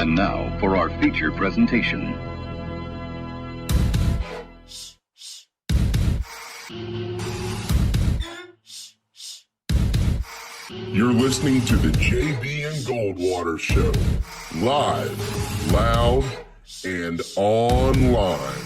And now for our feature presentation. You're listening to the JB and Goldwater Show. Live, loud, and online.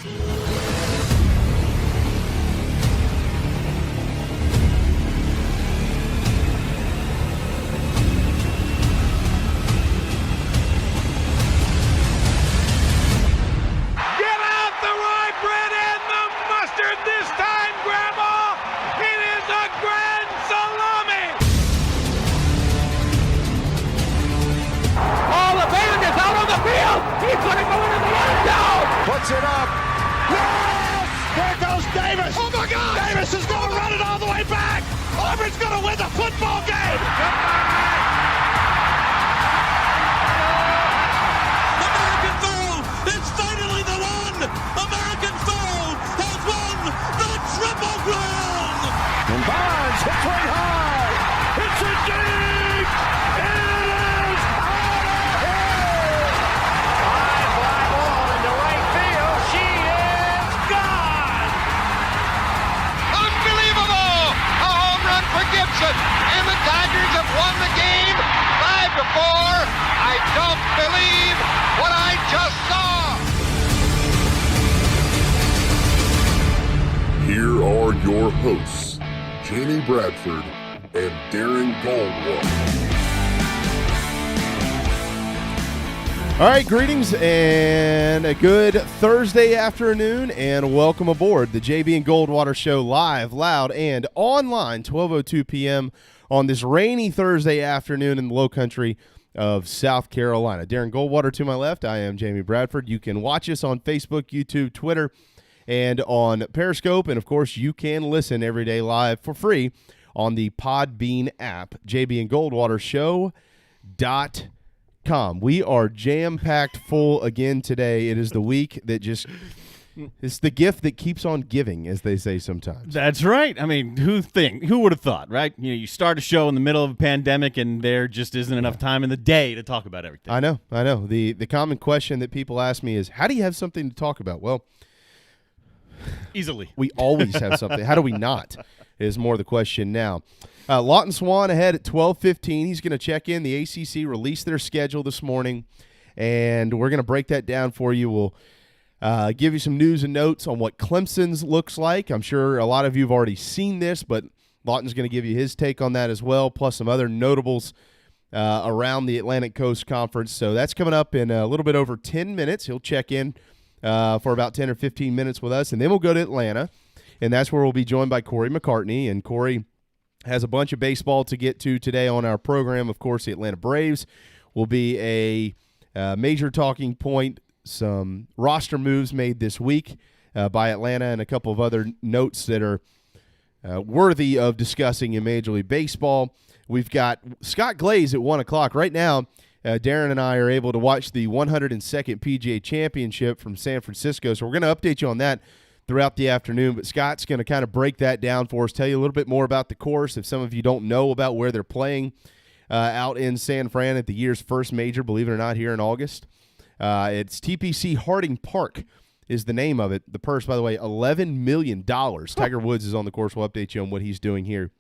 He's going to go into the end zone. Puts it up. Yes! There goes Davis. Oh, my God. Davis is going to run it all the way back. Auburn's going to win the football game. American Pharoah, it's finally the one. American Pharoah has won the Triple Crown. And Bonds hits way high. It's a dig. It is out of here. High fly ball into right field. She is gone. Unbelievable. A home run for Gibson. And the Tigers have won the game 5-4. I don't believe what I just saw. Here are your hosts, Jamie Bradford and Darren Goldwater. All right, greetings and a good Thursday afternoon, and welcome aboard the JB and Goldwater Show, live, loud, and online, 12:02 p.m. on this rainy Thursday afternoon in the low country of South Carolina. Darren Goldwater to my left. I am Jamie Bradford. You can watch us on Facebook, YouTube, Twitter, and on Periscope, and of course, you can listen every day live for free on the Podbean app, jbandgoldwatershow.com. We are jam-packed full again today. It is the week that it's the gift that keeps on giving, as they say sometimes. That's right. I mean, who would have thought, right? You know, you start a show in the middle of a pandemic and there just isn't enough time in the day to talk about everything. I know. The common question that people ask me is, how do you have something to talk about? Well, easily. We always have something. How do we not is more the question now. Lawton Swan ahead at 12:15. He's going to check in. The ACC released their schedule this morning, and we're going to break that down for you. We'll give you some news and notes on what Clemson's looks like. I'm sure a lot of you have already seen this, but Lawton's going to give you his take on that as well, plus some other notables around the Atlantic Coast Conference. So that's coming up in a little bit over 10 minutes. He'll check in for about 10 or 15 minutes with us, and then we'll go to Atlanta, and that's where we'll be joined by Corey McCartney. And Corey has a bunch of baseball to get to today on our program. Of course, the Atlanta Braves will be a major talking point. Some roster moves made this week by Atlanta and a couple of other notes that are worthy of discussing in Major League Baseball. We've got Scott Glaze at 1 o'clock. Right now, Darren and I are able to watch the 102nd PGA Championship from San Francisco, so we're going to update you on that throughout the afternoon, but Scott's going to kind of break that down for us, tell you a little bit more about the course if some of you don't know about where they're playing out in San Fran at the year's first major, believe it or not, here in August. It's TPC Harding Park is the name of it. The purse, by the way, $11 million. Tiger Woods is on the course. We'll update you on what he's doing here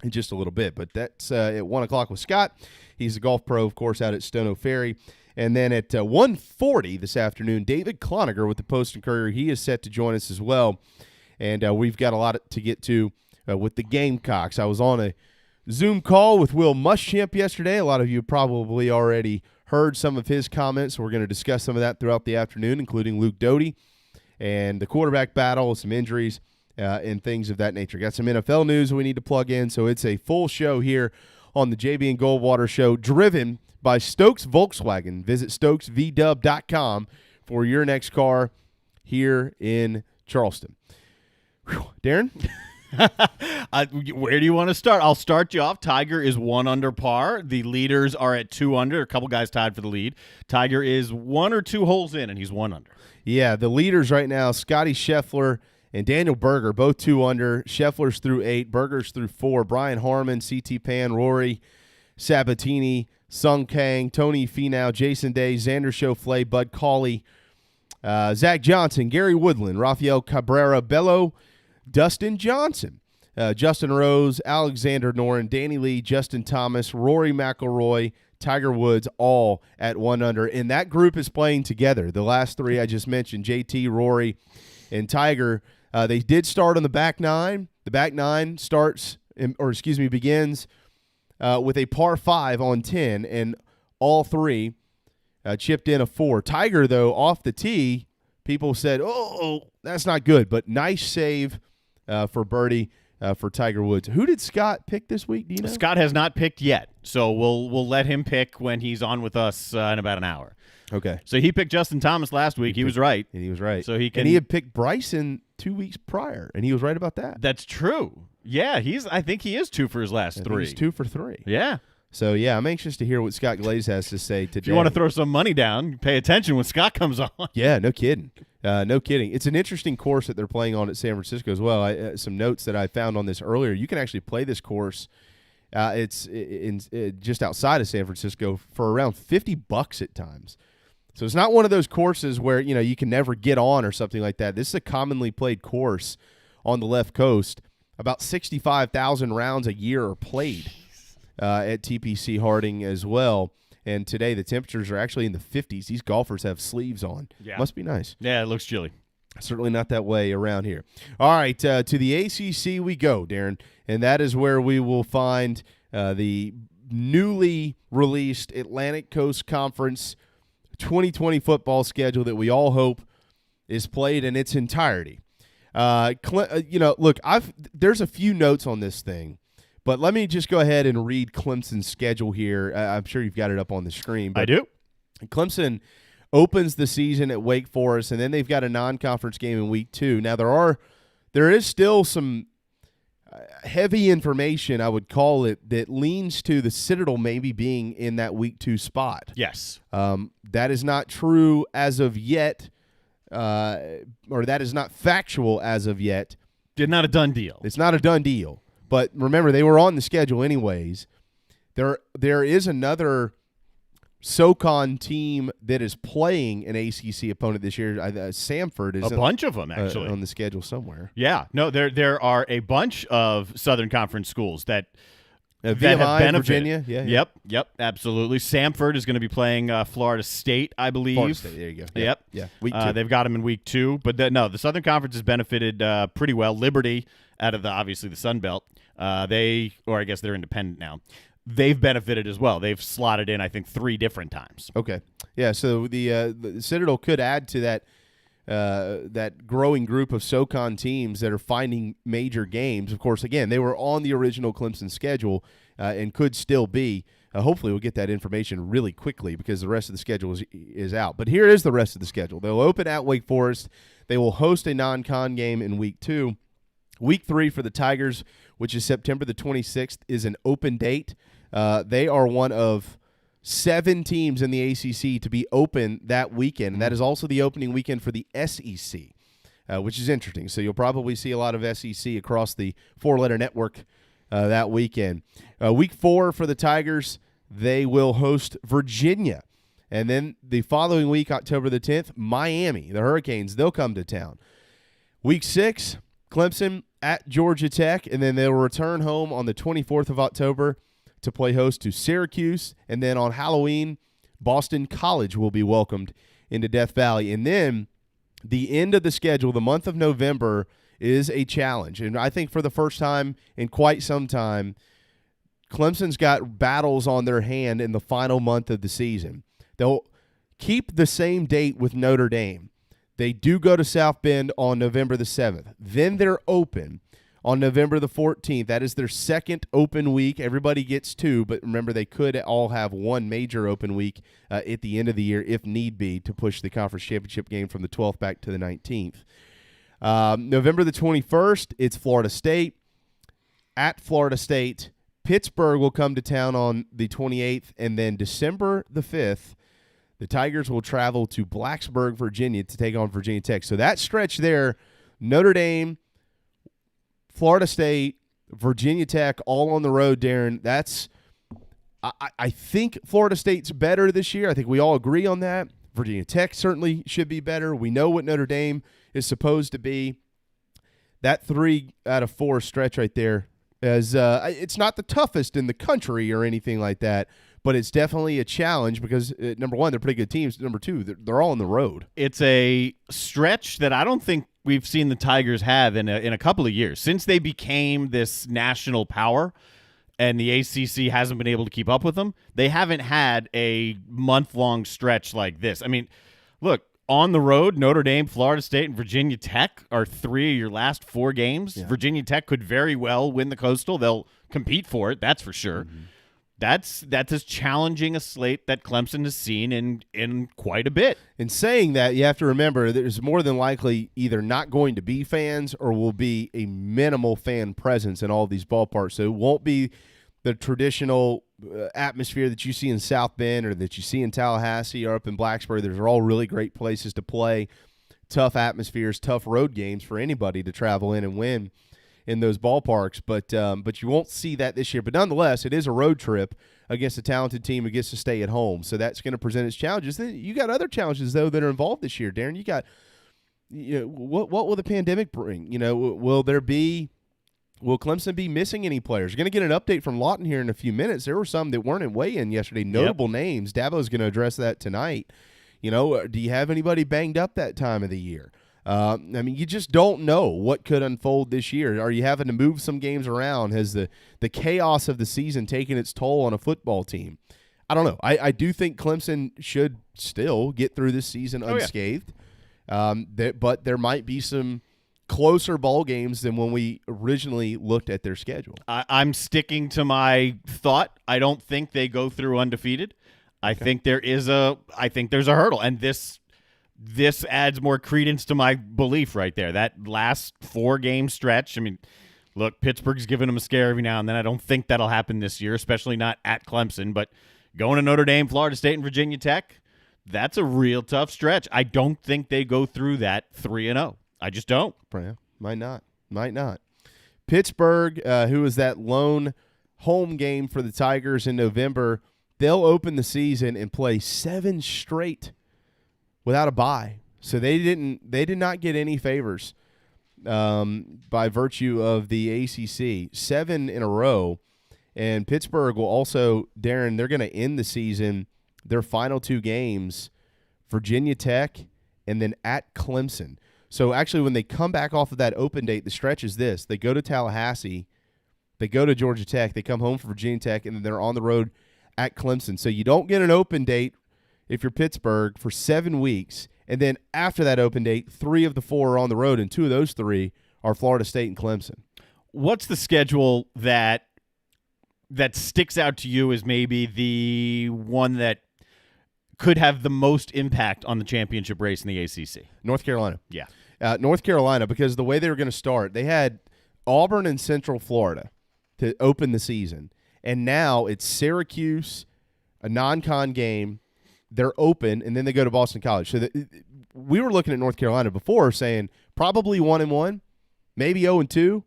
in just a little bit, but that's at 1 o'clock with Scott. He's a golf pro, of course, out at Stono Ferry. And then at 1:40 this afternoon, David Cloninger with the Post and Courier. He is set to join us as well. And we've got a lot to get to with the Gamecocks. I was on a Zoom call with Will Muschamp yesterday. A lot of you probably already heard some of his comments. So we're going to discuss some of that throughout the afternoon, including Luke Doty and the quarterback battle, some injuries, and things of that nature. Got some NFL news we need to plug in. So it's a full show here on the JB and Goldwater Show, driven by Stokes Volkswagen. Visit stokesvdub.com for your next car here in Charleston. Whew. Darren? Where do you want to start? I'll start you off. Tiger is 1 under par. The leaders are at 2 under. A couple guys tied for the lead. Tiger is 1 or 2 holes in, and he's 1 under. Yeah, the leaders right now, Scotty Scheffler and Daniel Berger, both 2 under. Scheffler's through 8, Berger's through 4. Brian Harmon, C.T. Pan, Rory Sabatini, Sung Kang, Tony Finau, Jason Day, Xander Schauffele, Bud Cauley, Zach Johnson, Gary Woodland, Rafael Cabrera Bello, Dustin Johnson, Justin Rose, Alexander Noren, Danny Lee, Justin Thomas, Rory McIlroy, Tiger Woods, all at 1 under. And that group is playing together. The last three I just mentioned, JT, Rory, and Tiger, they did start on the back nine. The back nine begins with a par 5 on 10, and all three chipped in a 4. Tiger, though, off the tee, people said, oh, that's not good. But nice save for birdie for Tiger Woods. Who did Scott pick this week? Do you know? Scott has not picked yet, so we'll let him pick when he's on with us in about an hour. Okay. So he picked Justin Thomas last week. He was right. And he was right. So he had picked Bryson 2 weeks prior, and he was right about that. That's true. Yeah, I think he is 2 for his last 3. He's 2 for 3. Yeah. So, yeah, I'm anxious to hear what Scott Glaze has to say today. If you want to throw some money down, pay attention when Scott comes on. Yeah, no kidding. No kidding. It's an interesting course that they're playing on at San Francisco as well. Some notes that I found on this earlier. You can actually play this course. It's just outside of San Francisco for around $50 at times. So it's not one of those courses where, you can never get on or something like that. This is a commonly played course on the left coast. About 65,000 rounds a year are played at TPC Harding as well. And today the temperatures are actually in the 50s. These golfers have sleeves on. Yeah. Must be nice. Yeah, it looks chilly. Certainly not that way around here. All right, to the ACC we go, Darren. And that is where we will find the newly released Atlantic Coast Conference 2020 football schedule that we all hope is played in its entirety. Look, there's a few notes on this thing, but let me just go ahead and read Clemson's schedule here. I'm sure you've got it up on the screen. But I do. Clemson opens the season at Wake Forest, and then they've got a non-conference game in week 2. Now, there is still some heavy information, I would call it, that leans to the Citadel maybe being in that week 2 spot. Yes. That is not true as of yet. Or that is not factual as of yet. Not a done deal. It's not a done deal. But remember, they were on the schedule anyways. There is another SoCon team that is playing an ACC opponent this year. Samford is a bunch of them actually on the schedule somewhere. Yeah, no, there are a bunch of Southern Conference schools that VMI, have benefited. Virginia. Yeah. Yep, absolutely. Samford is going to be playing Florida State, I believe. Florida State, there you go. Yeah. Week 2. They've got them in week 2, but the Southern Conference has benefited pretty well. Liberty, out of obviously the Sun Belt, I guess they're independent now. They've benefited as well. They've slotted in, I think, 3 different times. Okay. Yeah, so the Citadel could add to that growing group of SoCon teams that are finding major games. Of course, again, they were on the original Clemson schedule and could still be. Hopefully we'll get that information really quickly because the rest of the schedule is out. But here is the rest of the schedule. They'll open at Wake Forest. They will host a non-con game in week 2. Week 3 for the Tigers, which is September the 26th, is an open date. They are one of 7 teams in the ACC to be open that weekend, and that is also the opening weekend for the SEC, which is interesting. So you'll probably see a lot of SEC across the 4-letter network that weekend. Week 4 for the Tigers, they will host Virginia. And then the following week, October the 10th, Miami, the Hurricanes, they'll come to town. Week 6, Clemson at Georgia Tech, and then they'll return home on the 24th of October to play host to Syracuse. And then on Halloween, Boston College will be welcomed into Death Valley. And then the end of the schedule, the month of November, is a challenge. And I think for the first time in quite some time, Clemson's got battles on their hand in the final month of the season. They'll keep the same date with Notre Dame. They do go to South Bend on November the 7th. Then they're open on November the 14th. That is their second open week. Everybody gets 2, but remember they could all have one major open week at the end of the year if need be to push the conference championship game from the 12th back to the 19th. November the 21st, it's Florida State. At Florida State, Pittsburgh will come to town on the 28th, and then December the 5th, the Tigers will travel to Blacksburg, Virginia to take on Virginia Tech. So that stretch there, Notre Dame, Florida State, Virginia Tech, all on the road, Darren, that's I think Florida State's better this year. I think we all agree on that. Virginia Tech certainly should be better. We know what Notre Dame is supposed to be. That 3 out of 4 stretch right there is it's not the toughest in the country or anything like that, but it's definitely a challenge because, number one, they're pretty good teams. Number two, they're all on the road. It's a stretch that I don't think we've seen the Tigers have in a couple of years. Since they became this national power and the ACC hasn't been able to keep up with them, they haven't had a month-long stretch like this. I mean, look, on the road, Notre Dame, Florida State, and Virginia Tech are 3 of your last 4 games. Yeah. Virginia Tech could very well win the Coastal. They'll compete for it, that's for sure. Mm-hmm. That's as challenging a slate that Clemson has seen in quite a bit. In saying that, you have to remember there's more than likely either not going to be fans or will be a minimal fan presence in all of these ballparks. So it won't be the traditional atmosphere that you see in South Bend or that you see in Tallahassee or up in Blacksburg. Those are all really great places to play, tough atmospheres, tough road games for anybody to travel in and win in those ballparks, but you won't see that this year. But nonetheless, it is a road trip against a talented team who gets to stay at home, so that's going to present its challenges. Then you got other challenges though that are involved this year, Darren. You got, what will the pandemic bring? Will Clemson be missing any players? You're going to get an update from Lawton here in a few minutes. There were some that weren't in weigh-in yesterday, notable names. Dabo's going to address that tonight. Do you have anybody banged up that time of the year? You just don't know what could unfold this year. Are you having to move some games around? Has the chaos of the season taken its toll on a football team? I don't know. I do think Clemson should still get through this season unscathed. But there might be some closer ball games than when we originally looked at their schedule. I'm sticking to my thought. I don't think they go through undefeated. I think there's a hurdle, and this adds more credence to my belief right there. That last 4-game stretch, look, Pittsburgh's giving them a scare every now and then. I don't think that'll happen this year, especially not at Clemson. But going to Notre Dame, Florida State, and Virginia Tech, that's a real tough stretch. I don't think they go through that 3-0. I just don't. Yeah, might not. Pittsburgh, who was that lone home game for the Tigers in November, they'll open the season and play 7 straight without a bye. So they did not get any favors by virtue of the ACC. 7 in a row. And Pittsburgh will also, Darren, they're going to end the season, their final 2 games, Virginia Tech and then at Clemson. So actually when they come back off of that open date, the stretch is this. They go to Tallahassee, they go to Georgia Tech, they come home for Virginia Tech, and then they're on the road at Clemson. So you don't get an open date if you're Pittsburgh for 7 weeks, and then after that open date, 3 of the 4 are on the road, and 2 of those 3 are Florida State and Clemson. What's the schedule that sticks out to you as maybe the one that could have the most impact on the championship race in the ACC? North Carolina. Yeah. North Carolina, because the way they were going to start, they had Auburn and Central Florida to open the season, and now it's Syracuse, a non-con game. They're open, and then they go to Boston College. So we were looking at North Carolina before saying probably 1-1, maybe 0-2.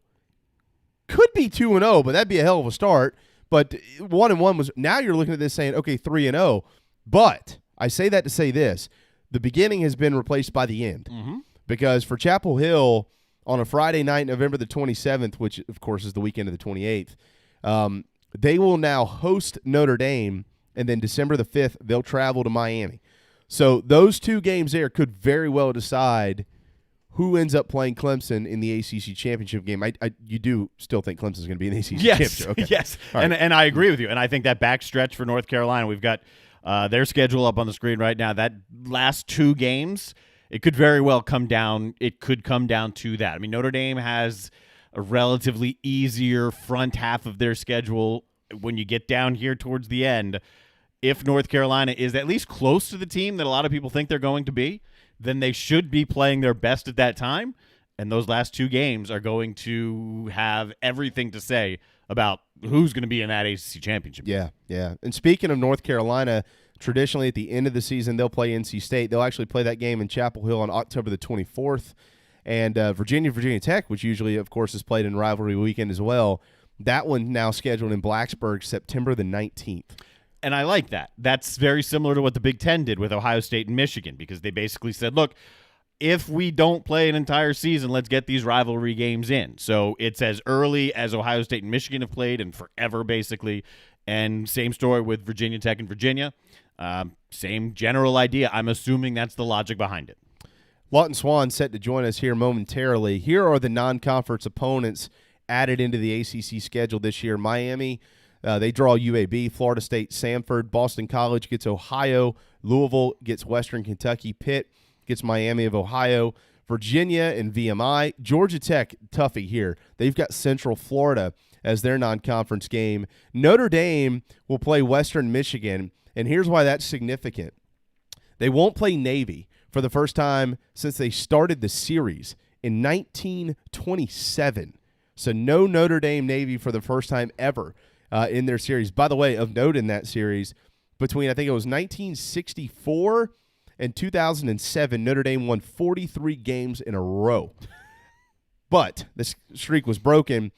Could be 2-0, but that'd be a hell of a start. But 1-1 was – now you're looking at this saying, okay, 3-0. But I say that to say this. The beginning has been replaced by the end. Mm-hmm. Because for Chapel Hill on a Friday night, November the 27th, which, of course, is the weekend of the 28th, they will now host Notre Dame. And then December the 5th, they'll travel to Miami. So those 2 games there could very well decide who ends up playing Clemson in the ACC championship game. You do still think Clemson's going to be in the ACC championship? Okay. Yes, right. And I agree with you. And I think that backstretch for North Carolina, we've got their schedule up on the screen right now. That last 2 games, it could very well come down. It could come down to that. Notre Dame has a relatively easier front half of their schedule. When you get down here towards the end, if North Carolina is at least close to the team that a lot of people think they're going to be, then they should be playing their best at that time. And those last 2 games are going to have everything to say about who's going to be in that ACC championship. Yeah. And speaking of North Carolina, traditionally at the end of the season, they'll play NC State. They'll actually play that game in Chapel Hill on October the 24th. And Virginia Tech, which usually, of course, is played in rivalry weekend as well, That one now scheduled in Blacksburg, September the 19th. And I like that. That's very similar to what the Big Ten did with Ohio State and Michigan, because they basically said, look, if we don't play an entire season, let's get these rivalry games in. So it's as early as Ohio State and Michigan have played and forever, basically. And same story with Virginia Tech and Virginia. Same general idea. I'm assuming that's the logic behind it. Lawton Swan set to join us here momentarily. Here are the non-conference opponents added into the ACC schedule this year. Miami, they draw UAB, Florida State, Samford, Boston College gets Ohio, Louisville gets Western Kentucky, Pitt gets Miami of Ohio, Virginia and VMI. Georgia Tech, toughie here. They've got Central Florida as their non-conference game. Notre Dame will play Western Michigan, and here's why that's significant. They won't play Navy for the first time since they started the series in 1927. So no Notre Dame Navy for the first time ever in their series. By the way, of note in that series, between I think it was 1964 and 2007, Notre Dame won 43 games in a row. But the streak was broken.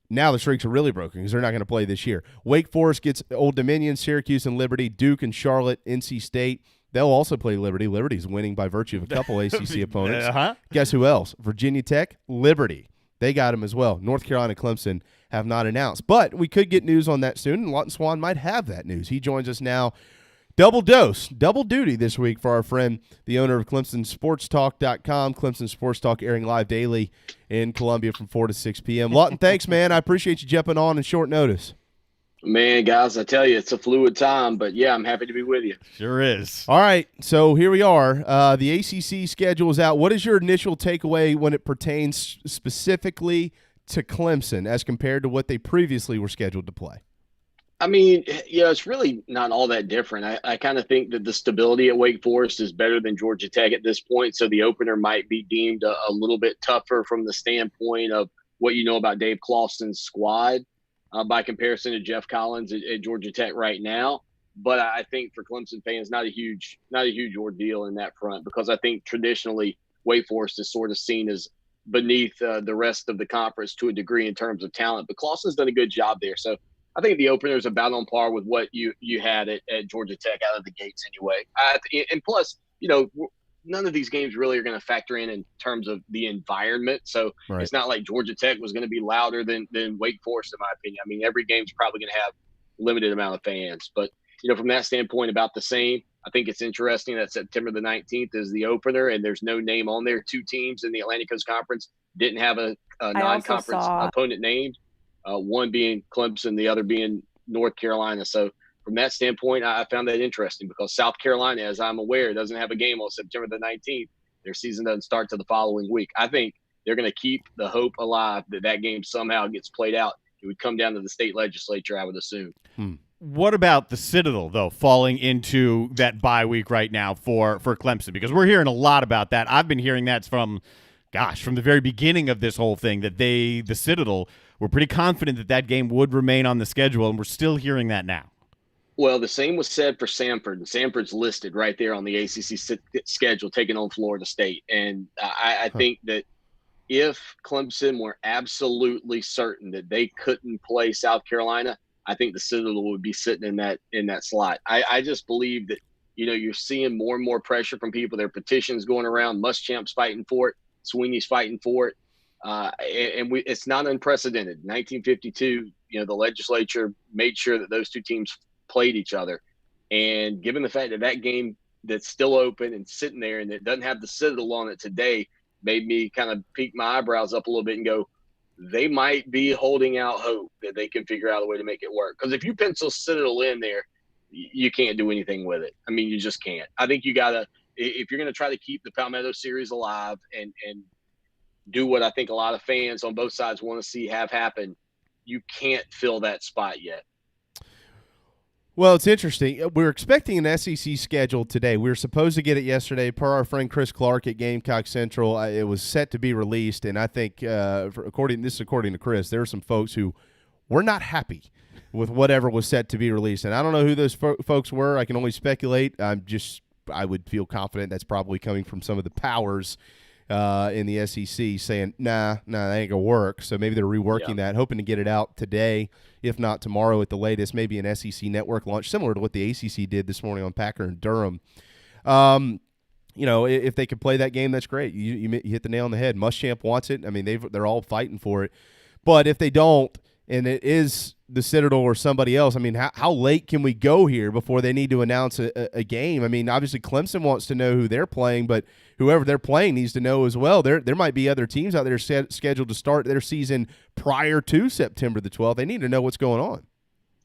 Now the streaks are really broken because they're not going to play this year. Wake Forest gets Old Dominion, Syracuse and Liberty, Duke and Charlotte, NC State. They'll also play Liberty. Liberty's winning by virtue of a couple ACC opponents. Guess who else? Virginia Tech, Liberty. They got them as well. North Carolina, Clemson have not announced. But we could get news on that soon, and Lawton Swan might have that news. He joins us now. Double dose, double duty this week for our friend, the owner of ClemsonSportsTalk.com. Clemson Sports Talk airing live daily in Columbia from 4 to 6 p.m. Lawton, thanks, man. I appreciate you jumping on in short notice. Man, guys, I tell you, it's a fluid time, but yeah, I'm happy to be with you. Sure is. All right, so here we are. The ACC schedule is out. What is your initial takeaway when it pertains specifically to Clemson as compared to what they previously were scheduled to play? I mean, yeah, it's really not all that different. I kind of think that the stability at Wake Forest is better than Georgia Tech at this point, so the opener might be deemed a little bit tougher from the standpoint of what you know about Dave Clawson's squad by comparison to Jeff Collins at Georgia Tech right now. But I think for Clemson fans, not a huge ordeal in that front, because I think traditionally Wake Forest is sort of seen as beneath the rest of the conference to a degree in terms of talent. But Clawson's done a good job there, so I think the opener is about on par with what you had at Georgia Tech out of the gates anyway. And plus, you know, none of these games really are going to factor in terms of the environment. So right. It's not like Georgia Tech was going to be louder than Wake Forest, in my opinion. I mean, every game's probably going to have limited amount of fans. But, you know, from that standpoint, about the same. I think it's interesting that September the 19th is the opener, and there's no name on there. Two teams in the Atlantic Coast Conference didn't have a non-conference opponent named. One being Clemson, the other being North Carolina. So from that standpoint, I found that interesting because South Carolina, as I'm aware, doesn't have a game on September the 19th. Their season doesn't start till the following week. I think they're going to keep the hope alive that game somehow gets played out. It would come down to the state legislature, I would assume. What about the Citadel, though, falling into that bye week right now for Clemson? Because we're hearing a lot about that. I've been hearing that from the very beginning of this whole thing, that the Citadel were pretty confident that game would remain on the schedule, and we're still hearing that now. Well, the same was said for Samford, and Samford's listed right there on the ACC schedule, taking on Florida State. And I think that if Clemson were absolutely certain that they couldn't play South Carolina, I think the Citadel would be sitting in that slot. I just believe that, you know, you're seeing more and more pressure from people. There are petitions going around, Muschamp's fighting for it, Sweeney's fighting for it. It's not unprecedented. 1952, you know, the legislature made sure that those two teams played each other. And given the fact that game that's still open and sitting there and it doesn't have the Citadel on it today, made me kind of peek my eyebrows up a little bit and go, they might be holding out hope that they can figure out a way to make it work. Because if you pencil Citadel in there, you can't do anything with it. I mean, you just can't. I think you got to, if you're going to try to keep the Palmetto series alive and do what I think a lot of fans on both sides want to see have happen, you can't fill that spot yet. Well, it's interesting. We're expecting an SEC schedule today. We were supposed to get it yesterday per our friend Chris Clark at Gamecock Central. It was set to be released, and I think, according to Chris, there are some folks who were not happy with whatever was set to be released. And I don't know who those folks were. I can only speculate. I would feel confident that's probably coming from some of the powers in the SEC saying, nah, that ain't going to work. So maybe they're reworking that, hoping to get it out today, if not tomorrow at the latest, maybe an SEC network launch, similar to what the ACC did this morning on Packer and Durham. If they could play that game, that's great. You hit the nail on the head. Muschamp wants it. I mean, they're all fighting for it. But if they don't, and it is the Citadel or somebody else, I mean, how late can we go here before they need to announce a game? I mean, obviously Clemson wants to know who they're playing, but whoever they're playing needs to know as well. There might be other teams out there scheduled to start their season prior to September the 12th. They need to know what's going on.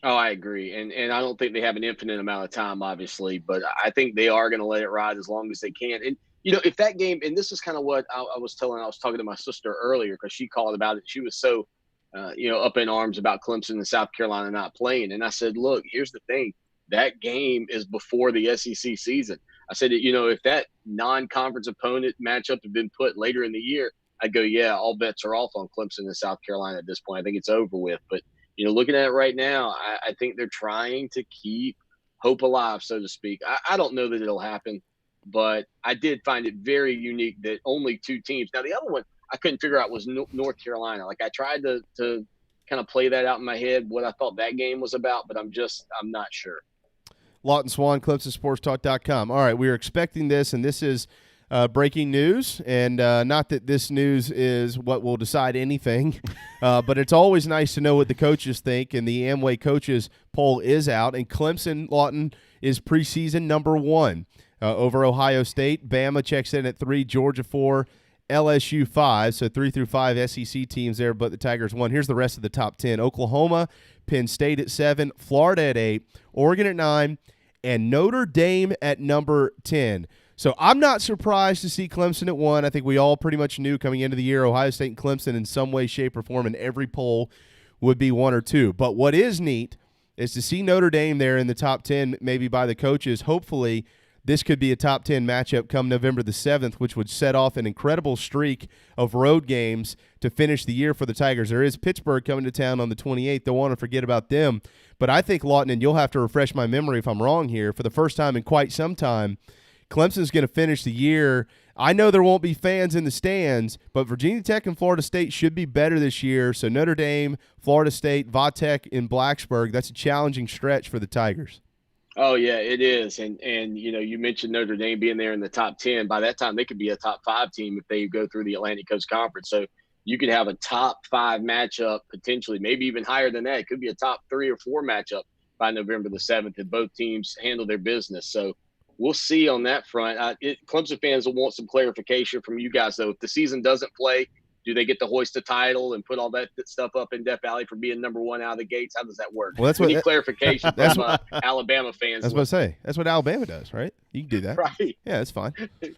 Oh, I agree. And I don't think they have an infinite amount of time, obviously, but I think they are going to let it ride as long as they can. And, if that game, and this is kind of what I was talking to my sister earlier because she called about it. She was so up in arms about Clemson and South Carolina not playing. And I said, look, here's the thing. That game is before the SEC season. I said, if that non-conference opponent matchup had been put later in the year, I'd go, yeah, all bets are off on Clemson and South Carolina at this point. I think it's over with. But, looking at it right now, I think they're trying to keep hope alive, so to speak. I don't know that it'll happen, but I did find it very unique that only two teams. Now, the other one I couldn't figure out was North Carolina. Like I tried to kind of play that out in my head, what I thought that game was about, but I'm not sure. Lawton Swan, ClemsonSportsTalk.com. All right, we were expecting this, and this is breaking news, and not that this news is what will decide anything, but it's always nice to know what the coaches think, and the Amway coaches poll is out, and Clemson, Lawton, is preseason number 1 over Ohio State. Bama checks in at 3, Georgia 4, LSU 5, so 3 through 5 SEC teams there, but the Tigers 1. Here's the rest of the top 10. Oklahoma, Penn State at 7, Florida at 8, Oregon at 9, and Notre Dame at number 10. So I'm not surprised to see Clemson at 1. I think we all pretty much knew coming into the year Ohio State and Clemson in some way, shape, or form in every poll would be 1 or 2. But what is neat is to see Notre Dame there in the top 10, maybe by the coaches. Hopefully this could be a top 10 matchup come November the 7th, which would set off an incredible streak of road games to finish the year for the Tigers. There is Pittsburgh coming to town on the 28th. Don't want to forget about them. But I think, Lawton, and you'll have to refresh my memory if I'm wrong here, for the first time in quite some time, Clemson's going to finish the year. I know there won't be fans in the stands, but Virginia Tech and Florida State should be better this year. So Notre Dame, Florida State, Vatech in Blacksburg, that's a challenging stretch for the Tigers. Oh, yeah, it is. And you mentioned Notre Dame being there in the top 10. By that time, they could be a top 5 team if they go through the Atlantic Coast Conference. So you could have a top 5 matchup potentially, maybe even higher than that. It could be a top 3 or 4 matchup by November the 7th if both teams handle their business. So we'll see on that front. Clemson fans will want some clarification from you guys, though. If the season doesn't play, do they get to hoist a title and put all that stuff up in Death Valley for being number 1 out of the gates? How does that work? Well, that's we need clarification from Alabama fans. That's what I say. That's what Alabama does, right? You can do that. Right. Yeah, that's fine.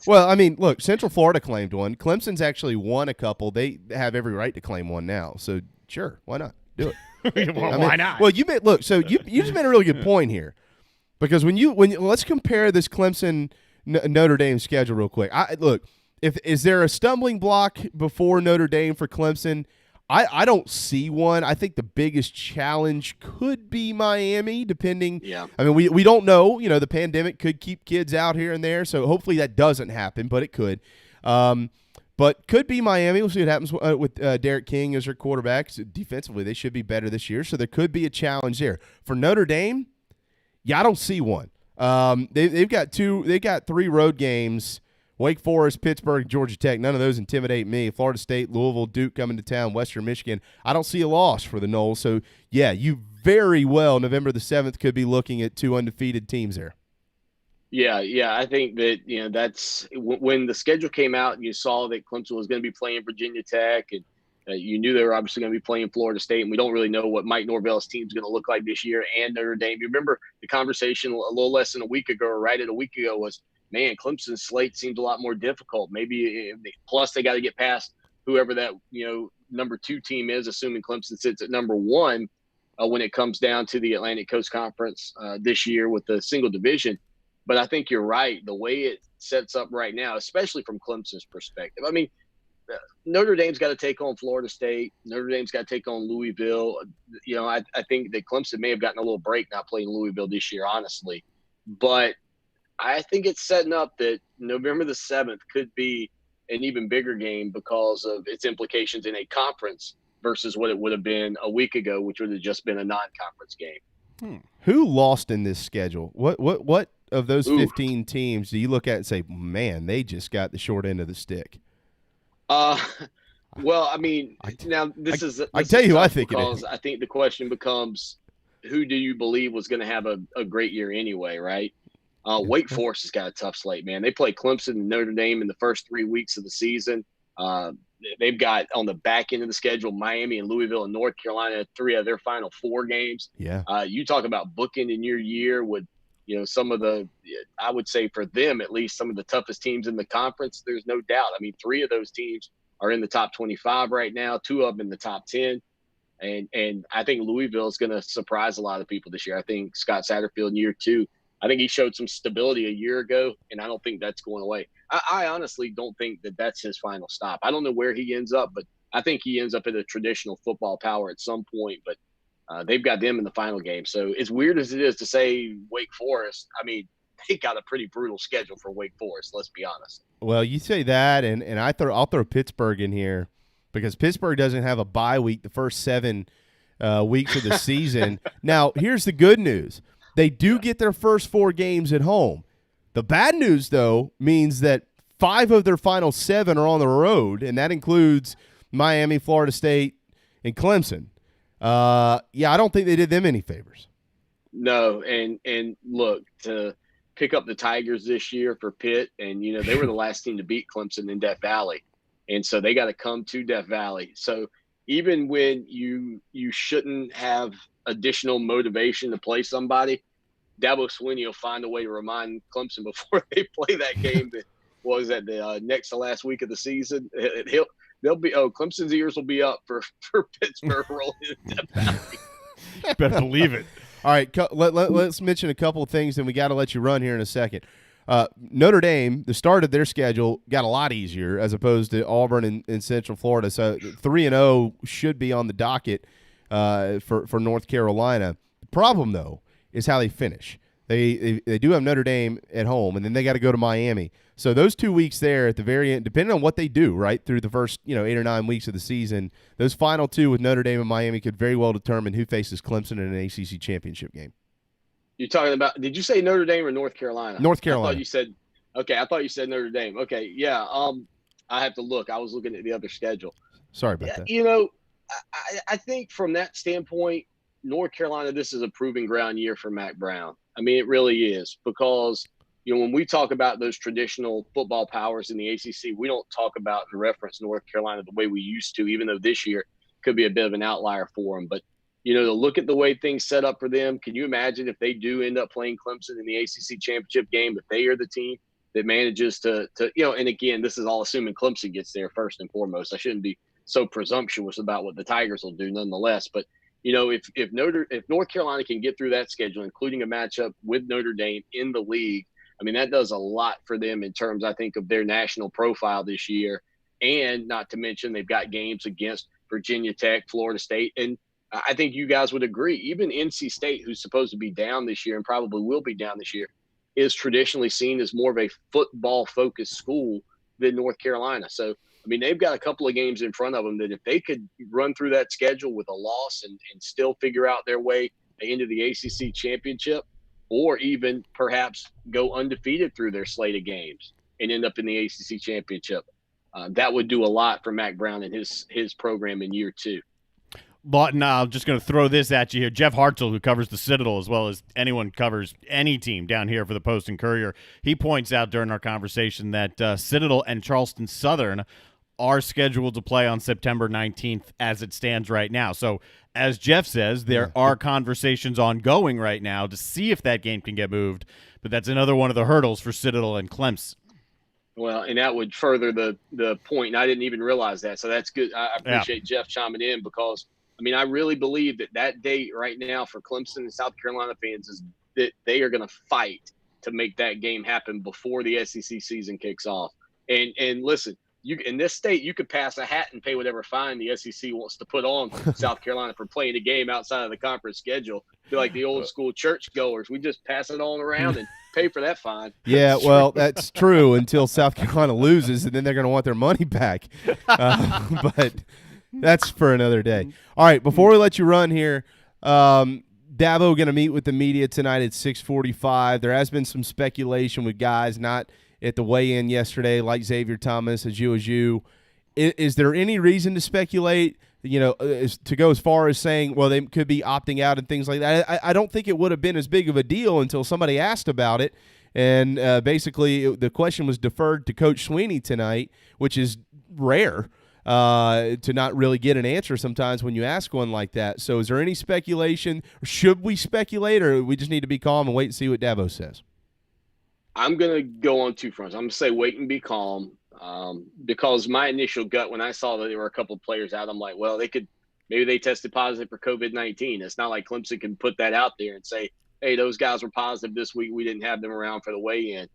Well, I mean, look, Central Florida claimed one. Clemson's actually won a couple. They have every right to claim one now. So, sure, why not? Do it. Why not? Well, you just made a really good point here. Because when you let's compare this Clemson Notre Dame schedule real quick. Is there a stumbling block before Notre Dame for Clemson? I don't see one. I think the biggest challenge could be Miami, depending. Yeah. I mean, we don't know. The pandemic could keep kids out here and there, so hopefully that doesn't happen, but it could. But could be Miami. We'll see what happens with Derek King as their quarterback. So defensively, they should be better this year, so there could be a challenge there. For Notre Dame, yeah, I don't see one. They've got 3 road games. Wake Forest, Pittsburgh, Georgia Tech. None of those intimidate me. Florida State, Louisville, Duke coming to town, Western Michigan. I don't see a loss for the Noles. So, yeah, you very well, November the 7th, could be looking at 2 undefeated teams there. Yeah. I think that, that's when the schedule came out and you saw that Clemson was going to be playing Virginia Tech and you knew they were obviously going to be playing Florida State, and we don't really know what Mike Norvell's team is going to look like this year and Notre Dame. You remember the conversation a little less than a week ago, or right at a week ago, was, man, Clemson's slate seems a lot more difficult. Maybe plus they got to get past whoever that, number 2 team is, assuming Clemson sits at number 1 when it comes down to the Atlantic Coast Conference this year with the single division. But I think you're right. The way it sets up right now, especially from Clemson's perspective, I mean, Notre Dame's got to take on Florida State. Notre Dame's got to take on Louisville. I think that Clemson may have gotten a little break not playing Louisville this year, honestly. But I think it's setting up that November the 7th could be an even bigger game because of its implications in a conference versus what it would have been a week ago, which would have just been a non-conference game. Who lost in this schedule? What of those Ooh. 15 teams do you look at and say, man, they just got the short end of the stick? Well, I mean, I tell you, I think it is. I think the question becomes, who do you believe was going to have a great year anyway, right? Wake Forest has got a tough slate, man. They play Clemson and Notre Dame in the first 3 weeks of the season. They've got on the back end of the schedule Miami and Louisville and North Carolina, 3 of their final 4 games. Yeah. You talk about bookending your year with, some of the, I would say for them at least, some of the toughest teams in the conference. There's no doubt. I mean, 3 of those teams are in the top 25 right now, 2 of them in the top 10. And I think Louisville is going to surprise a lot of people this year. I think Scott Satterfield in year 2, I think he showed some stability a year ago, and I don't think that's going away. I honestly don't think that that's his final stop. I don't know where he ends up, but I think he ends up at a traditional football power at some point. But they've got them in the final game. So as weird as it is to say Wake Forest, I mean, they got a pretty brutal schedule for Wake Forest, let's be honest. Well, you say that, and I'll throw Pittsburgh in here because Pittsburgh doesn't have a bye week the first 7 weeks of the season. Now, here's the good news. They do get their first 4 games at home. The bad news, though, means that 5 of their final 7 are on the road, and that includes Miami, Florida State, and Clemson. I don't think they did them any favors. No, and look, to pick up the Tigers this year for Pitt, and, they were the last team to beat Clemson in Death Valley, and so they got to come to Death Valley. So even when you shouldn't have additional motivation to play somebody, Dabo Swinney will find a way to remind Clemson before they play that game that was at the next to last week of the season. Clemson's ears will be up for Pittsburgh rolling in Death Valley. Better believe it. All right, let's mention a couple of things, and we got to let you run here in a second. Notre Dame, the start of their schedule got a lot easier as opposed to Auburn and Central Florida. So 3-0 should be on the docket for North Carolina. The problem, though, is how they finish. They do have Notre Dame at home, and then they got to go to Miami. So those 2 weeks there at the very end, depending on what they do, right, through the first 8 or 9 weeks of the season, those final 2 with Notre Dame and Miami could very well determine who faces Clemson in an ACC championship game. You're talking about – did you say Notre Dame or North Carolina? North Carolina. I thought you said Notre Dame. Okay, yeah. I have to look. I was looking at the other schedule. Sorry about that. I think from that standpoint, North Carolina, this is a proving ground year for Mac Brown. I mean, it really is because, when we talk about those traditional football powers in the ACC, we don't talk about and reference North Carolina the way we used to, even though this year could be a bit of an outlier for them. But, to look at the way things set up for them, can you imagine if they do end up playing Clemson in the ACC championship game, if they are the team that manages to and again, this is all assuming Clemson gets there first and foremost. I shouldn't be so presumptuous about what the Tigers will do nonetheless. But, if North Carolina can get through that schedule, including a matchup with Notre Dame in the league, I mean, that does a lot for them in terms, I think, of their national profile this year. And not to mention they've got games against Virginia Tech, Florida State. And I think you guys would agree, even NC State, who's supposed to be down this year and probably will be down this year, is traditionally seen as more of a football-focused school than North Carolina. So, I mean, they've got a couple of games in front of them that if they could run through that schedule with a loss and still figure out their way into the ACC championship, or even perhaps go undefeated through their slate of games and end up in the ACC championship, that would do a lot for Mac Brown and his program in year 2. Lawton, I'm just going to throw this at you here. Jeff Hartzell, who covers the Citadel as well as anyone covers any team down here for the Post and Courier, he points out during our conversation that Citadel and Charleston Southern are scheduled to play on September 19th as it stands right now. So, as Jeff says, there are conversations ongoing right now to see if that game can get moved, but that's another one of the hurdles for Citadel and Clemson. Well, and that would further the point, and I didn't even realize that, so that's good. I appreciate Jeff chiming in because, I mean, I really believe that date right now for Clemson and South Carolina fans is that they are going to fight to make that game happen before the SEC season kicks off. And listen, in this state, you could pass a hat and pay whatever fine the SEC wants to put on South Carolina for playing a game outside of the conference schedule. Be like the old school church goers. We just pass it on around and pay for that fine. Yeah, well, that's true until South Carolina loses, and then they're going to want their money back. But that's for another day. All right, before we let you run here, Dabo going to meet with the media tonight at 6:45. There has been some speculation with guys not at the weigh-in yesterday, like Xavier Thomas, as you. Is there any reason to speculate, to go as far as saying, well, they could be opting out and things like that? I don't think it would have been as big of a deal until somebody asked about it. And basically the question was deferred to Coach Sweeney tonight, which is rare to not really get an answer sometimes when you ask one like that. So is there any speculation? Or should we speculate, or we just need to be calm and wait and see what Dabo says? I'm going to go on two fronts. I'm going to say wait and be calm because my initial gut when I saw that there were a couple of players out, I'm like, well, maybe they tested positive for COVID-19. It's not like Clemson can put that out there and say, hey, those guys were positive this week. We didn't have them around for the weigh-in.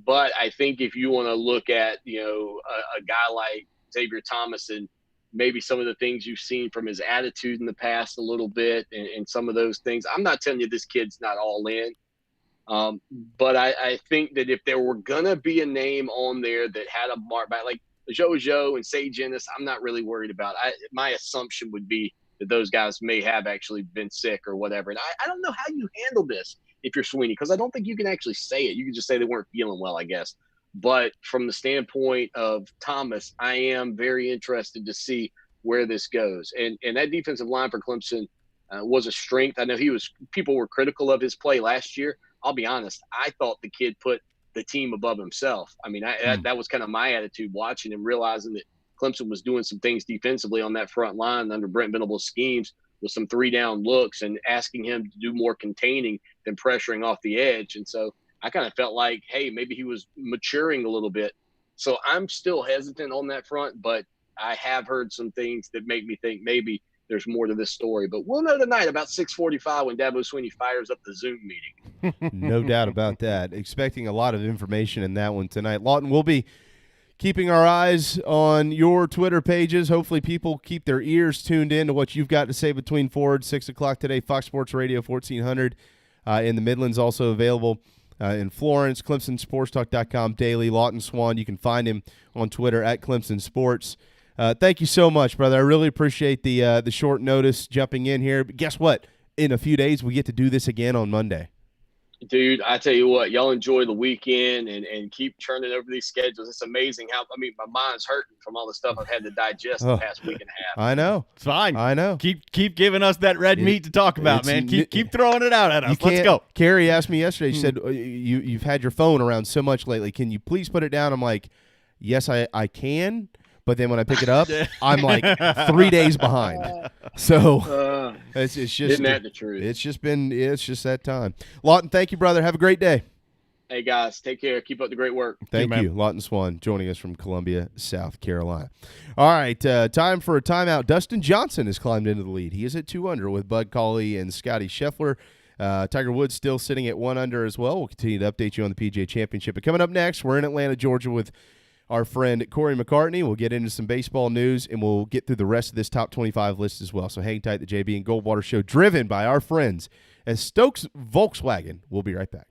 But I think if you want to look at, a guy like Xavier Thomas and maybe some of the things you've seen from his attitude in the past a little bit and some of those things, I'm not telling you this kid's not all in. But I think that if there were going to be a name on there that had a mark back, like JoJo and Sage Ennis, I'm not really worried about. My assumption would be that those guys may have actually been sick or whatever. And I don't know how you handle this if you're Sweeney, because I don't think you can actually say it. You can just say they weren't feeling well, I guess. But from the standpoint of Thomas, I am very interested to see where this goes. And that defensive line for Clemson was a strength. I know people were critical of his play last year. I'll be honest, I thought the kid put the team above himself. I mean, that was kind of my attitude watching him, realizing that Clemson was doing some things defensively on that front line under Brent Venable's schemes with some 3-down looks and asking him to do more containing than pressuring off the edge. And so I kind of felt like, hey, maybe he was maturing a little bit. So I'm still hesitant on that front, but I have heard some things that make me think maybe there's more to this story. But we'll know tonight about 6:45 when Dabo Sweeney fires up the Zoom meeting. No doubt about that. Expecting a lot of information in that one tonight. Lawton, we'll be keeping our eyes on your Twitter pages. Hopefully people keep their ears tuned in to what you've got to say between 4 and 6 o'clock today. Fox Sports Radio 1400 in the Midlands, also available in Florence. ClemsonSportsTalk.com daily. Lawton Swan, you can find him on Twitter at Clemson Sports. Thank you so much, brother. I really appreciate the short notice jumping in here. But guess what? In a few days, we get to do this again on Monday. Dude, I tell you what, y'all enjoy the weekend and keep turning over these schedules. It's amazing how, my mind's hurting from all the stuff I've had to digest the past week and a half. I know. It's fine. I know. Keep giving us that red meat to talk about, man. Keep throwing it out at us. Let's go. Carrie asked me yesterday, she said, you've had your phone around so much lately. Can you please put it down? I'm like, yes, I can. But then when I pick it up, I'm like 3 days behind. So it's just isn't that the truth? It's just that time. Lawton, thank you, brother. Have a great day. Hey guys, take care. Keep up the great work. Thank you, Lawton Swan, joining us from Columbia, South Carolina. All right, time for a timeout. Dustin Johnson has climbed into the lead. He is at 2 under with Bud Cauley and Scotty Scheffler. Tiger Woods still sitting at 1 under as well. We'll continue to update you on the PGA Championship. But coming up next, we're in Atlanta, Georgia with our friend Corey McCartney. We'll get into some baseball news, and we'll get through the rest of this top 25 list as well. So hang tight. The JB and Goldwater Show, driven by our friends at Stokes Volkswagen. We'll be right back.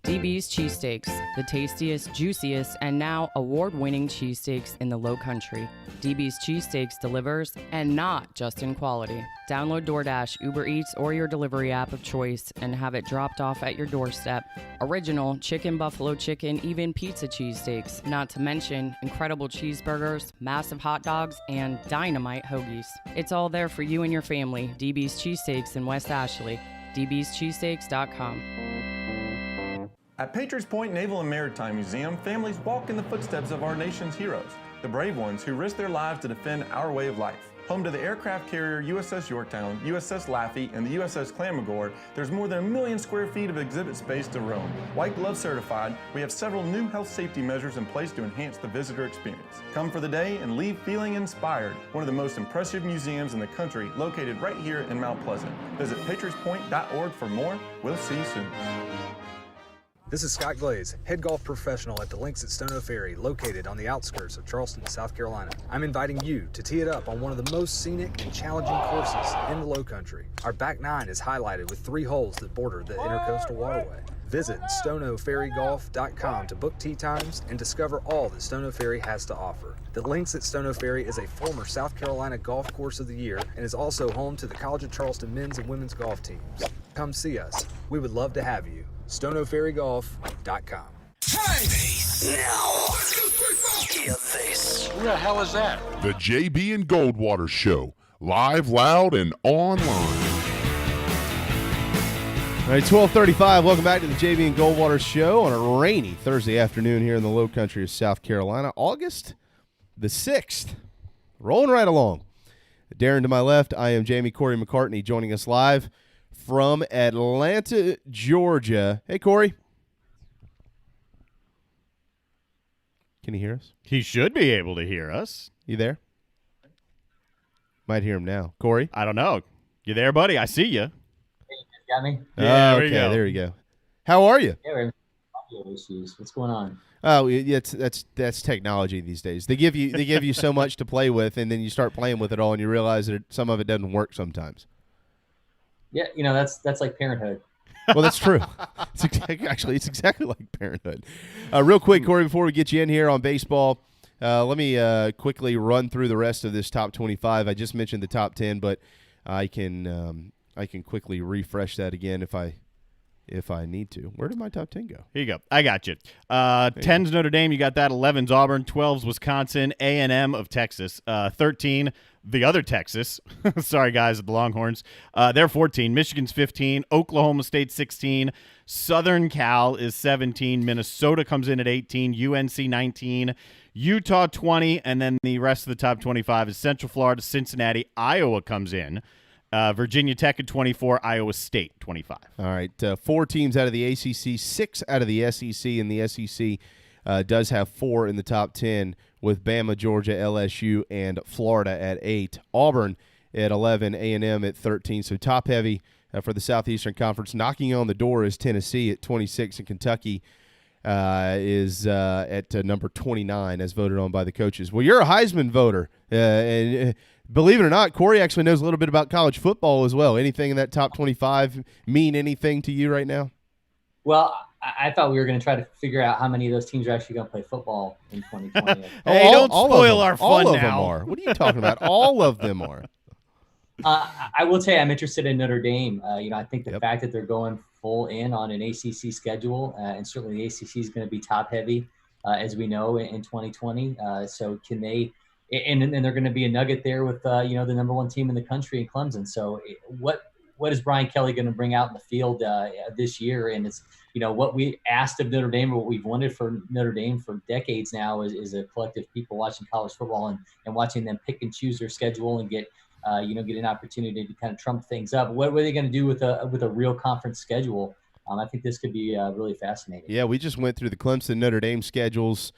DB's Cheesesteaks, the tastiest, juiciest, and now award-winning cheesesteaks in the Low Country. DB's Cheesesteaks delivers, and not just in quality. Download DoorDash, Uber Eats, or your delivery app of choice and have it dropped off at your doorstep. Original chicken, buffalo chicken, even pizza cheesesteaks, not to mention incredible cheeseburgers, massive hot dogs, and dynamite hoagies. It's all there for you and your family. DB's Cheesesteaks in West Ashley. dbscheesesteaks.com. At Patriots Point Naval and Maritime Museum, families walk in the footsteps of our nation's heroes, the brave ones who risked their lives to defend our way of life. Home to the aircraft carrier USS Yorktown, USS Laffey, and the USS Clamagore, there's more than 1 million square feet of exhibit space to roam. White Glove certified, we have several new health safety measures in place to enhance the visitor experience. Come for the day and leave feeling inspired. One of the most impressive museums in the country, located right here in Mount Pleasant. Visit patriotspoint.org for more. We'll see you soon. This is Scott Glaze, head golf professional at the links at Stono Ferry, located on the outskirts of Charleston, South Carolina. I'm inviting you to tee it up on one of the most scenic and challenging courses in the Lowcountry. Our back nine is highlighted with 3 holes that border the Intercoastal Waterway. Visit stonoferrygolf.com to book tee times and discover all that Stono Ferry has to offer. The links at Stono Ferry is a former South Carolina Golf Course of the Year and is also home to the College of Charleston men's and women's golf teams. Come see us. We would love to have you. stonoferrygolf.com. Now, hear this. Who the hell is that? The JB and Goldwater Show, live, loud, and online. All right, 12:35. Welcome back to the JB and Goldwater Show on a rainy Thursday afternoon here in the low country of South Carolina. August the 6th. Rolling right along. Darren to my left, I am Jamie Corey McCartney, joining us live from Atlanta, Georgia. Hey, Corey. Can he hear us? He should be able to hear us. You there? Might hear him now. Corey? I don't know. You there, buddy? I see you. Got me? Yeah, okay, there you go. How are you? Yeah, we're having audio issues. What's going on? Oh, yeah, that's technology these days. They give you so much to play with, and then you start playing with it all, and you realize that some of it doesn't work sometimes. Yeah, that's like parenthood. Well, that's true. It's exactly like parenthood. Real quick, Corey, before we get you in here on baseball, let me quickly run through the rest of this top 25. I just mentioned the top 10, but I can quickly refresh that again if I need to. Where did my top 10 go? Here you go. I got you. 10's Notre Dame. You got that. 11's Auburn. 12's Wisconsin. A&M of Texas. 13, the other Texas. Sorry, guys, at the Longhorns. They're 14. Michigan's 15. Oklahoma State 16. Southern Cal is 17. Minnesota comes in at 18. UNC 19. Utah 20. And then the rest of the top 25 is Central Florida, Cincinnati. Iowa comes in. Virginia Tech at 24, Iowa State 25. All right, 4 teams out of the ACC, 6 out of the SEC, and the SEC does have 4 in the top 10 with Bama, Georgia, LSU, and Florida at 8. Auburn at 11, A&M at 13. So top heavy for the Southeastern Conference. Knocking on the door is Tennessee at 26, and Kentucky is at number 29 as voted on by the coaches. Well, you're a Heisman voter, and believe it or not, Corey actually knows a little bit about college football as well. Anything in that top 25 mean anything to you right now? Well, I thought we were going to try to figure out how many of those teams are actually going to play football in 2020. Hey, don't spoil our fun all now. Of them are. What are you talking about? All of them are. I will tell you, I'm interested in Notre Dame. I think the fact that they're going full in on an ACC schedule, and certainly the ACC is going to be top heavy, as we know, in 2020. So can they? And they're going to be a nugget there with the number 1 team in the country in Clemson. So what is Brian Kelly going to bring out in the field this year? And it's what we asked of Notre Dame, or what we've wanted for Notre Dame for decades now is a collective people watching college football and watching them pick and choose their schedule and get an opportunity to kind of trump things up. What are they going to do with a real conference schedule? I think this could be really fascinating. Yeah, we just went through the Clemson Notre Dame schedules.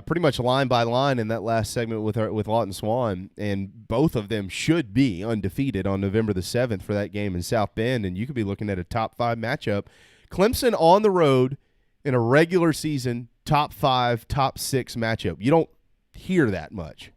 Pretty much line by line in that last segment with Lawton Swan, and both of them should be undefeated on November the 7th for that game in South Bend, and you could be looking at a top 5 matchup. Clemson on the road in a regular season top 5, top 6 matchup. You don't hear that much.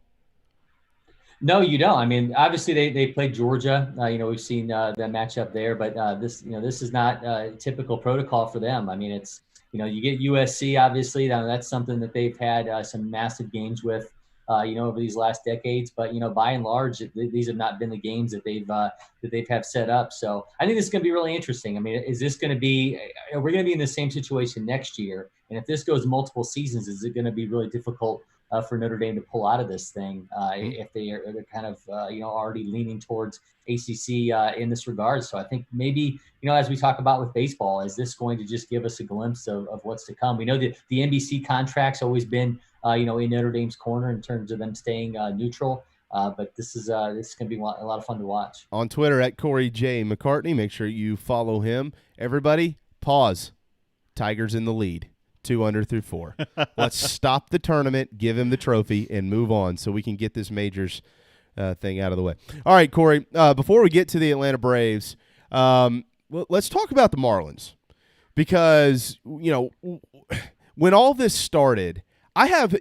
No, you don't. I mean, obviously they played Georgia. We've seen that matchup there, but this is not typical protocol for them. I mean, it's. You get USC, obviously. That's something that they've had some massive games with, over these last decades. But by and large, these have not been the games that they've have set up. So I think this is going to be really interesting. I mean, is this going to be? Are we going to be in the same situation next year? And if this goes multiple seasons, is it going to be really difficult for Notre Dame to pull out of this thing if they're kind of already leaning towards ACC in this regard? So I think maybe as we talk about with baseball, is this going to just give us a glimpse of what's to come? We know that the NBC contract's always been in Notre Dame's corner in terms of them staying neutral. But this is going to be a lot of fun to watch. On Twitter at Corey J. McCartney, make sure you follow him. Everybody, pause. Tigers in the lead. 2 under through 4. Let's stop the tournament, give him the trophy, and move on so we can get this majors thing out of the way. All right, Corey, before we get to the Atlanta Braves, let's talk about the Marlins, because, when all this started,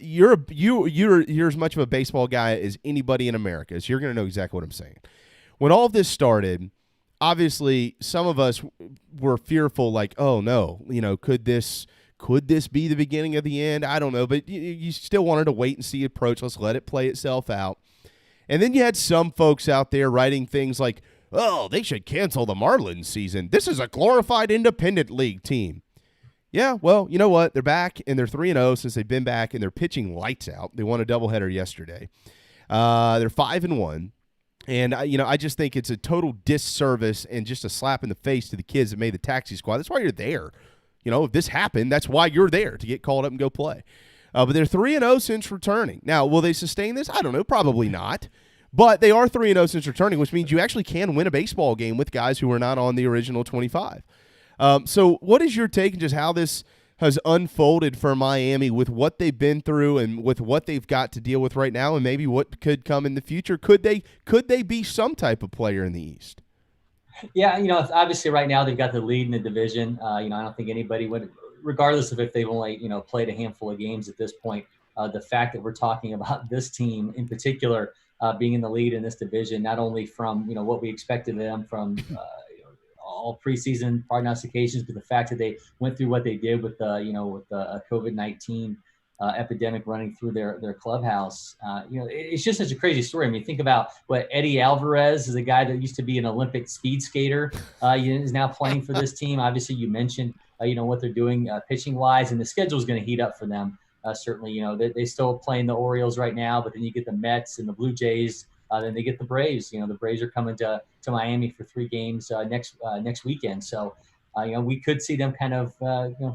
you're as much of a baseball guy as anybody in America, so you're going to know exactly what I'm saying. When all this started, obviously some of us were fearful, like, oh no, could this be the beginning of the end? I don't know, but you still wanted to wait and see approach. Let's let it play itself out. And then you had some folks out there writing things like, oh, they should cancel the Marlins season. This is a glorified independent league team. Yeah, well, you know what? They're back, and they're 3-0 since they've been back, and they're pitching lights out. They won a doubleheader yesterday. They're 5-1. And, I just think it's a total disservice and just a slap in the face to the kids that made the taxi squad. That's why you're there. If this happened, that's why you're there, to get called up and go play. But they're 3-0 since returning. Now, will they sustain this? I don't know. Probably not. But they are 3-0 since returning, which means you actually can win a baseball game with guys who are not on the original 25. So what is your take on just how this has unfolded for Miami with what they've been through and with what they've got to deal with right now and maybe what could come in the future? Could they be some type of player in the East? Yeah, obviously right now they've got the lead in the division. I don't think anybody would, regardless of if they've only, played a handful of games at this point, the fact that we're talking about this team in particular being in the lead in this division, not only from, what we expected them from all preseason prognostications, but the fact that they went through what they did with the COVID-19 epidemic running through their clubhouse. It's just such a crazy story. I mean, think about what Eddie Alvarez is, a guy that used to be an Olympic speed skater, is now playing for this team. Obviously, you mentioned, what they're doing pitching wise, and the schedule is going to heat up for them. Certainly, they still playing the Orioles right now, but then you get the Mets and the Blue Jays. Then they get the Braves. The Braves are coming to Miami for 3 games next weekend. So, we could see them kind of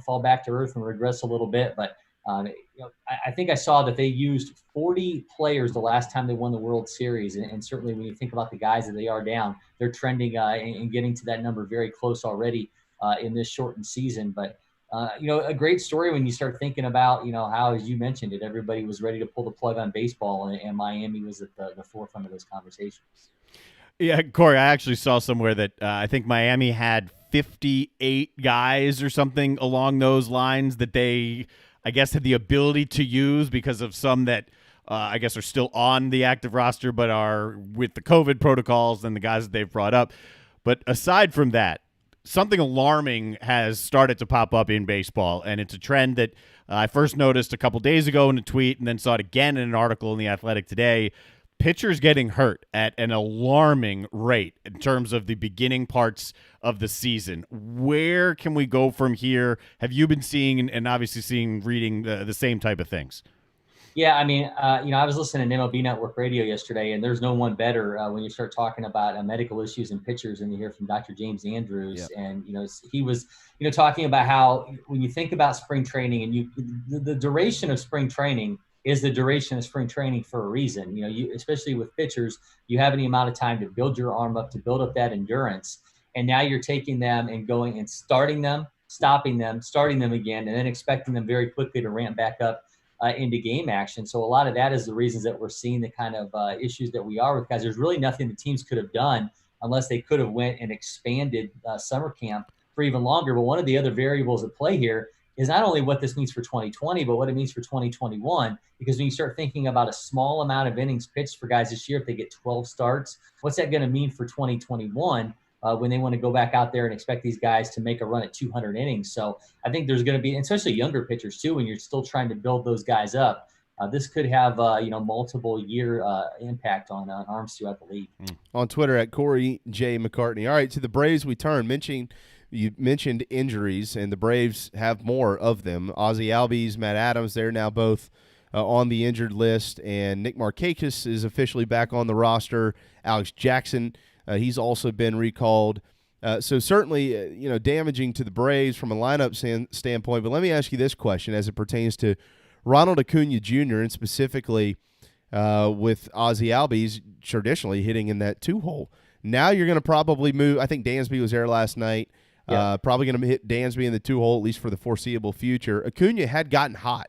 fall back to earth and regress a little bit, but. I think I saw that they used 40 players the last time they won the World Series. And certainly when you think about the guys that they are down, they're trending and getting to that number very close already in this shortened season. But, a great story when you start thinking about, how, as you mentioned it, everybody was ready to pull the plug on baseball and Miami was at the forefront of those conversations. Yeah, Corey, I actually saw somewhere that I think Miami had 58 guys or something along those lines that they – I guess had the ability to use because of some that I guess are still on the active roster but are with the COVID protocols and the guys that they've brought up. But aside from that, something alarming has started to pop up in baseball, and it's a trend that I first noticed a couple days ago in a tweet and then saw it again in an article in The Athletic today. Pitchers getting hurt at an alarming rate in terms of the beginning parts of the season. Where can we go from here? Have you been seeing and obviously reading the same type of things? Yeah, I mean, I was listening to MLB Network Radio yesterday, and there's no one better when you start talking about medical issues in pitchers, and you hear from Dr. James Andrews. Yep. And, he was, talking about how when you think about spring training and the duration of spring training is the duration of spring training for a reason. Especially with pitchers, you have any amount of time to build your arm up, to build up that endurance. And now you're taking them and going and starting them, stopping them, starting them again, and then expecting them very quickly to ramp back up into game action. So a lot of that is the reasons that we're seeing the kind of issues that we are with guys. There's really nothing the teams could have done unless they could have went and expanded summer camp for even longer. But one of the other variables at play here is not only what this means for 2020, but what it means for 2021. Because when you start thinking about a small amount of innings pitched for guys this year, if they get 12 starts, what's that going to mean for 2021 when they want to go back out there and expect these guys to make a run at 200 innings? So I think there's going to be, especially younger pitchers too, when you're still trying to build those guys up, this could have multiple year impact on arms throughout the league. On Twitter at Corey J. McCartney. All right, to the Braves we turn. You mentioned injuries, and the Braves have more of them. Ozzie Albies, Matt Adams, they're now both on the injured list, and Nick Markakis is officially back on the roster. Alex Jackson, he's also been recalled. So certainly, damaging to the Braves from a lineup standpoint. But let me ask you this question as it pertains to Ronald Acuna Jr. and specifically with Ozzie Albies traditionally hitting in that 2-hole. Now you're going to probably move. I think Dansby was there last night. Yeah. Probably going to hit Dansby in the 2-hole, at least for the foreseeable future. Acuna had gotten hot.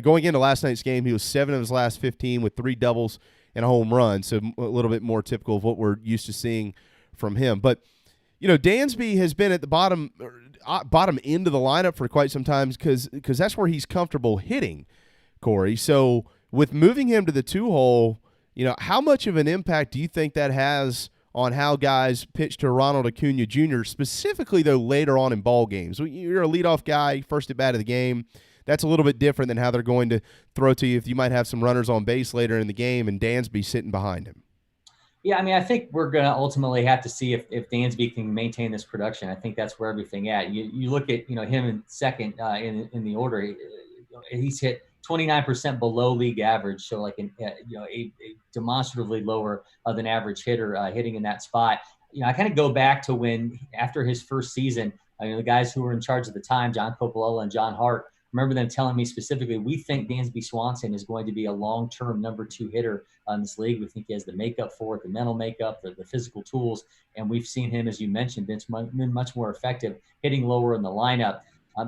Going into last night's game, he was 7 of his last 15 with 3 doubles and a home run, so a little bit more typical of what we're used to seeing from him. But, Dansby has been at the bottom end of the lineup for quite some time because that's where he's comfortable hitting, Corey. So with moving him to the 2-hole, how much of an impact do you think that has on how guys pitch to Ronald Acuna Jr., specifically, though, later on in ball games? You're a leadoff guy, first at bat of the game. That's a little bit different than how they're going to throw to you if you might have some runners on base later in the game and Dansby sitting behind him. Yeah, I mean, I think we're going to ultimately have to see if Dansby can maintain this production. I think that's where everything at. You look at, him in second in the order. He's hit 29% below league average, so like a demonstratively lower than average hitter hitting in that spot. I kind of go back to when after his first season, the guys who were in charge at the time, John Coppola and John Hart, remember them telling me specifically, we think Dansby Swanson is going to be a long-term number 2 hitter in this league. We think he has the makeup for it, the mental makeup, the physical tools, and we've seen him, as you mentioned, been much more effective hitting lower in the lineup.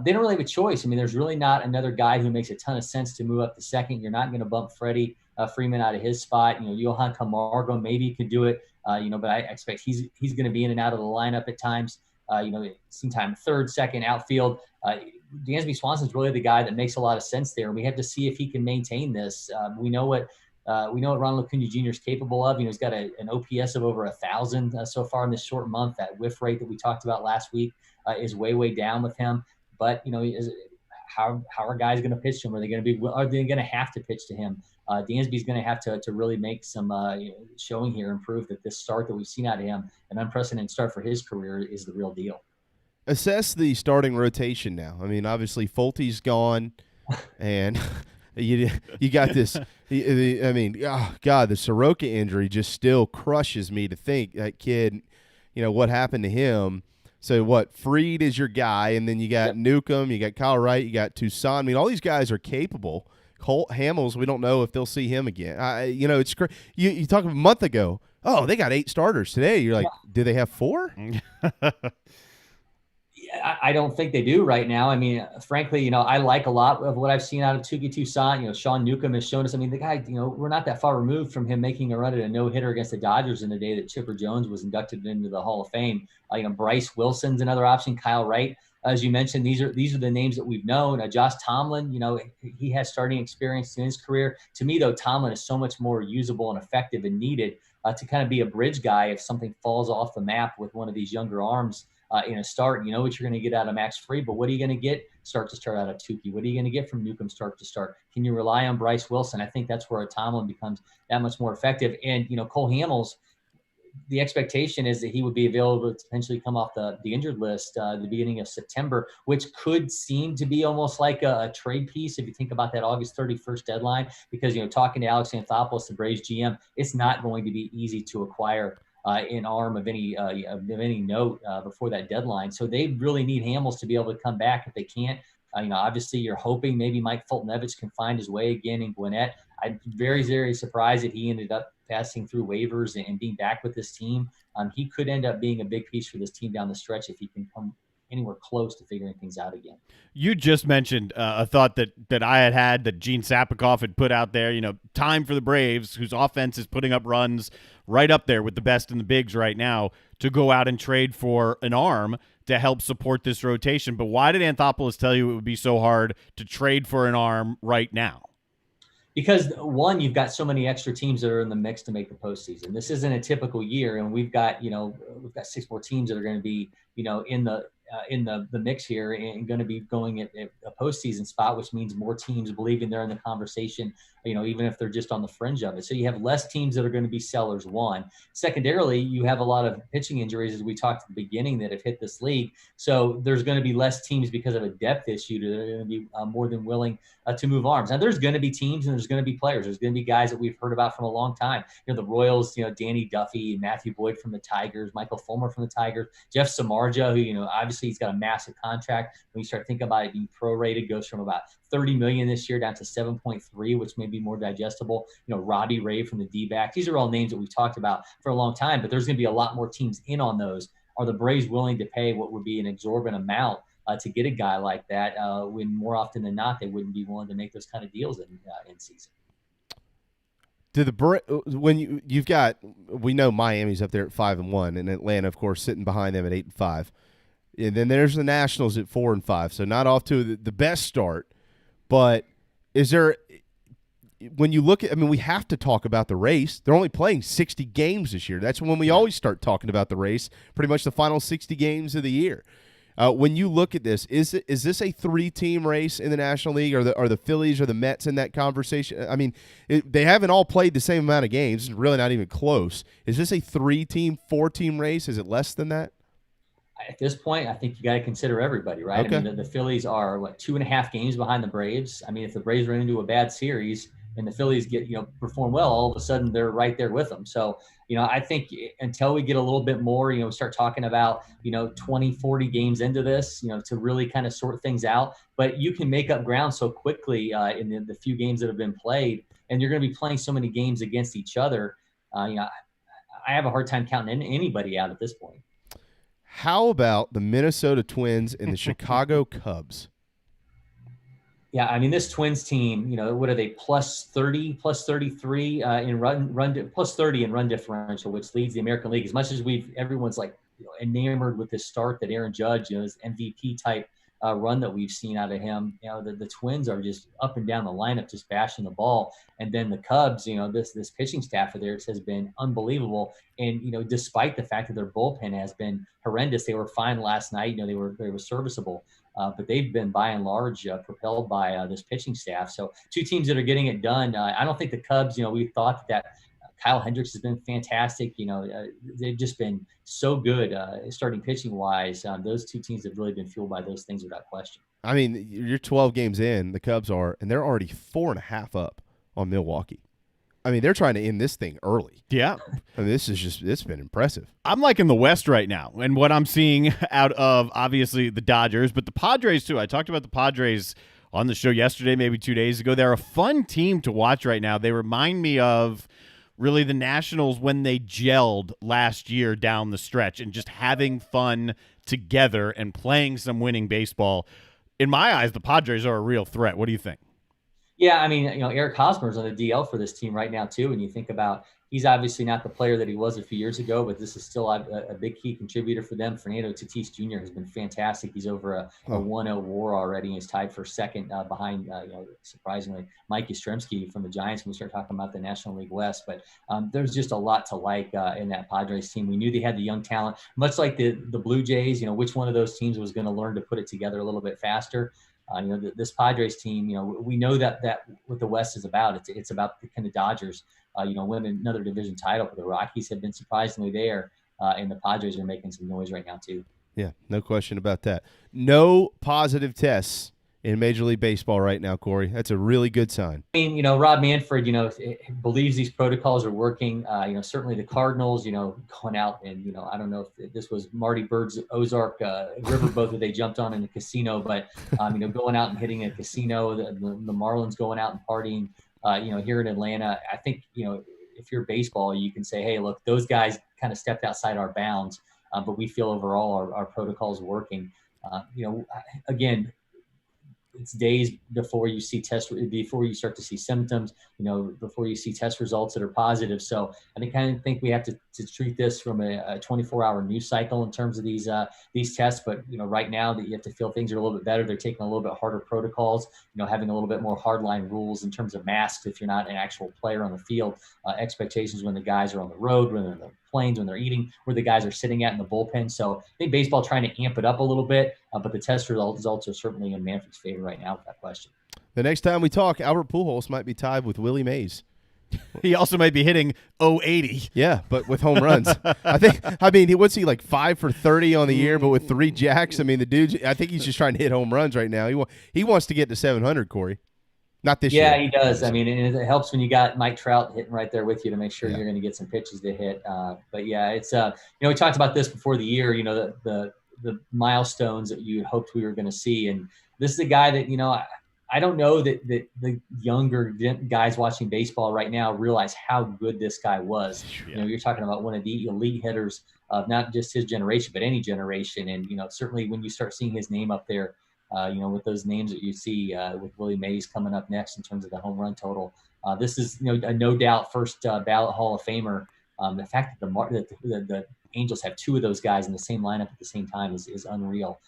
They don't really have a choice. I mean, there's really not another guy who makes a ton of sense to move up to second. You're not going to bump Freddie Freeman out of his spot. Johan Camargo maybe could do it, but I expect he's going to be in and out of the lineup at times. Sometime third, second, outfield. Dansby Swanson's really the guy that makes a lot of sense there. We have to see if he can maintain this. We know what Ronald Acuna Jr. is capable of. He's got an OPS of over 1,000 so far in this short month. That whiff rate that we talked about last week is way down with him. But how are guys going to pitch to him? Are they going to have to pitch to him? Dansby's going to have to really make some showing here and prove that this start that we've seen out of him, an unprecedented start for his career, is the real deal. Assess the starting rotation now. I mean, obviously Fulty's gone, and you got this. I mean, oh God, the Soroka injury just still crushes me to think that kid. What happened to him? So what? Freed is your guy, and then you got Newcomb, you got Kyle Wright, you got Toussaint. I mean, all these guys are capable. Colt Hamels, we don't know if they'll see him again. It's crazy. You talked a month ago. Oh, they got 8 starters today. You're like, do they have 4? I don't think they do right now. I mean, frankly, I like a lot of what I've seen out of Touki Toussaint. Sean Newcomb has shown us. I mean, the guy, we're not that far removed from him making a run at a no-hitter against the Dodgers in the day that Chipper Jones was inducted into the Hall of Fame. Bryce Wilson's another option. Kyle Wright, as you mentioned, these are the names that we've known. Josh Tomlin, he has starting experience in his career. To me, though, Tomlin is so much more usable and effective and needed to kind of be a bridge guy if something falls off the map with one of these younger arms. In a start, you know what you're going to get out of Max Fried, but what are you going to get start to start out of Tukey? What are you going to get from Newcomb start to start? Can you rely on Bryce Wilson? I think that's where a Tomlin becomes that much more effective. And, Cole Hamels, the expectation is that he would be available to potentially come off the injured list at the beginning of September, which could seem to be almost like a trade piece if you think about that August 31st deadline, because, talking to Alex Anthopoulos, the Braves GM, it's not going to be easy to acquire an arm of any note before that deadline. So they really need Hamels to be able to come back. If they can't, obviously you're hoping maybe Mike Fultonevich can find his way again in Gwinnett. I'm very, very surprised that he ended up passing through waivers and being back with this team. He could end up being a big piece for this team down the stretch if he can come anywhere close to figuring things out again. You just mentioned a thought that I had that Gene Sapikoff had put out there, time for the Braves, whose offense is putting up runs right up there with the best in the bigs right now, to go out and trade for an arm to help support this rotation. But why did Anthopoulos tell you it would be so hard to trade for an arm right now? Because, one, you've got so many extra teams that are in the mix to make the postseason. This isn't a typical year, and we've got 6 more teams that are going to be, in the mix here and going to be going at a postseason spot, which means more teams believing they're in the conversation, even if they're just on the fringe of it. So you have less teams that are going to be sellers, one. Secondarily, you have a lot of pitching injuries, as we talked at the beginning, that have hit this league. So there's going to be less teams because of a depth issue that are going to be more than willing to move arms. Now, there's going to be teams and there's going to be players. There's going to be guys that we've heard about from a long time. The Royals, Danny Duffy, Matthew Boyd from the Tigers, Michael Fulmer from the Tigers, Jeff Samardzija, who, obviously he's got a massive contract. When you start thinking about it being prorated, goes from about $30 million this year down to 7.3, which may be more digestible. Robbie Ray from the D-backs. These are all names that we've talked about for a long time, but there's going to be a lot more teams in on those. Are the Braves willing to pay what would be an exorbitant amount to get a guy like that, when more often than not they wouldn't be willing to make those kind of deals in season? we know Miami's up there at 5-1, and Atlanta, of course, sitting behind them at 8-5, and then there's the Nationals at 4-5. So not off to the best start, but is there? When you look at, I mean, we have to talk about the race. They're only playing 60 games this year. That's when we always start talking about the race. Pretty much the final 60 games of the year. When you look at this, is this a 3-team race in the National League? Are the Phillies or the Mets in that conversation? I mean, they haven't all played the same amount of games. It's really not even close. Is this a 3-team, 4-team race? Is it less than that? At this point, I think you got to consider everybody, right? Okay. I mean, the Phillies are 2.5 games behind the Braves. I mean, if the Braves run into a bad series and the Phillies perform well, all of a sudden they're right there with them. So, I think until we get a little bit more, start talking about, 20, 40 games into this, to really kind of sort things out. But you can make up ground so quickly in the few games that have been played, and you're going to be playing so many games against each other. I have a hard time counting anybody out at this point. How about the Minnesota Twins and the Chicago Cubs? Yeah, I mean, this Twins team, what are they, plus 30, plus 33 in plus 30 in run differential, which leads the American League. As much as everyone's enamored with this start that Aaron Judge, this MVP type run that we've seen out of him. The Twins are just up and down the lineup, just bashing the ball. And then the Cubs, this pitching staff of theirs has been unbelievable. And, despite the fact that their bullpen has been horrendous, they were fine last night. They were serviceable. But they've been, by and large, propelled by this pitching staff. So 2 teams that are getting it done. I don't think the Cubs, we thought that Kyle Hendricks has been fantastic. They've just been so good starting pitching-wise. Those 2 teams have really been fueled by those things without question. I mean, you're 12 games in, the Cubs are, and they're already 4.5 up on Milwaukee. I mean, they're trying to end this thing early. Yeah. I mean, it's been impressive. I'm liking the West right now, and what I'm seeing out of, obviously, the Dodgers, but the Padres, too. I talked about the Padres on the show yesterday, maybe 2 days ago. They're a fun team to watch right now. They remind me of really the Nationals when they gelled last year down the stretch and just having fun together and playing some winning baseball. In my eyes, the Padres are a real threat. What do you think? Yeah, I mean, Eric Hosmer's on the DL for this team right now, too. And you think about, he's obviously not the player that he was a few years ago, but this is still a big key contributor for them. Fernando Tatis Jr. has been fantastic. He's over a 1-0 WAR already, and he's tied for second behind, surprisingly, Mike Yastrzemski from the Giants when we start talking about the National League West. But there's just a lot to like in that Padres team. We knew they had the young talent, much like the Blue Jays. Which one of those teams was going to learn to put it together a little bit faster? This Padres team, we know that what the West is about. It's about the kind of Dodgers, winning another division title. But the Rockies have been surprisingly there, and the Padres are making some noise right now too. Yeah, no question about that. No positive tests in Major League Baseball right now, Corey. That's a really good sign. I mean, Rob Manfred, believes these protocols are working. Certainly the Cardinals, going out and, I don't know if this was Marty Bird's Ozark riverboat that they jumped on in the casino, but, going out and hitting a casino, the Marlins going out and partying, here in Atlanta. I think, if you're baseball, you can say, hey, look, those guys kind of stepped outside our bounds, but we feel overall our protocols are working. Again, it's days before you before you start to see symptoms, before you see test results that are positive. So I kind of think we have to treat this from a 24-hour news cycle in terms of these tests. But, right now that you have to feel things are a little bit better. They're taking a little bit harder protocols, having a little bit more hardline rules in terms of masks if you're not an actual player on the field, expectations when the guys are on the road, when they're in the planes, when they're eating, where the guys are sitting at in the bullpen. So I think baseball trying to amp it up a little bit, but the test results are certainly in Manfred's favor right now with that question. The next time we talk, Albert Pujols might be tied with Willie Mays. He also might be hitting 080. Yeah, but with home runs. What's he, like 5 for 30 on the year, but with 3 jacks? I mean, the dude, I think he's just trying to hit home runs right now. He wants to get to 700, Corey. Not this year. Yeah, he does. I mean, and it helps when you got Mike Trout hitting right there with you to make sure you're going to get some pitches to hit. But yeah, it's we talked about this before the year. The milestones that you hoped we were going to see, and this is a guy that I don't know that the younger guys watching baseball right now realize how good this guy was. Yeah. You're talking about one of the elite hitters of not just his generation, but any generation. And certainly when you start seeing his name up there. With those names that you see with Willie Mays coming up next in terms of the home run total, This is a no doubt first ballot Hall of Famer. The fact that the Angels have two of those guys in the same lineup at the same time is unreal.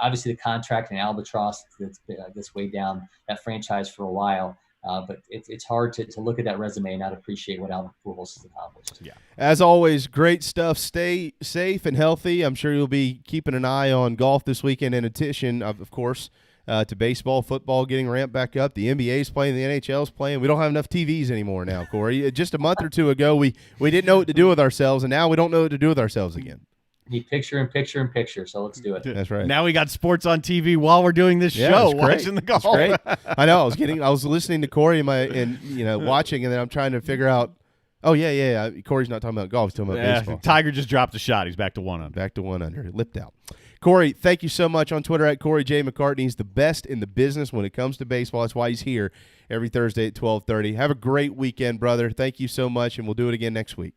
Obviously, the contract and albatross that's weighed down that franchise for a while. But it's hard to look at that resume and not appreciate what Albert Pujols has accomplished. Yeah. As always, great stuff. Stay safe and healthy. I'm sure you'll be keeping an eye on golf this weekend in addition, of course, to baseball, football getting ramped back up. The NBA's playing, the NHL's playing. We don't have enough TVs anymore now, Corey. Just a month or two ago, we didn't know what to do with ourselves, and now we don't know what to do with ourselves again. Need picture in picture in picture, so let's do it. That's right. Now we got sports on TV while we're doing this show, watching the golf. Great. I know. I was listening to Corey and watching, and then I'm trying to figure out. Oh yeah. Corey's not talking about golf; he's talking about baseball. Tiger just dropped a shot. He's back to 1 under. Back to 1 under. Lipped out. Corey, thank you so much on Twitter at Corey J. McCartney. He's the best in the business when it comes to baseball. That's why he's here every Thursday at 12:30. Have a great weekend, brother. Thank you so much, and we'll do it again next week.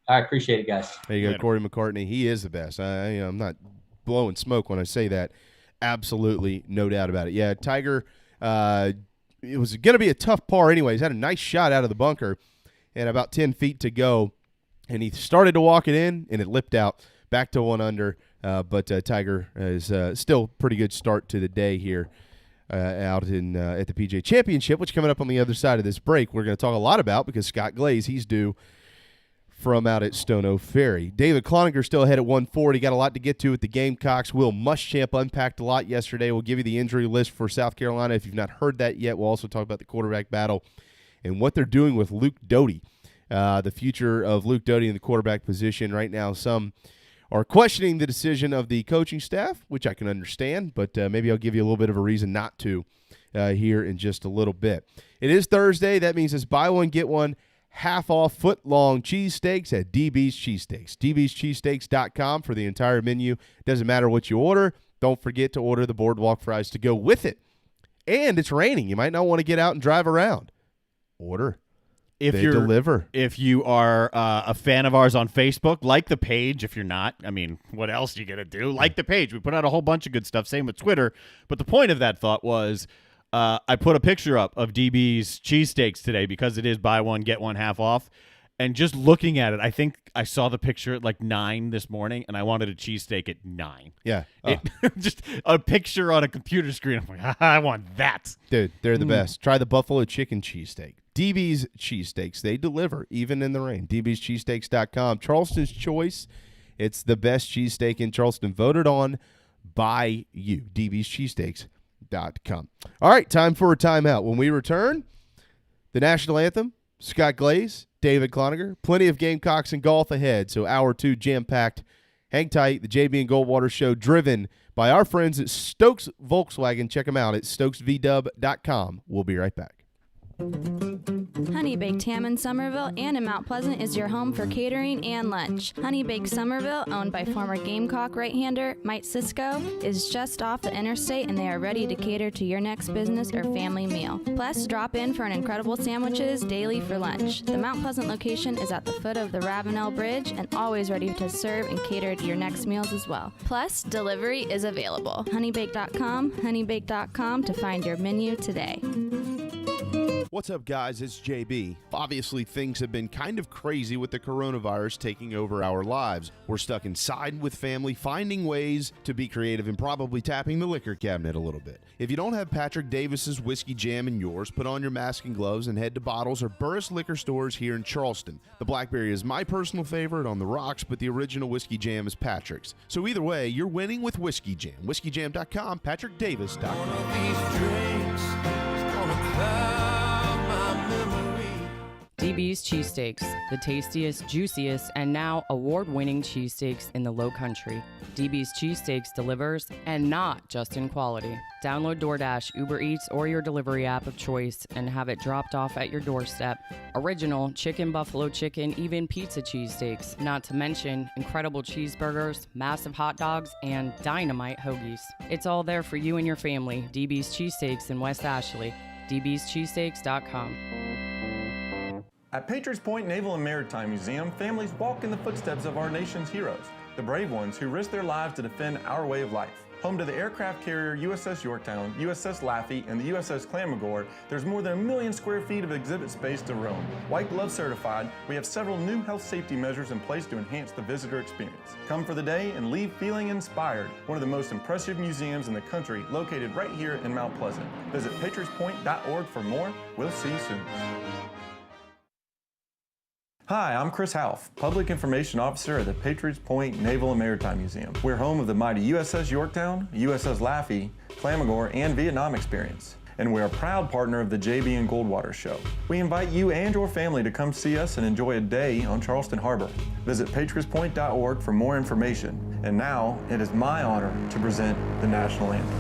I appreciate it, guys. There you go, Corey McCartney. He is the best. I'm not blowing smoke when I say that. Absolutely, no doubt about it. Yeah, Tiger, it was going to be a tough par anyways. Had a nice shot out of the bunker and about 10 feet to go, and he started to walk it in, and it lipped out back to 1 under. But Tiger is still pretty good start to the day here out in at the PGA Championship, which coming up on the other side of this break we're going to talk a lot about because Scott Glaze, he's due from out at Stono Ferry. David Cloninger still ahead at 140. Got a lot to get to with the Gamecocks. Will Muschamp unpacked a lot yesterday. We'll give you the injury list for South Carolina. If you've not heard that yet, we'll also talk about the quarterback battle and what they're doing with Luke Doty. The future of Luke Doty in the quarterback position right now. Some are questioning the decision of the coaching staff, which I can understand, but maybe I'll give you a little bit of a reason not to here in just a little bit. It is Thursday. That means it's buy one, get one, half-off foot-long cheesesteaks at DB's Cheesesteaks. DB'sCheesesteaks.com for the entire menu. Doesn't matter what you order. Don't forget to order the boardwalk fries to go with it. And it's raining. You might not want to get out and drive around. Order. They deliver. If you are a fan of ours on Facebook, like the page. If you're not, I mean, what else are you going to do? Like the page. We put out a whole bunch of good stuff. Same with Twitter. But the point of that thought was I put a picture up of DB's cheesesteaks today because it is buy one, get one half off. And just looking at it, I think I saw the picture at like 9 this morning, and I wanted a cheesesteak at 9. Yeah. Just a picture on a computer screen. I'm like, I want that. Dude, they're the best. Try the buffalo chicken cheesesteak. DB's Cheesesteaks. They deliver, even in the rain. DB'sCheesesteaks.com. Charleston's choice. It's the best cheesesteak in Charleston. Voted on by you. DB'sCheesesteaks.com. All right, time for a timeout. When we return, the national anthem, Scott Glaze, David Cloninger, plenty of Gamecocks and golf ahead, so hour 2 jam-packed. Hang tight. The JB and Goldwater Show, driven by our friends at Stokes Volkswagen. Check them out at stokesvdub.com. We'll be right back. Honey Baked Ham in Somerville and in Mount Pleasant is your home for catering and lunch. Honey Baked Somerville, owned by former Gamecock right-hander Mike Cisco, is just off the interstate and they are ready to cater to your next business or family meal. Plus, drop in for an incredible sandwiches daily for lunch. The Mount Pleasant location is at the foot of the Ravenel Bridge and always ready to serve and cater to your next meals as well. Plus, delivery is available. Honeybake.com to find your menu today. What's up, guys? It's JB. Obviously, things have been kind of crazy with the coronavirus taking over our lives. We're stuck inside with family, finding ways to be creative and probably tapping the liquor cabinet a little bit. If you don't have Patrick Davis's Whiskey Jam in yours, put on your mask and gloves and head to Bottles or Burris liquor stores here in Charleston. The Blackberry is my personal favorite on the rocks, but the original Whiskey Jam is Patrick's. So either way, you're winning with Whiskey Jam. WhiskeyJam.com, PatrickDavis.com. DB's Cheesesteaks, the tastiest, juiciest, and now award-winning cheesesteaks in the Low Country. DB's Cheesesteaks delivers, and not just in quality. Download DoorDash, Uber Eats, or your delivery app of choice and have it dropped off at your doorstep. Original chicken, buffalo chicken, even pizza cheesesteaks. Not to mention incredible cheeseburgers, massive hot dogs, and dynamite hoagies. It's all there for you and your family. DB's Cheesesteaks in West Ashley. DB'sCheesesteaks.com. At Patriots Point Naval and Maritime Museum, families walk in the footsteps of our nation's heroes. The the brave ones who risk their lives to defend our way of life. Home to the aircraft carrier USS Yorktown, USS Laffey, and the USS Clamagore, there's more than 1 million square feet of exhibit space to roam. White Glove certified, we have several new health safety measures in place to enhance the visitor experience. Come for the day and leave feeling inspired. One of the most impressive museums in the country, located right here in Mount Pleasant. Visit patriotspoint.org for more. We'll see you soon. Hi, I'm Chris Half, Public Information Officer at the Patriots Point Naval and Maritime Museum. We're home of the mighty USS Yorktown, USS Laffey, Clamagore, and Vietnam experience. And we're a proud partner of the JB and Goldwater Show. We invite you and your family to come see us and enjoy a day on Charleston Harbor. Visit patriotspoint.org for more information. And now, it is my honor to present the National Anthem.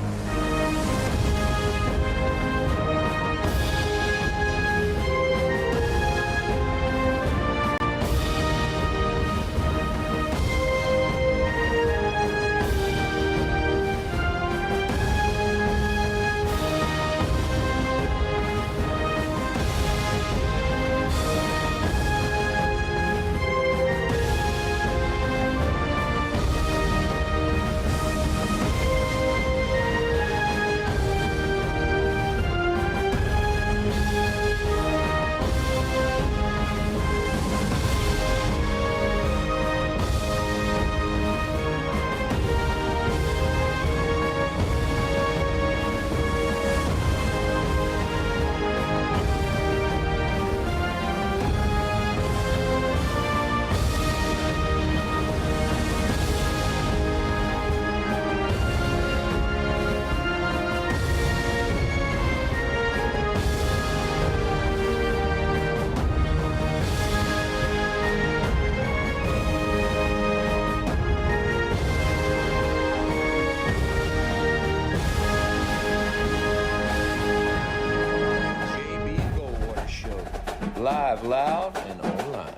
Live, loud, and online.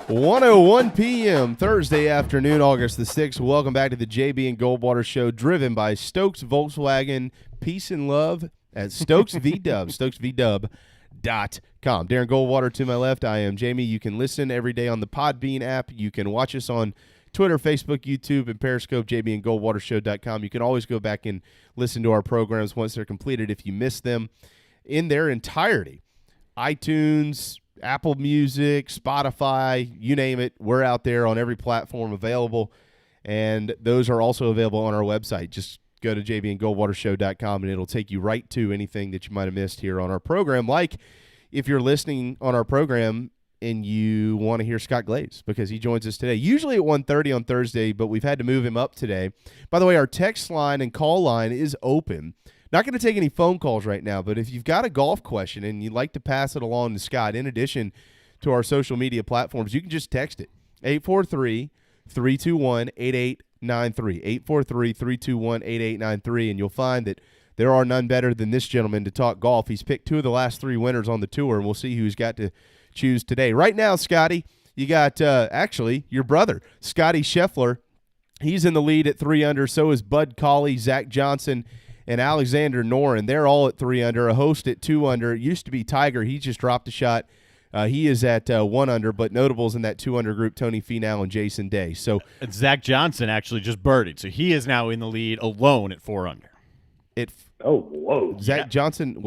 1:01 p.m. Thursday afternoon, August the 6th. Welcome back to the JB and Goldwater Show, driven by Stokes Volkswagen. Peace and love at Stokes VW, stokesvdub.com. Darren Goldwater to my left. I am Jamie. You can listen every day on the Podbean app. You can watch us on Twitter, Facebook, YouTube, and Periscope, jbandgoldwatershow.com. You can always go back and listen to our programs once they're completed if you missed them in their entirety. iTunes, Apple Music, Spotify, you name it. We're out there on every platform available, and those are also available on our website. Just go to jbandgoldwatershow.com, and it'll take you right to anything that you might have missed here on our program. Like if you're listening on our program and you want to hear Scott Glaze, because he joins us today, usually at 1:30 on Thursday, but we've had to move him up today. By the way, our text line and call line is open. Not going to take any phone calls right now, but if you've got a golf question and you'd like to pass it along to Scott, in addition to our social media platforms, you can just text it, 843-321-8893, 843-321-8893, and you'll find that there are none better than this gentleman to talk golf. He's picked 2 of the last 3 winners on the tour, and we'll see who's got to choose today. Right now, Scotty, you got actually your brother, Scotty Scheffler. He's in the lead at 3 under. So is Bud Cauley, Zach Johnson, and Alexander Noren. They're all at 3 under. A host at 2 under. It used to be Tiger. He just dropped a shot. He is at 1 under, but notables in that 2 under group, Tony Finau and Jason Day. So Zach Johnson actually just birdied, so he is now in the lead alone at 4 under. Zach Johnson,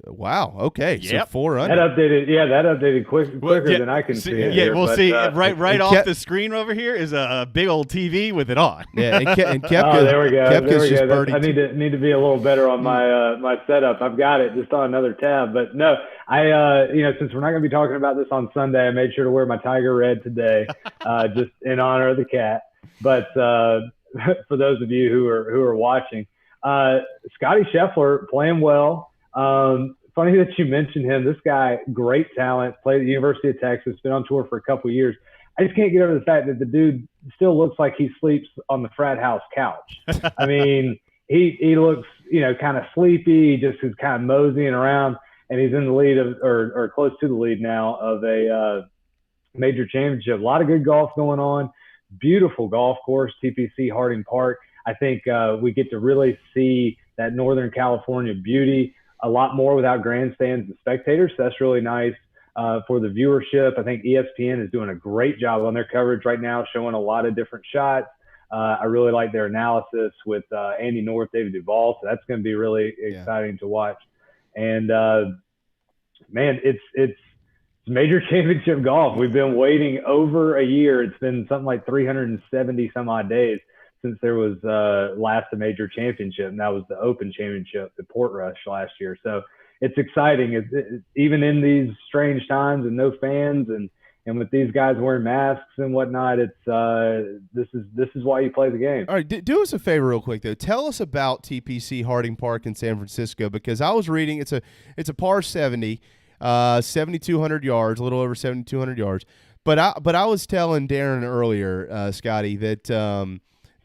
wow, okay, Yep. so 4 under. That updated quicker than I can see it. Yeah, here, we'll but, see. Right off Kep- the screen over here is a big old TV with it on. Yeah, and Koepka, there we go. Koepka's just birdied. I need to be a little better on my my setup. I've got it just on another tab, but no, I since we're not going to be talking about this on Sunday, I made sure to wear my Tiger red today, just in honor of the cat. But for those of you who are watching, Scotty Scheffler playing well. Funny that you mentioned him. This guy, great talent, played at the University of Texas, been on tour for a couple of years. I just can't get over the fact that the dude still looks like he sleeps on the frat house couch. I mean, he looks, kind of sleepy, just is kind of moseying around, and he's in the lead of, or close to the lead now of a major championship. A lot of good golf going on. Beautiful golf course, TPC Harding Park. I think we get to really see that Northern California beauty a lot more without grandstands and spectators. So that's really nice. for the viewership. I think ESPN is doing a great job on their coverage right now, showing a lot of different shots. I really like their analysis with Andy North, David Duvall, so that's going to be really exciting to watch. And man, it's major championship golf. We've been waiting over a year. It's been something like 370 some odd days since there was last a major championship, and that was the Open Championship at Portrush last year. So it's exciting. Even in these strange times and no fans and with these guys wearing masks and whatnot, this is why you play the game. All right, do us a favor real quick though. Tell us about TPC Harding Park in San Francisco, because I was reading it's a par 70, 7,200 yards, a little over 7,200 yards. But I was telling Darren earlier, Scotty, that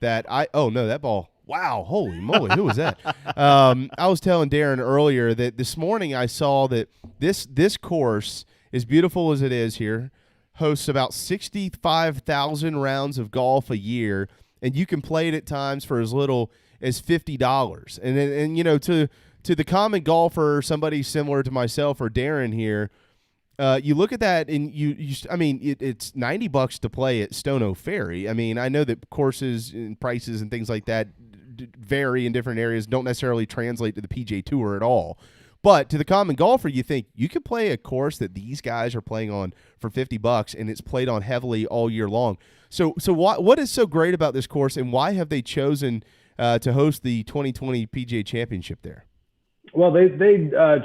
that ball. Wow, holy moly, who was that? I was telling Darren earlier that this morning I saw that this course, as beautiful as it is here, hosts about 65,000 rounds of golf a year, and you can play it at times for as little as $50. And you know, to the common golfer, somebody similar to myself or Darren here, you look at that and it's $90 to play at Stono Ferry. I mean, I know that courses and prices and things like that vary in different areas, don't necessarily translate to the PGA Tour at all. But to the common golfer, you think you could play a course that these guys are playing on for $50, and it's played on heavily all year long. So what is so great about this course, and why have they chosen to host the 2020 PGA Championship there? Well, they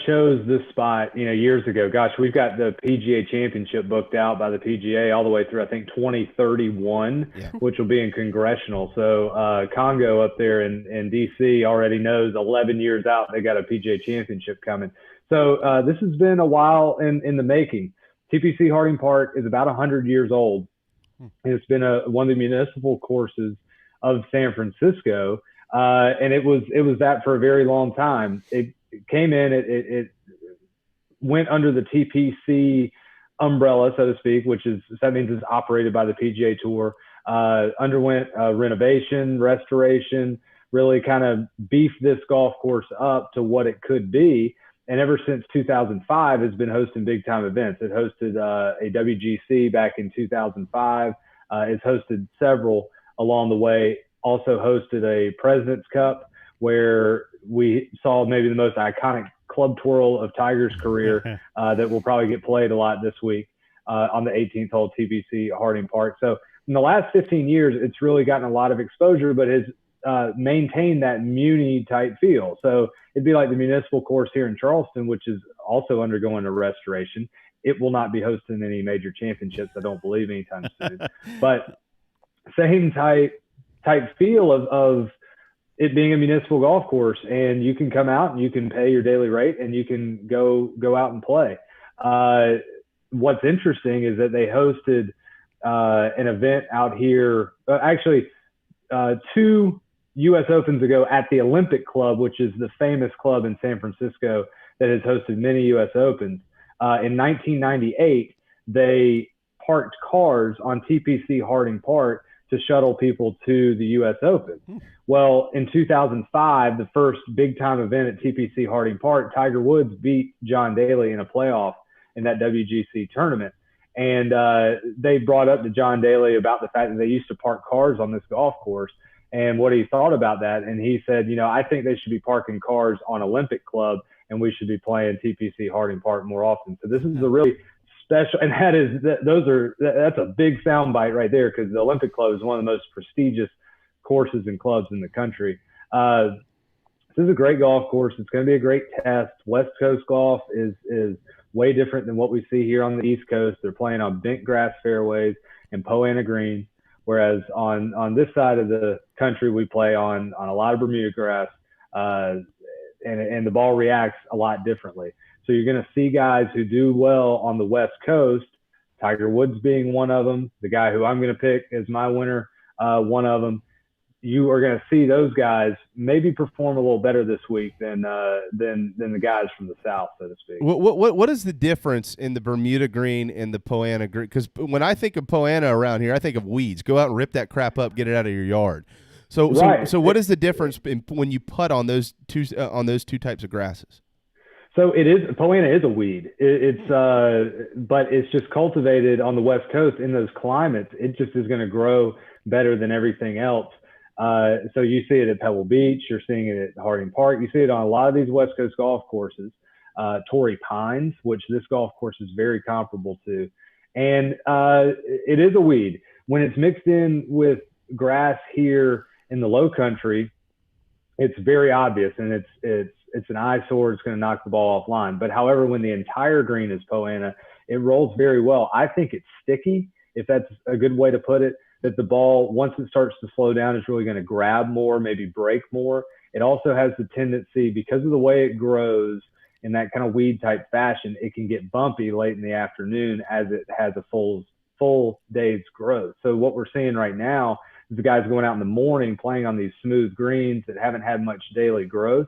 chose this spot, years ago. Gosh, we've got the PGA Championship booked out by the PGA all the way through, I think, 2031, which will be in Congressional. So Congo up there in D.C. already knows 11 years out they got a PGA Championship coming. So this has been a while in the making. TPC Harding Park is about 100 years old. And it's been one of the municipal courses of San Francisco. And it was that for a very long time. It came in, it went under the TPC umbrella, so to speak, that means it's operated by the PGA Tour, underwent renovation, restoration, really kind of beefed this golf course up to what it could be. And ever since 2005 has been hosting big time events. It hosted a WGC back in 2005. It's hosted several along the way. Also hosted a President's Cup, where we saw maybe the most iconic club twirl of Tiger's career that will probably get played a lot this week on the 18th hole TPC Harding Park. So in the last 15 years, it's really gotten a lot of exposure, but has maintained that Muni type feel. So it'd be like the municipal course here in Charleston, which is also undergoing a restoration. It will not be hosting any major championships, I don't believe, anytime soon. But same type feel of it being a municipal golf course, and you can come out and you can pay your daily rate and you can go out and play. What's interesting is that they hosted an event out here, actually 2 U.S. Opens ago at the Olympic Club, which is the famous club in San Francisco that has hosted many U.S. Opens. In 1998, they parked cars on TPC Harding Park to shuttle people to the U.S. Open. Well, in 2005, the first big-time event at TPC Harding Park, Tiger Woods beat John Daly in a playoff in that WGC tournament. And they brought up to John Daly about the fact that they used to park cars on this golf course and what he thought about that. And he said, I think they should be parking cars on Olympic Club, and we should be playing TPC Harding Park more often. So this is a really special, and that's a big soundbite right there, because the Olympic Club is one of the most prestigious courses and clubs in the country. This is a great golf course. It's going to be a great test. West Coast golf is way different than what we see here on the East Coast. They're playing on bent grass fairways and Poana greens, whereas on this side of the country we play on a lot of Bermuda grass, and the ball reacts a lot differently. So you're going to see guys who do well on the West Coast, Tiger Woods being one of them, the guy who I'm going to pick as my winner, one of them. You are going to see those guys maybe perform a little better this week than the guys from the South, so to speak. What is the difference in the Bermuda green and the Poana green? Because when I think of Poana around here, I think of weeds. Go out and rip that crap up, get it out of your yard. So what is the difference when you putt on those two types of grasses? So it is. Poana is a weed. But it's just cultivated on the West Coast in those climates. It just is going to grow better than everything else. So you see it at Pebble Beach. You're seeing it at Harding Park. You see it on a lot of these West Coast golf courses. Torrey Pines, which this golf course is very comparable to, and it is a weed. When it's mixed in with grass here in the Low Country, it's very obvious, and it's an eyesore. It's going to knock the ball offline. But however, when the entire green is Poana, it rolls very well. I think it's sticky, if that's a good way to put it, that the ball, once it starts to slow down, is really going to grab more, maybe break more. It also has the tendency, because of the way it grows in that kind of weed type fashion, it can get bumpy late in the afternoon as it has a full day's growth. So what we're seeing right now is the guys going out in the morning playing on these smooth greens that haven't had much daily growth,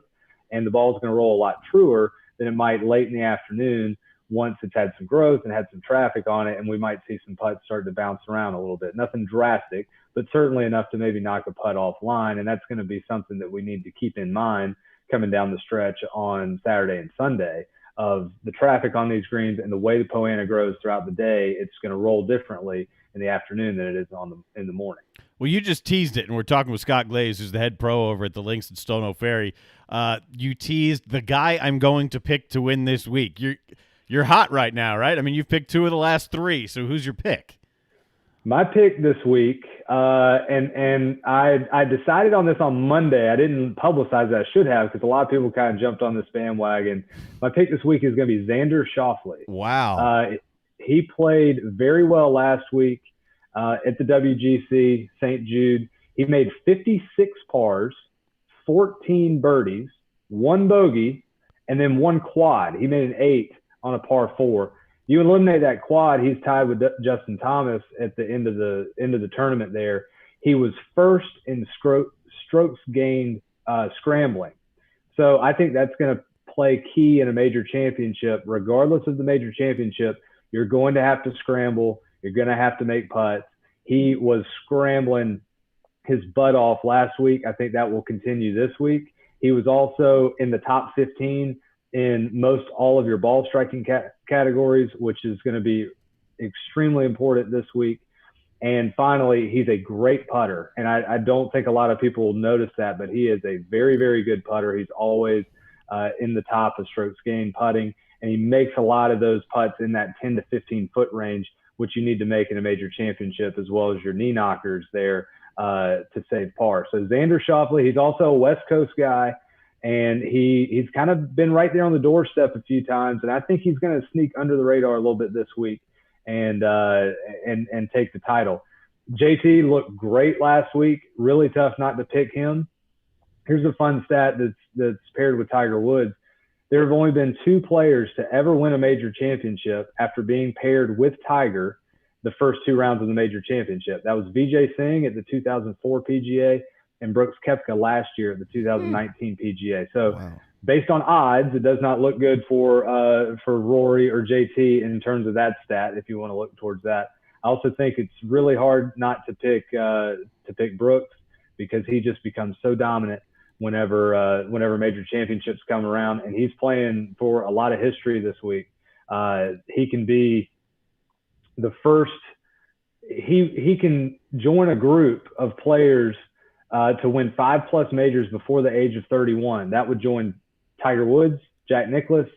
and the ball's going to roll a lot truer than it might late in the afternoon once it's had some growth and had some traffic on it, and we might see some putts start to bounce around a little bit. Nothing drastic, but certainly enough to maybe knock a putt offline, and that's going to be something that we need to keep in mind coming down the stretch on Saturday and Sunday, of the traffic on these greens and the way the Poana grows throughout the day. It's going to roll differently in the afternoon than it is in the morning. Well, you just teased it, and we're talking with Scott Glaze, who's the head pro over at the Links at Stono Ferry. You teased the guy I'm going to pick to win this week. You're hot right now, right? I mean, you've picked 2 of the last 3, so who's your pick? My pick this week, and I decided on this on Monday. I didn't publicize that. I should have, because a lot of people kind of jumped on this bandwagon. My pick this week is going to be Xander Schauffele. Wow. He played very well last week at the WGC St. Jude. He made 56 pars, 14 birdies, 1 bogey, and then 1 quad. He made an 8 on a par 4. You eliminate that quad, he's tied with Justin Thomas at the end of the tournament there. He was first in strokes gained scrambling. So I think that's going to play key in a major championship. Regardless of the major championship, you're going to have to scramble. You're going to have to make putts. He was scrambling his butt off last week. I think that will continue this week. He was also in the top 15 in most all of your ball striking categories, which is going to be extremely important this week. And finally, he's a great putter. And I don't think a lot of people will notice that, but he is a very, very good putter. He's always in the top of strokes gained putting, and he makes a lot of those putts in that 10 to 15 foot range, which you need to make in a major championship, as well as your knee knockers there to save par. So Xander Schauffele, he's also a West Coast guy. And he's kind of been right there on the doorstep a few times, and I think he's going to sneak under the radar a little bit this week and take the title. JT looked great last week. Really tough not to pick him. Here's a fun stat that's paired with Tiger Woods. There have only been 2 players to ever win a major championship after being paired with Tiger the first 2 rounds of the major championship. That was Vijay Singh at the 2004 PGA and Brooks Koepka last year at the 2019 PGA. So based on odds, it does not look good for Rory or JT in terms of that stat, if you want to look towards that. I also think it's really hard not to pick Brooks, because he just becomes so dominant whenever major championships come around, and he's playing for a lot of history this week. He can be the first. He can join a group of players to win 5+ majors before the age of 31. That would join Tiger Woods, Jack Nicklaus,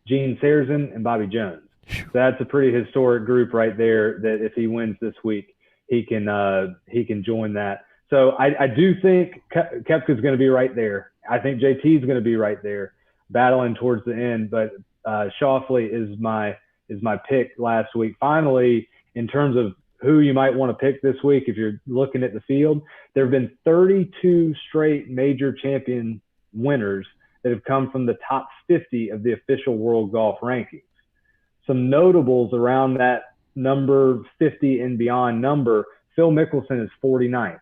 Gene Sarazen, and Bobby Jones. So that's a pretty historic group right there, that if he wins this week, he can join that. So I do think Koepka's going to be right there. I think JT's going to be right there, battling towards the end. But Schauffele is my pick last week. Finally, in terms of who you might want to pick this week, if you're looking at the field, there have been 32 straight major champion winners that have come from the top 50 of the official world golf rankings. Some notables around that number 50 and beyond number: Phil Mickelson is 49th,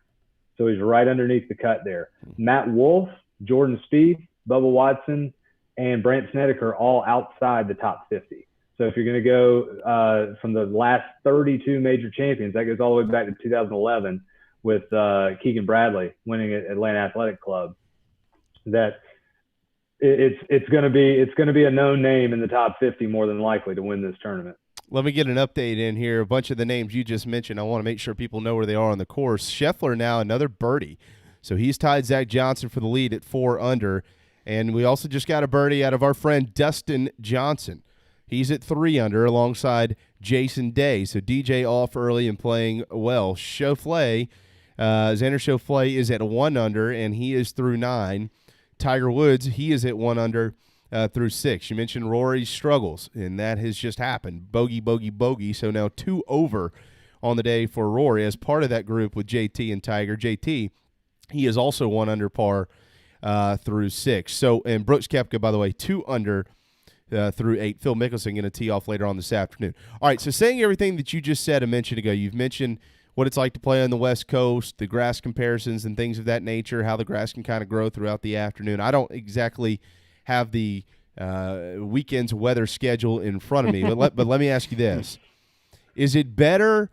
so he's right underneath the cut there. Matt Wolff, Jordan Spieth, Bubba Watson, and Brandt Snedeker all outside the top 50. So if you're going to go from the last 32 major champions, that goes all the way back to 2011 with Keegan Bradley winning at Atlanta Athletic Club. That it's going to be a known name in the top 50 more than likely to win this tournament. Let me get an update in here. A bunch of the names you just mentioned, I want to make sure people know where they are on the course. Scheffler now another birdie. So he's tied Zach Johnson for the lead at 4 under. And we also just got a birdie out of our friend Dustin Johnson. He's at 3 under alongside Jason Day. So DJ off early and playing well. Xander Schauffele is at 1 under, and he is through 9. Tiger Woods, he is at 1 under through 6. You mentioned Rory's struggles, and that has just happened. Bogey, bogey, bogey. So now 2 over on the day for Rory as part of that group with JT and Tiger. JT, he is also 1 under par through 6. So, and Brooks Koepka, by the way, 2 under through 8. Phil Mickelson going to tee off later on this afternoon. All right, so saying everything that you just said a mention ago, you've mentioned what it's like to play on the West Coast, the grass comparisons and things of that nature, how the grass can kind of grow throughout the afternoon. I don't exactly have the weekend's weather schedule in front of me, but let me ask you this. Is it better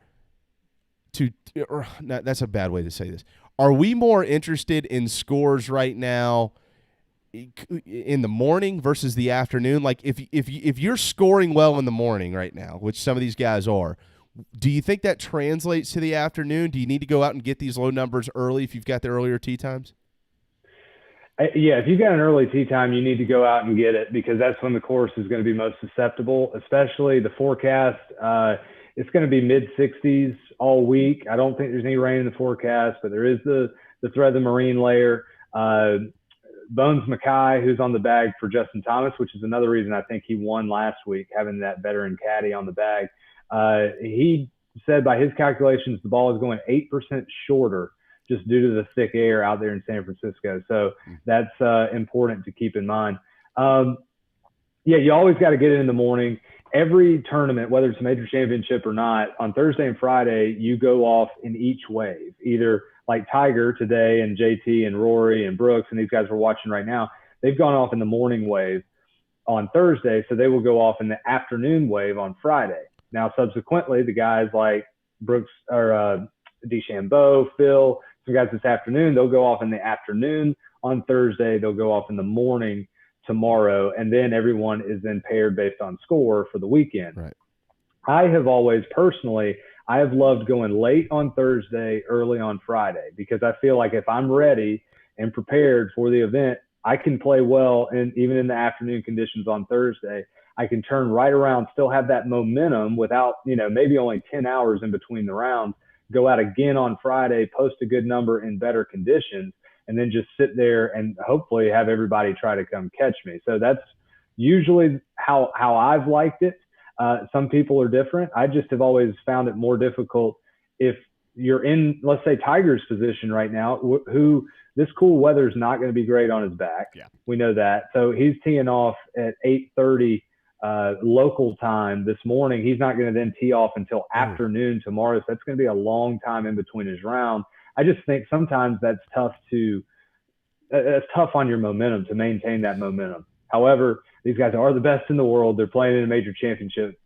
to – that's a bad way to say this. Are we more interested in scores right now in the morning versus the afternoon? Like if you're scoring well in the morning right now, which some of these guys are, do you think that translates to the afternoon? Do you need to go out and get these low numbers early if you've got the earlier tee times? Yeah, if you've got an early tee time, you need to go out and get it because that's when the course is going to be most susceptible, especially the forecast. It's going to be mid-60s all week. I don't think there's any rain in the forecast, but there is the threat of the marine layer. Bones Mackay, who's on the bag for Justin Thomas, which is another reason I think he won last week, having that veteran caddy on the bag. He said by his calculations, the ball is going 8% shorter just due to the thick air out there in San Francisco. So that's important to keep in mind. Yeah, you always got to get it in the morning. Every tournament, whether it's a major championship or not, on Thursday and Friday, you go off in each wave, either like Tiger today and JT and Rory and Brooks, and these guys we're watching right now, they've gone off in the morning wave on Thursday, so they will go off in the afternoon wave on Friday. Now, subsequently, the guys like Brooks or DeChambeau, Phil, some guys this afternoon, they'll go off in the afternoon on Thursday. They'll go off in the morning tomorrow, and then everyone is then paired based on score for the weekend. Right. I have always personally, I have loved going late on Thursday, early on Friday, because I feel like if I'm ready and prepared for the event, I can play well, and even in the afternoon conditions on Thursday, I can turn right around, still have that momentum without, maybe only 10 hours in between the rounds, go out again on Friday, post a good number in better conditions, and then just sit there and hopefully have everybody try to come catch me. So that's usually how I've liked it. Some people are different. I just have always found it more difficult if you're in, let's say, Tiger's position right now, who this cool weather is not going to be great on his back. Yeah. We know that. So he's teeing off at 8:30 local time this morning. He's not going to then tee off until afternoon tomorrow. So that's going to be a long time in between his round. I just think sometimes that's tough on your momentum to maintain that momentum. However, these guys are the best in the world. They're playing in a major championship,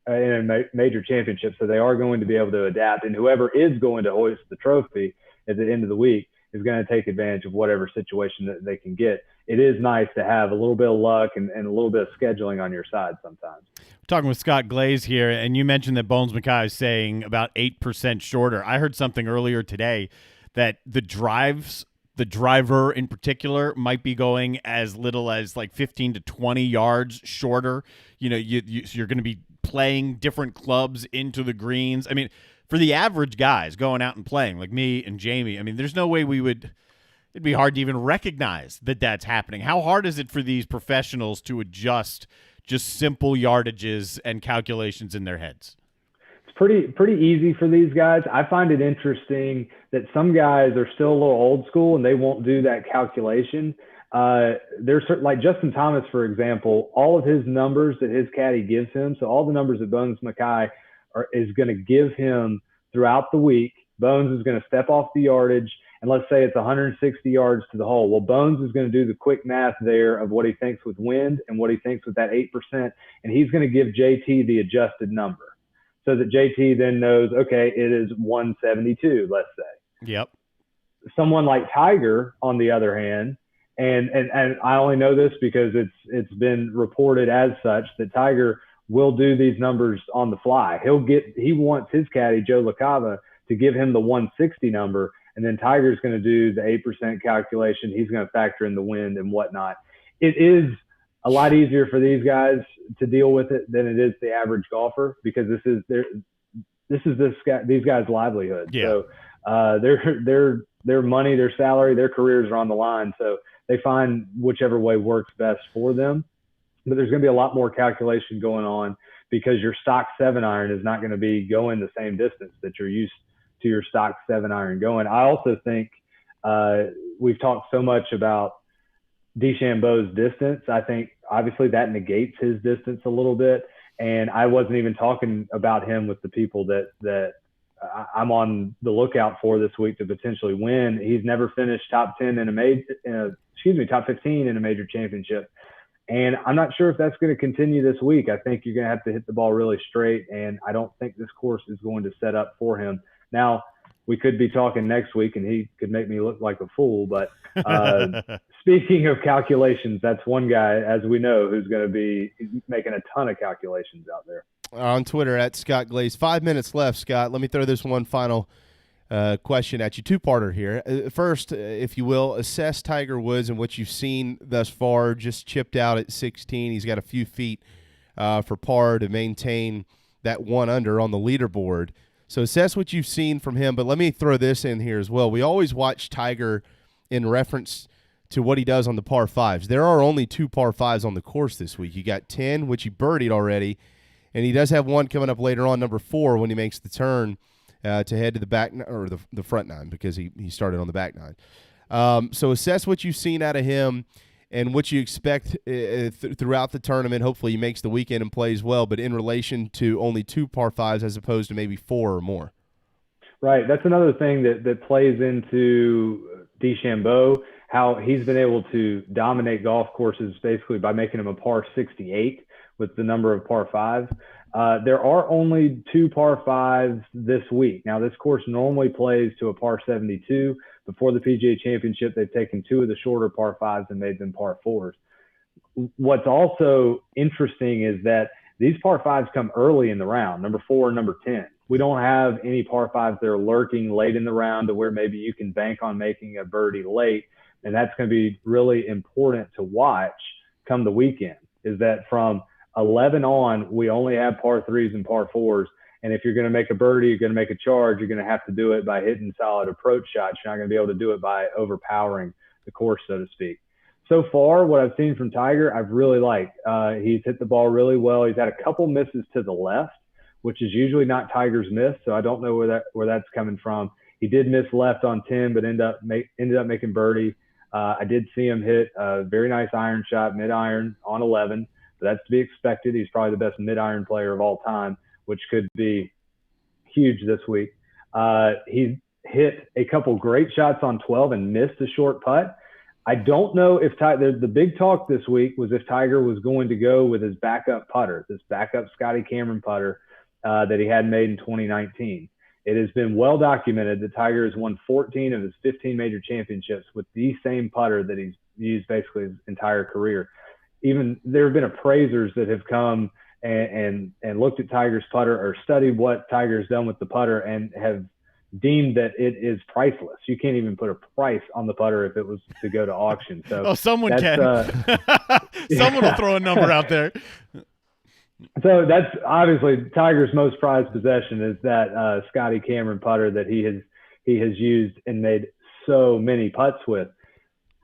so they are going to be able to adapt. And whoever is going to hoist the trophy at the end of the week is going to take advantage of whatever situation that they can get. It is nice to have a little bit of luck and a little bit of scheduling on your side sometimes. We're talking with Scott Glaze here, and you mentioned that Bones Mackay is saying about 8% shorter. I heard something earlier today that the driver in particular might be going as little as like 15 to 20 yards shorter. You're going to be playing different clubs into the greens. I mean, for the average guys going out and playing like me and Jamie, I mean, there's no way it'd be hard to even recognize that that's happening. How hard is it for these professionals to adjust just simple yardages and calculations in their heads? Pretty easy for these guys. I find it interesting that some guys are still a little old school and they won't do that calculation. There's like Justin Thomas, for example, all of his numbers that his caddy gives him. So all the numbers that Bones Mackay is going to give him throughout the week. Bones is going to step off the yardage, and let's say it's 160 yards to the hole. Well, Bones is going to do the quick math there of what he thinks with wind and what he thinks with that 8%, and he's going to give JT the adjusted number. So that JT then knows, okay, it is 172, let's say. Yep. Someone like Tiger, on the other hand, And I only know this because it's been reported as such that Tiger will do these numbers on the fly. He wants his caddy, Joe LaCava, to give him the 160 number, and then Tiger's going to do the 8% calculation. He's going to factor in the wind and whatnot. It is a lot easier for these guys to deal with it than it is the average golfer, because this is these guys' livelihood. Yeah. So their money, their salary, their careers are on the line. So they find whichever way works best for them. But there's going to be a lot more calculation going on, because your stock 7-iron is not going to be going the same distance that you're used to your stock 7-iron going. I also think we've talked so much about DeChambeau's distance. I think obviously that negates his distance a little bit. And I wasn't even talking about him with the people that I'm on the lookout for this week to potentially win. He's never finished top 15 in a major championship. And I'm not sure if that's going to continue this week. I think you're going to have to hit the ball really straight, and I don't think this course is going to set up for him. Now, we could be talking next week, and he could make me look like a fool. But speaking of calculations, that's one guy, as we know, who's going to be making a ton of calculations out there. On Twitter, at Scott Glaze. 5 minutes left, Scott. Let me throw this one final question at you. Two-parter here. First, if you will, assess Tiger Woods and what you've seen thus far. Just chipped out at 16. He's got a few feet for par to maintain that 1 under on the leaderboard. So assess what you've seen from him. But let me throw this in here as well. We always watch Tiger in reference to what he does on the par 5s. There are only 2 par 5s on the course this week. You got 10, which he birdied already, and he does have one coming up later on, number 4, when he makes the turn to head to the back or the front 9, because he started on the back 9. So assess what you've seen out of him and what you expect throughout the tournament. Hopefully he makes the weekend and plays well, but in relation to only 2 par 5s as opposed to maybe 4 or more. Right. That's another thing that plays into DeChambeau, how he's been able to dominate golf courses basically by making them a par 68 with the number of par 5s. There are only 2 par 5s this week. Now, this course normally plays to a par 72. Before the PGA Championship, they've taken 2 of the shorter par 5s and made them par 4s. What's also interesting is that these par 5s come early in the round, number 4 and number 10. We don't have any par 5s that are lurking late in the round to where maybe you can bank on making a birdie late. And that's going to be really important to watch come the weekend, is that from 11 on, we only have par 3s and par 4s. And if you're going to make a birdie, you're going to make a charge, you're going to have to do it by hitting solid approach shots. You're not going to be able to do it by overpowering the course, so to speak. So far, what I've seen from Tiger, I've really liked. He's hit the ball really well. He's had a couple misses to the left, which is usually not Tiger's miss, so I don't know where that's coming from. He did miss left on 10, but ended up making birdie. I did see him hit a very nice iron shot, mid-iron on 11. But that's to be expected. He's probably the best mid-iron player of all time, which could be huge this week. He hit a couple great shots on 12 and missed a short putt. I don't know if the big talk this week was if Tiger was going to go with his backup putter, this backup Scotty Cameron putter that he had made in 2019. It has been well documented that Tiger has won 14 of his 15 major championships with the same putter that he's used basically his entire career. Even there have been appraisers that have come and looked at Tiger's putter or studied what Tiger's done with the putter and have deemed that it is priceless. You can't even put a price on the putter if it was to go to auction. So someone can. Someone will throw a number out there. So that's obviously Tiger's most prized possession is that Scotty Cameron putter that he has used and made so many putts with.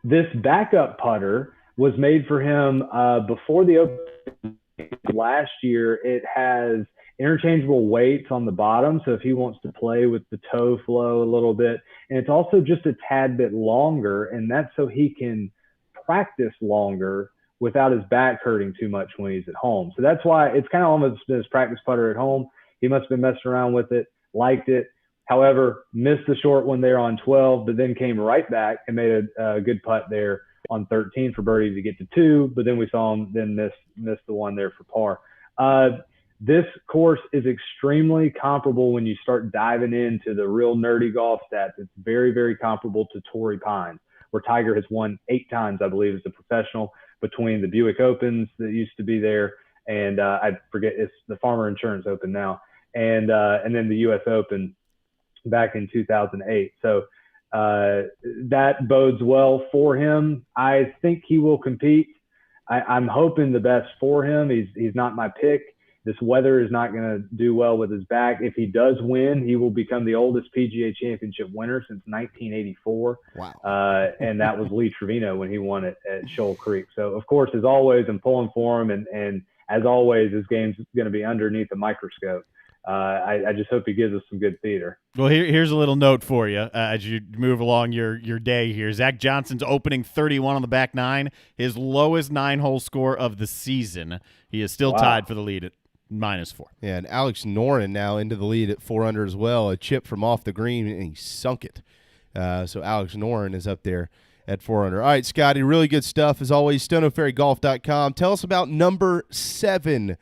This backup putter was made for him before the Open last year. It has interchangeable weights on the bottom, so if he wants to play with the toe flow a little bit, and it's also just a tad bit longer, and that's so he can practice longer without his back hurting too much when he's at home. So that's why it's kind of almost been his practice putter at home. He must have been messing around with it, liked it. However, missed the short one there on 12, but then came right back and made a good putt there on 13 for birdie to get to 2. But then we saw him then miss the one there for par. This course is extremely comparable when you start diving into the real nerdy golf stats. It's very, very comparable to Torrey Pines, where Tiger has won 8 times, I believe, as a professional, between the Buick Opens that used to be there, and I forget, it's the Farmer Insurance Open now, and then the U.S. Open back in 2008. So that bodes well for him. I think he will compete. I'm hoping the best for him. He's not my pick. This weather is not going to do well with his back. If he does win, he will become the oldest PGA Championship winner since 1984. Wow. And that was Lee Trevino when he won it at Shoal Creek. So, of course, as always, I'm pulling for him. And as always, his game's going to be underneath a microscope. I just hope he gives us some good theater. Well, here's a little note for you as you move along your day here. Zach Johnson's opening 31 on the back nine, his lowest 9-hole score of the season. He is still tied for the lead at -4. Yeah, and Alex Noren now into the lead at 4 under as well. A chip from off the green, and he sunk it. So Alex Noren is up there at 4 under. All right, Scotty, really good stuff as always. StonoFerryGolf.com. Tell us about number 7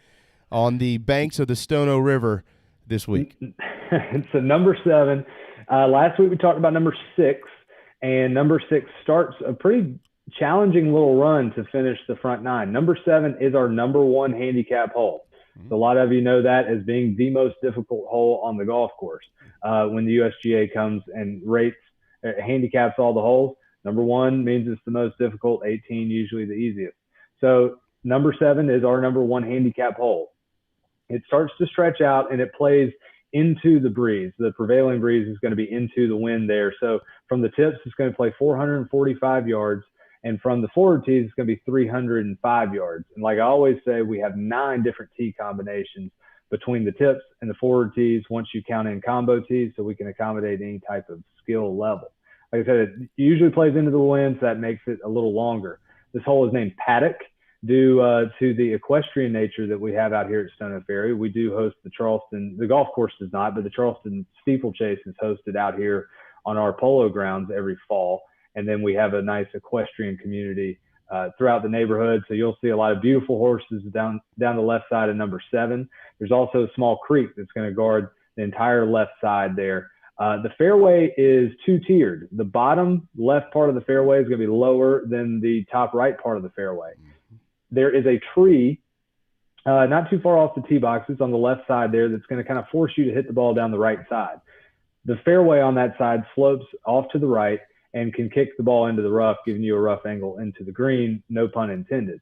on the banks of the Stono River this week. It's a number 7. Last week we talked about number 6, and number 6 starts a pretty challenging little run to finish the front 9. Number 7 is our number 1 handicap hole. So a lot of you know that as being the most difficult hole on the golf course. When the USGA comes and rates, handicaps all the holes, number 1 means it's the most difficult, 18 usually the easiest. So number 7 is our number 1 handicap hole. It starts to stretch out and it plays into the breeze. The prevailing breeze is going to be into the wind there. So from the tips, it's going to play 445 yards. And from the forward tees, it's going to be 305 yards. And like I always say, we have 9 different tee combinations between the tips and the forward tees once you count in combo tees, so we can accommodate any type of skill level. Like I said, it usually plays into the wind, so that makes it a little longer. This hole is named Paddock due to the equestrian nature that we have out here at Stono Ferry. We do host the Charleston, the golf course does not, but the Charleston steeplechase is hosted out here on our polo grounds every fall. And then we have a nice equestrian community throughout the neighborhood. So you'll see a lot of beautiful horses down the left side of number 7. There's also a small creek that's going to guard the entire left side there. The fairway is 2-tiered. The bottom left part of the fairway is going to be lower than the top right part of the fairway. There is a tree not too far off the tee boxes on the left side there that's going to kind of force you to hit the ball down the right side. The fairway on that side slopes off to the right and can kick the ball into the rough, giving you a rough angle into the green, no pun intended.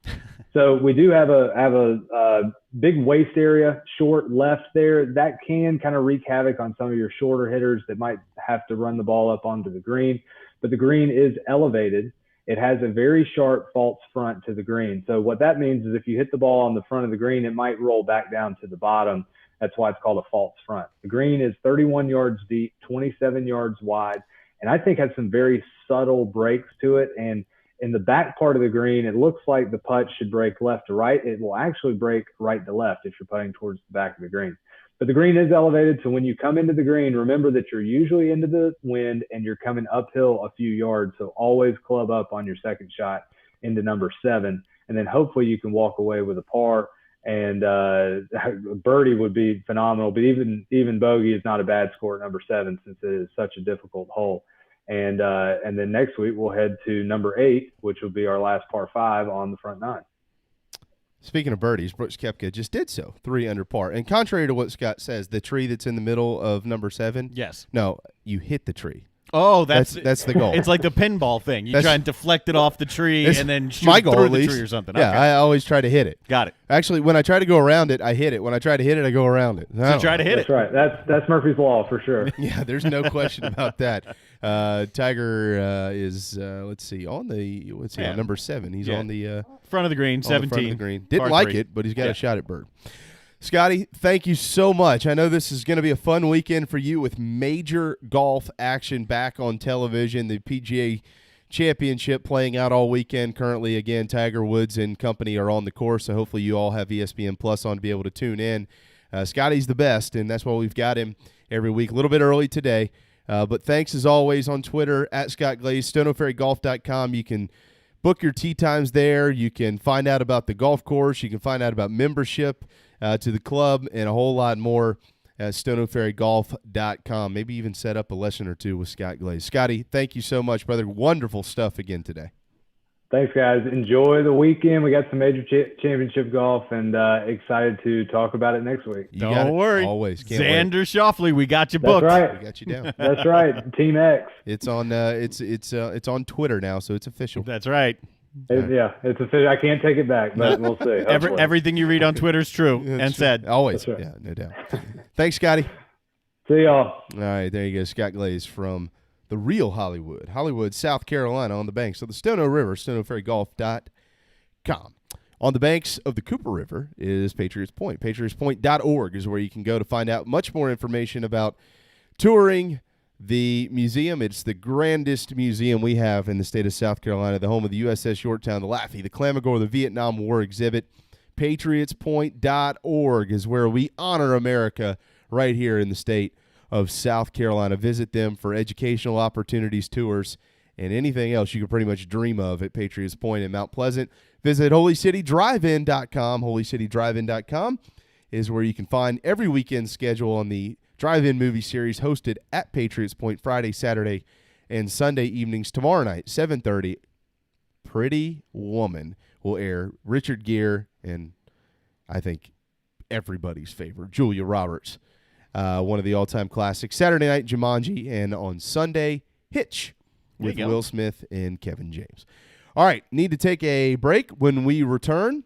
So we do have a big waist area, short left there. That can kind of wreak havoc on some of your shorter hitters that might have to run the ball up onto the green. But the green is elevated. It has a very sharp false front to the green. So what that means is if you hit the ball on the front of the green, it might roll back down to the bottom. That's why it's called a false front. The green is 31 yards deep, 27 yards wide, and I think has some very subtle breaks to it. And in the back part of the green, it looks like the putt should break left to right. It will actually break right to left if you're putting towards the back of the green. But the green is elevated, so when you come into the green, remember that you're usually into the wind and you're coming uphill a few yards. So always club up on your second shot into number 7, and then hopefully you can walk away with a par. And birdie would be phenomenal, but even bogey is not a bad score at number 7 since it is such a difficult hole. And then next week we'll head to number 8, which will be our last par 5 on the front 9. Speaking of birdies, Brooks Koepka just did so, 3 under par. And contrary to what Scott says, the tree that's in the middle of number 7, yes, no, you hit the tree. Oh, that's the goal. It's like the pinball thing. You try and deflect it off the tree and then shoot my it goal, through at the least. tree or something. Yeah, okay. I always try to hit it. Got it. Actually, when I try to go around it, I hit it. When I try to hit it, I go around it. So try to hit it. That's right. That's Murphy's Law for sure. Yeah, there's no question about that. Tiger is on number 7. He's on the front of the green, 17. Front of the green. Didn't like 3. it, but he's got a shot at bird. Scotty, thank you so much. I know this is going to be a fun weekend for you with major golf action back on television. The PGA Championship playing out all weekend. Currently, again, Tiger Woods and company are on the course, so hopefully you all have ESPN Plus on to be able to tune in. Scotty's the best, and that's why we've got him every week. A little bit early today, but thanks as always on Twitter, @ScottGlaze, StonoFerryGolf.com. You can book your tee times there. You can find out about the golf course. You can find out about membership to the club and a whole lot more. at StonoFerryGolf.com. Maybe even set up a lesson or two with Scott Glaze. Scotty, thank you so much, brother. Wonderful stuff again today. Thanks, guys. Enjoy the weekend. We got some major championship golf, and excited to talk about it next week. Don't worry. Always. Can't Xander Schauffele, we got you That's booked. right. We got you down. That's right. Team X. It's on. It's on Twitter now, so it's official. That's right. Yeah, it's official. I can't take it back, but we'll see. Everything you read on Twitter is true and said. Always. Right. Yeah, no doubt. Thanks, Scotty. See y'all. All right, there you go. Scott Glaze from the real Hollywood, South Carolina, on the banks of the Stono River, StonoFerryGolf.com. On the banks of the Cooper River is Patriots Point. PatriotsPoint.org is where you can go to find out much more information about touring the museum. It's the grandest museum we have in the state of South Carolina, the home of the USS Yorktown, the Laffey, the Clamagore, the Vietnam War exhibit. PatriotsPoint.org is where we honor America right here in the state of South Carolina. Visit them for educational opportunities, tours, and anything else you could pretty much dream of at Patriots Point in Mount Pleasant. Visit HolyCityDriveIn.com. HolyCityDriveIn.com is where you can find every weekend schedule on the drive-in movie series hosted at Patriots Point Friday, Saturday, and Sunday evenings. Tomorrow night, 7:30, Pretty Woman will air. Richard Gere and I think everybody's favorite, Julia Roberts. One of the all-time classics. Saturday night, Jumanji, and on Sunday, Hitch with Will Smith and Kevin James. All right, need to take a break. When we return,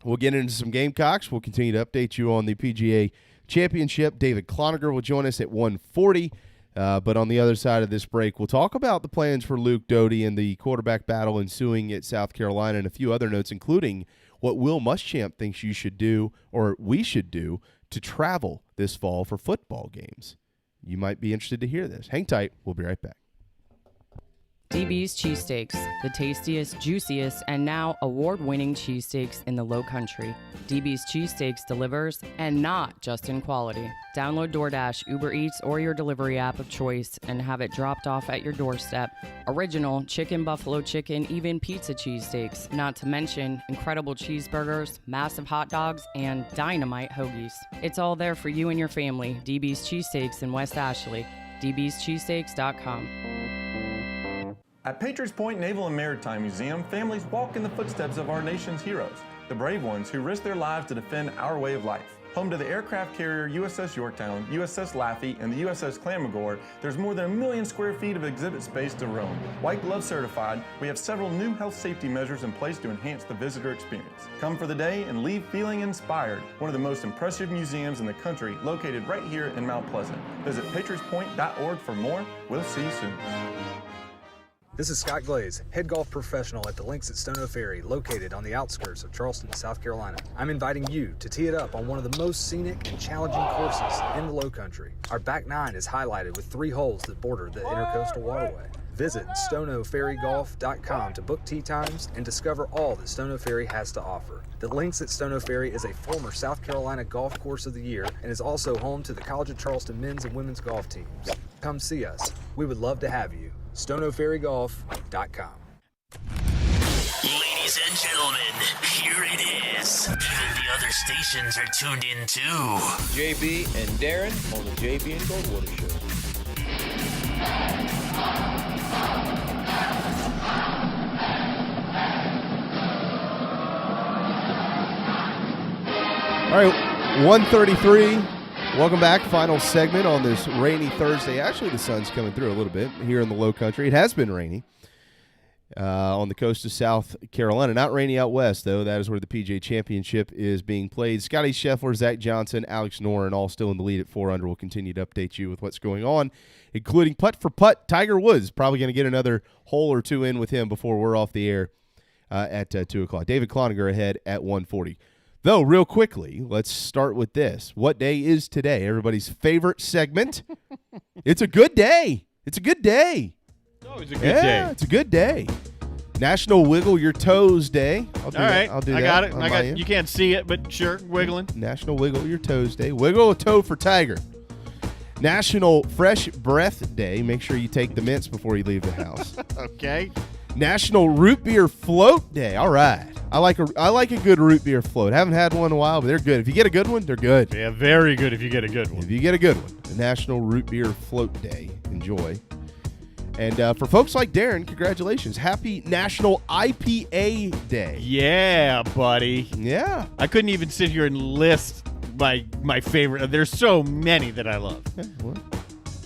we'll get into some Gamecocks. We'll continue to update you on the PGA Championship. David Cloninger will join us at 1:40. But on the other side of this break, we'll talk about the plans for Luke Doty and the quarterback battle ensuing at South Carolina and a few other notes, including what Will Muschamp thinks you should do or we should do to travel this fall for football games. You might be interested to hear this. Hang tight. We'll be right back. DB's Cheesesteaks, the tastiest, juiciest, and now award-winning cheesesteaks in the Low Country. DB's Cheesesteaks delivers, and not just in quality. Download DoorDash, Uber Eats, or your delivery app of choice and have it dropped off at your doorstep. Original chicken, buffalo chicken, even pizza cheesesteaks, not to mention incredible cheeseburgers, massive hot dogs, and dynamite hoagies. It's all there for you and your family. DB's Cheesesteaks in West Ashley. dbscheesesteaks.com. At Patriots Point Naval and Maritime Museum, families walk in the footsteps of our nation's heroes, the brave ones who risked their lives to defend our way of life. Home to the aircraft carrier USS Yorktown, USS Laffey, and the USS Clamagore, there's more than 1 million square feet of exhibit space to roam. White Glove certified, we have several new health safety measures in place to enhance the visitor experience. Come for the day and leave feeling inspired. One of the most impressive museums in the country, located right here in Mount Pleasant. Visit patriotspoint.org for more. We'll see you soon. This is Scott Glaze, head golf professional at the links at Stono Ferry, located on the outskirts of Charleston, South Carolina. I'm inviting you to tee it up on one of the most scenic and challenging courses in the Low Country. Our back nine is highlighted with 3 holes that border the Intercoastal Waterway. Visit StonoFerryGolf.com to book tee times and discover all that Stono Ferry has to offer. The links at Stono Ferry is a former South Carolina Golf Course of the Year and is also home to the College of Charleston men's and women's golf teams. Come see us. We would love to have you. StonoFerryGolf.com. Ladies and gentlemen, here it is. Even the other stations are tuned in too. JB and Darren on the JB and Goldwater Show. All right, 1:33. Welcome back. Final segment on this rainy Thursday. Actually, the sun's coming through a little bit here in the Low Country. It has been rainy on the coast of South Carolina. Not rainy out west, though. That is where the PGA Championship is being played. Scotty Scheffler, Zach Johnson, Alex Noren, all still in the lead at 4 under. We'll continue to update you with what's going on, including putt for putt. Tiger Woods probably going to get another hole or two in with him before we're off the air at 2 o'clock. David Cloninger ahead at 1:40. Though, real quickly, let's start with this. What day is today? Everybody's favorite segment. It's a good day. It's a good day. It's always a good day. Yeah, it's a good day. National Wiggle Your Toes Day. I'll do that. I'll do that. I got it. I got it. You can't see it, but sure, wiggling. National Wiggle Your Toes Day. Wiggle a toe for Tiger. National Fresh Breath Day. Make sure you take the mints before you leave the house. Okay. National Root Beer Float Day. All right. I like a good root beer float. Haven't had one in a while, but they're good. If you get a good one, they're good. Yeah, very good if you get a good one. If you get a good one, the National Root Beer Float Day. Enjoy. And for folks like Darren, congratulations. Happy National IPA Day. Yeah, buddy. Yeah. I couldn't even sit here and list my favorite. There's so many that I love. Yeah, well,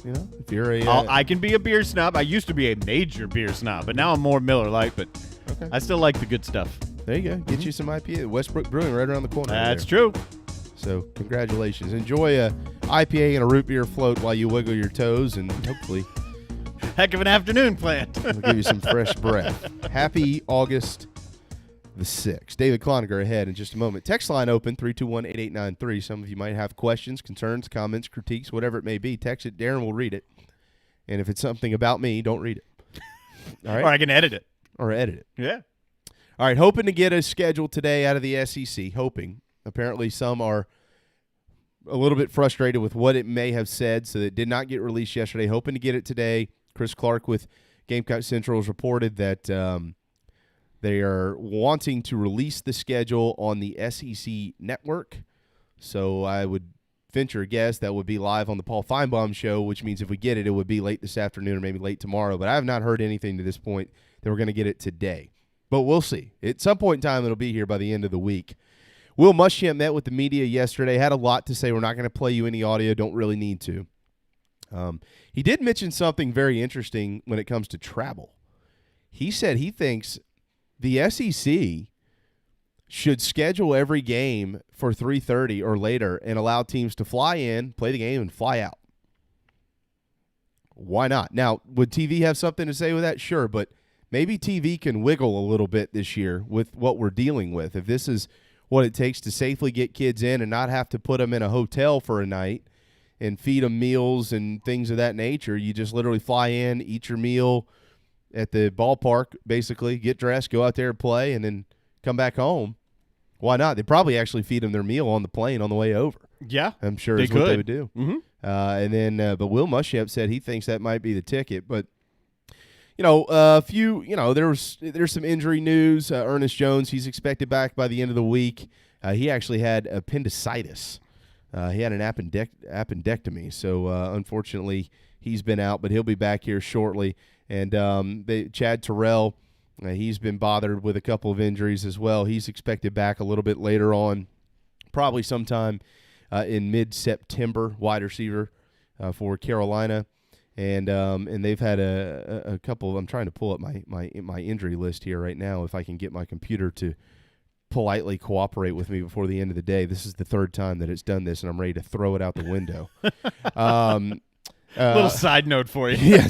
you know, if you're a... I can be a beer snob. I used to be a major beer snob, but now I'm more Miller Lite, but okay. I still like the good stuff. There you go. Get you some IPA. Westbrook Brewing right around the corner. That's true. So congratulations. Enjoy a IPA and a root beer float while you wiggle your toes, and hopefully... Heck of an afternoon planned. We'll give you some fresh breath. Happy August the 6th. David Cloninger ahead in just a moment. Text line open, 321-8893. Some of you might have questions, concerns, comments, critiques, whatever it may be. Text it. Darren will read it. And if it's something about me, don't read it. All right? Or I can edit it. Or edit it. Yeah. All right, hoping to get a schedule today out of the SEC. Hoping. Apparently some are a little bit frustrated with what it may have said, so that it did not get released yesterday. Hoping to get it today. Chris Clark with Gamecock Central has reported that they are wanting to release the schedule on the SEC network. So I would venture a guess that would be live on the Paul Feinbaum show, which means if we get it, it would be late this afternoon or maybe late tomorrow. But I have not heard anything to this point that we're going to get it today. But we'll see. At some point in time, it'll be here by the end of the week. Will Muschamp met with the media yesterday, had a lot to say. We're not going to play you any audio, don't really need to. He did mention something very interesting when it comes to travel. He said he thinks the SEC should schedule every game for 3:30 or later and allow teams to fly in, play the game, and fly out. Why not? Now, would TV have something to say with that? Sure, but maybe TV can wiggle a little bit this year with what we're dealing with. If this is what it takes to safely get kids in and not have to put them in a hotel for a night and feed them meals and things of that nature, you just literally fly in, eat your meal at the ballpark, basically, get dressed, go out there and play, and then come back home. Why not? They probably actually feed them their meal on the plane on the way over. Yeah, I'm sure is what they would do. Mm-hmm. And then, but Will Muschamp said he thinks that might be the ticket. But there's some injury news. Ernest Jones, he's expected back by the end of the week. He actually had appendicitis. He had an appendectomy, so unfortunately he's been out, but he'll be back here shortly. And Chad Terrell, he's been bothered with a couple of injuries as well. He's expected back a little bit later on, probably sometime in mid-September, wide receiver for Carolina. And they've had a couple of, I'm trying to pull up my injury list here right now if I can get my computer to politely cooperate with me before the end of the day. This is the third time that it's done this, and I'm ready to throw it out the window. Little side note for you. Yeah,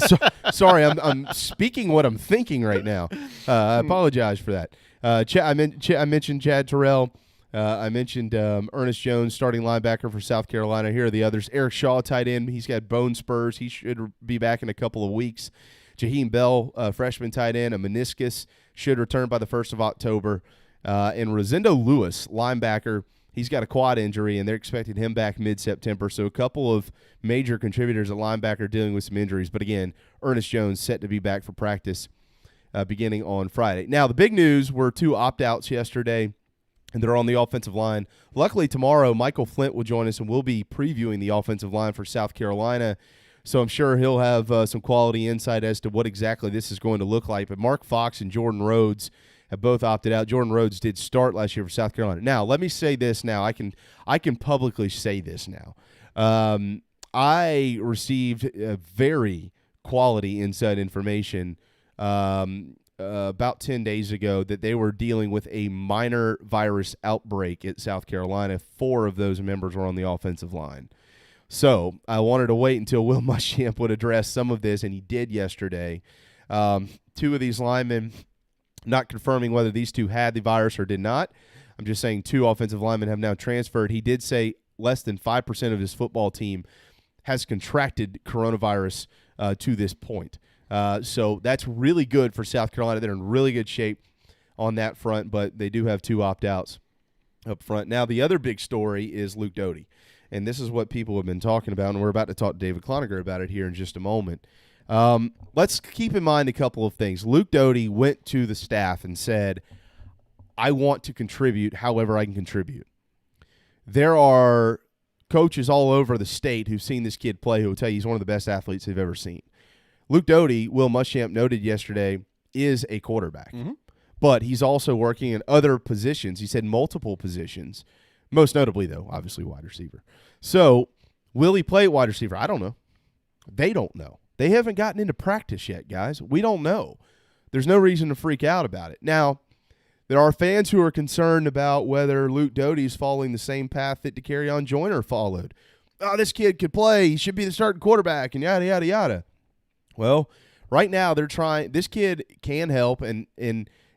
sorry, I'm speaking what I'm thinking right now. I apologize for that. I mentioned Chad Terrell. I mentioned Ernest Jones, starting linebacker for South Carolina. Here are the others. Eric Shaw, tight end. He's got bone spurs. He should be back in a couple of weeks. Jaheim Bell, freshman tight end, a meniscus, should return by the 1st of October. And Rosendo Lewis, linebacker, he's got a quad injury, and they're expecting him back mid-September. So a couple of major contributors at linebacker dealing with some injuries. But again, Ernest Jones set to be back for practice beginning on Friday. Now, the big news were 2 opt-outs yesterday, and they're on the offensive line. Luckily, tomorrow, Michael Flint will join us, and we'll be previewing the offensive line for South Carolina. So I'm sure he'll have some quality insight as to what exactly this is going to look like. But Mark Fox and Jordan Rhodes have both opted out. Jordan Rhodes did start last year for South Carolina. Now, let me say this now. I can publicly say this now. I received very quality inside information about 10 days ago that they were dealing with a minor virus outbreak at South Carolina. 4 of those members were on the offensive line. So I wanted to wait until Will Muschamp would address some of this, and he did yesterday. 2 of these linemen, not confirming whether these 2 had the virus or did not. I'm just saying 2 offensive linemen have now transferred. He did say less than 5% of his football team has contracted coronavirus to this point. So that's really good for South Carolina. They're in really good shape on that front, but they do have 2 opt-outs up front. Now, the other big story is Luke Doty, and this is what people have been talking about, and we're about to talk to David Cloninger about it here in just a moment. Let's keep in mind a couple of things. Luke Doty went to the staff and said, I want to contribute however I can contribute. There are coaches all over the state who've seen this kid play who will tell you he's one of the best athletes they've ever seen. Luke Doty, Will Muschamp noted yesterday, is a quarterback. Mm-hmm. But he's also working in other positions. He said multiple positions, most notably, though, obviously wide receiver. So will he play wide receiver? I don't know. They don't know. They haven't gotten into practice yet, guys. We don't know. There's no reason to freak out about it. Now, there are fans who are concerned about whether Luke Doty is following the same path that DeCarrion Joyner followed. Oh, this kid could play. He should be the starting quarterback and yada, yada, yada. Well, right now they're trying – this kid can help, and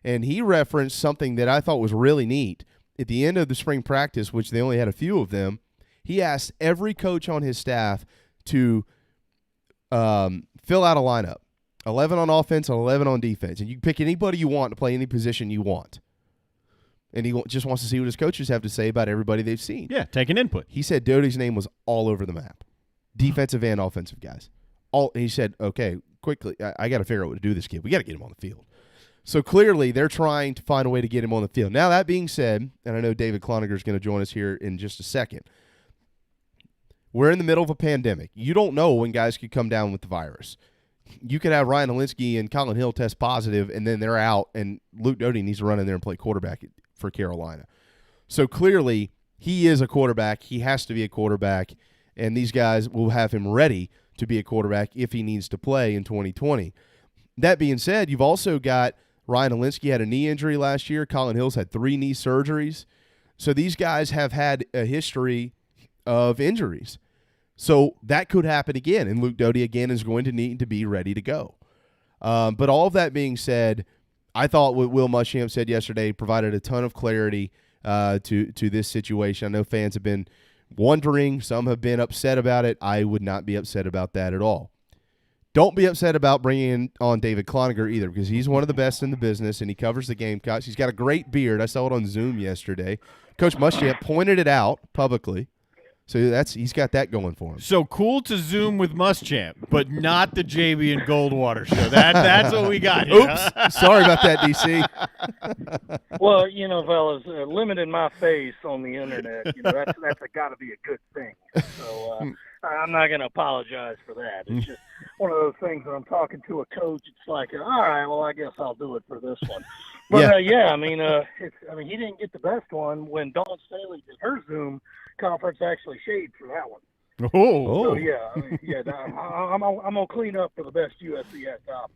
he referenced something that I thought was really neat. At the end of the spring practice, which they only had a few of them, he asked every coach on his staff to fill out a lineup, 11 on offense and 11 on defense. And you can pick anybody you want to play any position you want. And he just wants to see what his coaches have to say about everybody they've seen. Yeah, take an input. He said Doty's name was all over the map, defensive and offensive guys. He said, okay, quickly, I got to figure out what to do with this kid. We got to get him on the field. So clearly they're trying to find a way to get him on the field. Now, that being said, and I know David Cloninger is going to join us here in just a second, we're in the middle of a pandemic. You don't know when guys could come down with the virus. You could have Ryan Helinski and Colin Hill test positive, and then they're out, and Luke Doty needs to run in there and play quarterback for Carolina. So clearly he is a quarterback. He has to be a quarterback, and these guys will have him ready to be a quarterback if he needs to play in 2020. That being said, you've also got Ryan Helinski had a knee injury last year. Colin Hill's had 3 knee surgeries. So these guys have had a history of injuries. So that could happen again, and Luke Doty again is going to need to be ready to go. But all of that being said, I thought what Will Muschamp said yesterday provided a ton of clarity to this situation. I know fans have been wondering. Some have been upset about it. I would not be upset about that at all. Don't be upset about bringing on David Cloninger either, because he's one of the best in the business, and he covers the Gamecocks. He's got a great beard. I saw it on Zoom yesterday. Coach Muschamp pointed it out publicly. So he's got that going for him. So cool to Zoom with Muschamp, but not the JB and Goldwater show. That's what we got here. Oops. Sorry about that, DC. Well, fellas, limiting my face on the internet, that's got to be a good thing. So I'm not going to apologize for that. It's just one of those things when I'm talking to a coach, it's like, all right, well, I guess I'll do it for this one. But, he didn't get the best one when Dawn Staley did her Zoom conference actually shade for that one. Oh. So, I'm gonna clean up for the best USC top.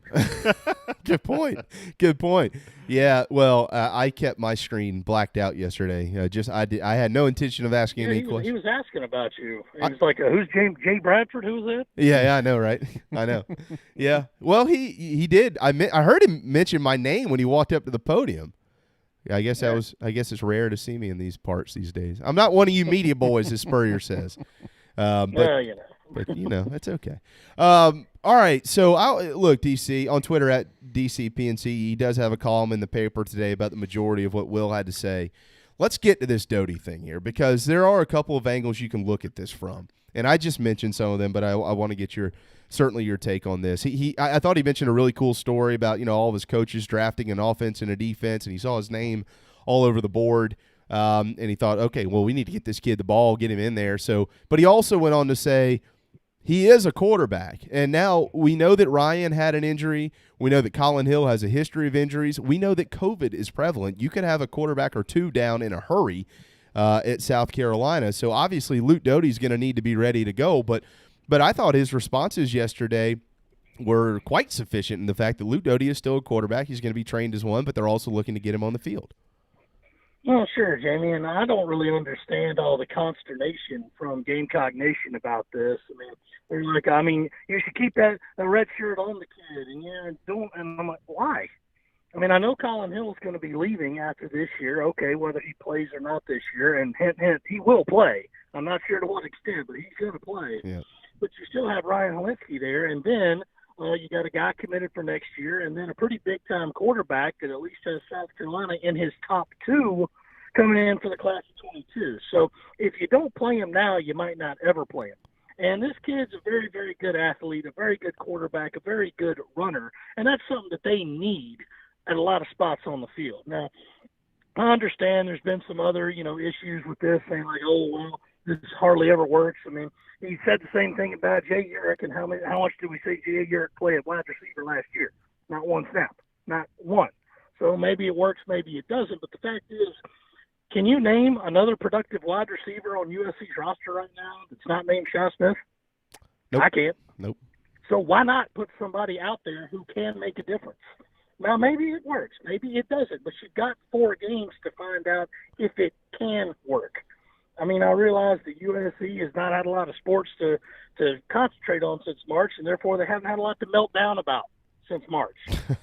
Good point. Yeah. Well, I kept my screen blacked out yesterday. I had no intention of asking any questions. He was asking about you. He was like, "Who's Jay Bradford? Who's that?" Yeah, I know, right? I know. Yeah. Well, he did. I heard him mention my name when he walked up to the podium. I guess I guess it's rare to see me in these parts these days. I'm not one of you media boys, as Spurrier says. But it's okay. All right. So look, DC on Twitter at DCPNC. He does have a column in the paper today about the majority of what Will had to say. Let's get to this Doty thing here, because there are a couple of angles you can look at this from, and I just mentioned some of them, but I want to get your take on this. I thought he mentioned a really cool story about all of his coaches drafting an offense and a defense, and he saw his name all over the board. And he thought, okay, well, we need to get this kid the ball, get him in there. But he also went on to say he is a quarterback. And now we know that Ryan had an injury. We know that Colin Hill has a history of injuries. We know that COVID is prevalent. You could have a quarterback or two down in a hurry at South Carolina. So obviously Luke Doty's going to need to be ready to go. But I thought his responses yesterday were quite sufficient in the fact that Luke Doty is still a quarterback. He's going to be trained as one, but they're also looking to get him on the field. Well, sure, Jamie, and I don't really understand all the consternation from Gamecock Nation about this. They're like, you should keep that red shirt on the kid, and I'm like, why? I know Colin Hill is going to be leaving after this year. Okay, whether he plays or not this year, and hint, he will play. I'm not sure to what extent, but he's going to play. Yeah. But you still have Ryan Helinski there, and then you got a guy committed for next year, and then a pretty big-time quarterback that at least has South Carolina in his top 2 coming in for the class of 22. So if you don't play him now, you might not ever play him. And this kid's a very, very good athlete, a very good quarterback, a very good runner, and that's something that they need at a lot of spots on the field. Now, I understand there's been some other, issues with this, saying like, oh, well, this hardly ever works. I mean, he said the same thing about Jay Urich, and how much did we see Jay Urich play at wide receiver last year? Not one snap, not one. So maybe it works, maybe it doesn't. But the fact is, can you name another productive wide receiver on USC's roster right now that's not named Shy Smith? Nope. I can't. Nope. So why not put somebody out there who can make a difference? Now, maybe it works, maybe it doesn't, but you've got 4 games to find out if it can work. I mean, I realize that USC has not had a lot of sports to concentrate on since March, and therefore they haven't had a lot to melt down about since March.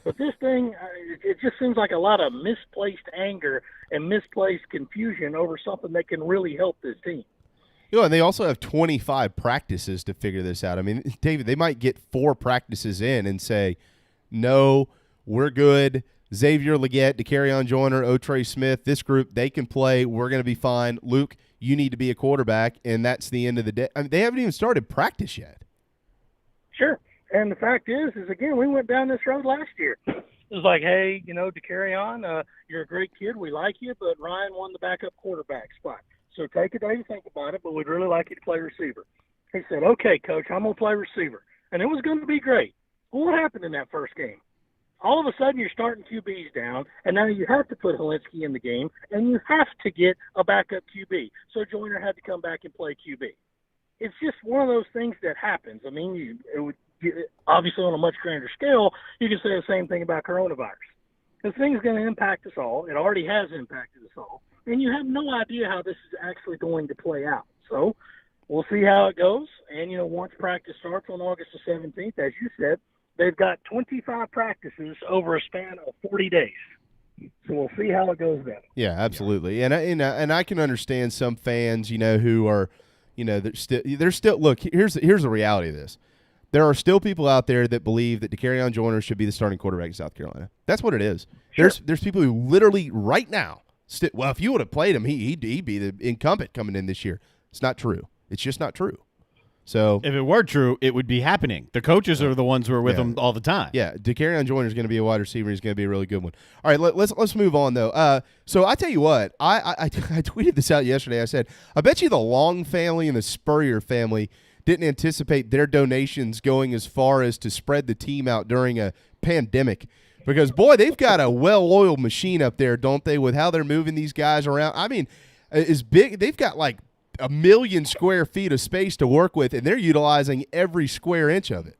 But this thing, it just seems like a lot of misplaced anger and misplaced confusion over something that can really help this team. And they also have 25 practices to figure this out. I mean, David, they might get 4 practices in and say, no, we're good. Xavier Legette, DeCarrion Joyner, Otrey Smith, this group, they can play. We're going to be fine. Luke, you need to be a quarterback, and that's the end of the day. I mean, they haven't even started practice yet. Sure. And the fact is again, we went down this road last year. It was like, hey, DeCarrion, you're a great kid. We like you, but Ryan won the backup quarterback spot. So take a day to think about it, but we'd really like you to play receiver. He said, okay, Coach, I'm going to play receiver. And it was going to be great. Well, what happened in that first game? All of a sudden, you're starting QBs down, and now you have to put Helinski in the game, and you have to get a backup QB. So Joyner had to come back and play QB. It's just one of those things that happens. I mean, obviously on a much grander scale, you can say the same thing about coronavirus. This thing's going to impact us all. It already has impacted us all. And you have no idea how this is actually going to play out. So we'll see how it goes. And, once practice starts on August the 17th, as you said, they've got 25 practices over a span of 40 days. So we'll see how it goes then. Yeah, absolutely. And I can understand some fans, who are, they're still look, here's the reality of this. There are still people out there that believe that DeCarrion Joyner should be the starting quarterback in South Carolina. That's what it is. Sure. There's people who literally right now well, if you would have played him, he'd be the incumbent coming in this year. It's not true. It's just not true. So if it were true, it would be happening. The coaches are the ones who are with him all the time. Yeah, DeCarrion Joyner is going to be a wide receiver. He's going to be a really good one. All right, let's move on though. So I tell you what, I tweeted this out yesterday. I said, I bet you the Long family and the Spurrier family didn't anticipate their donations going as far as to spread the team out during a pandemic. Because, boy, they've got a well-oiled machine up there, don't they, with how they're moving these guys around. I mean, it's big. They've got like 1 million square feet of space to work with, and they're utilizing every square inch of it.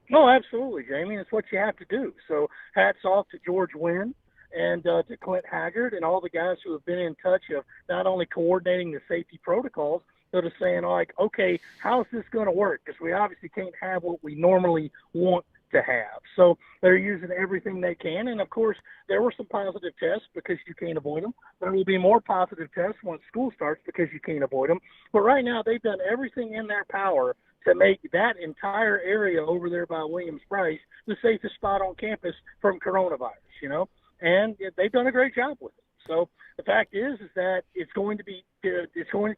No, absolutely, Jamie. It's what you have to do. So hats off to George Wynn and to Clint Haggard and all the guys who have been in touch of not only coordinating the safety protocols, but of saying, like, okay, how's this going to work? Because we obviously can't have what we normally want to have. So they're using everything they can. And, of course, there were some positive tests because you can't avoid them. There will be more positive tests once school starts because you can't avoid them. But right now they've done everything in their power to make that entire area over there by Williams-Brice the safest spot on campus from coronavirus, and they've done a great job with it. So the fact is that it's going to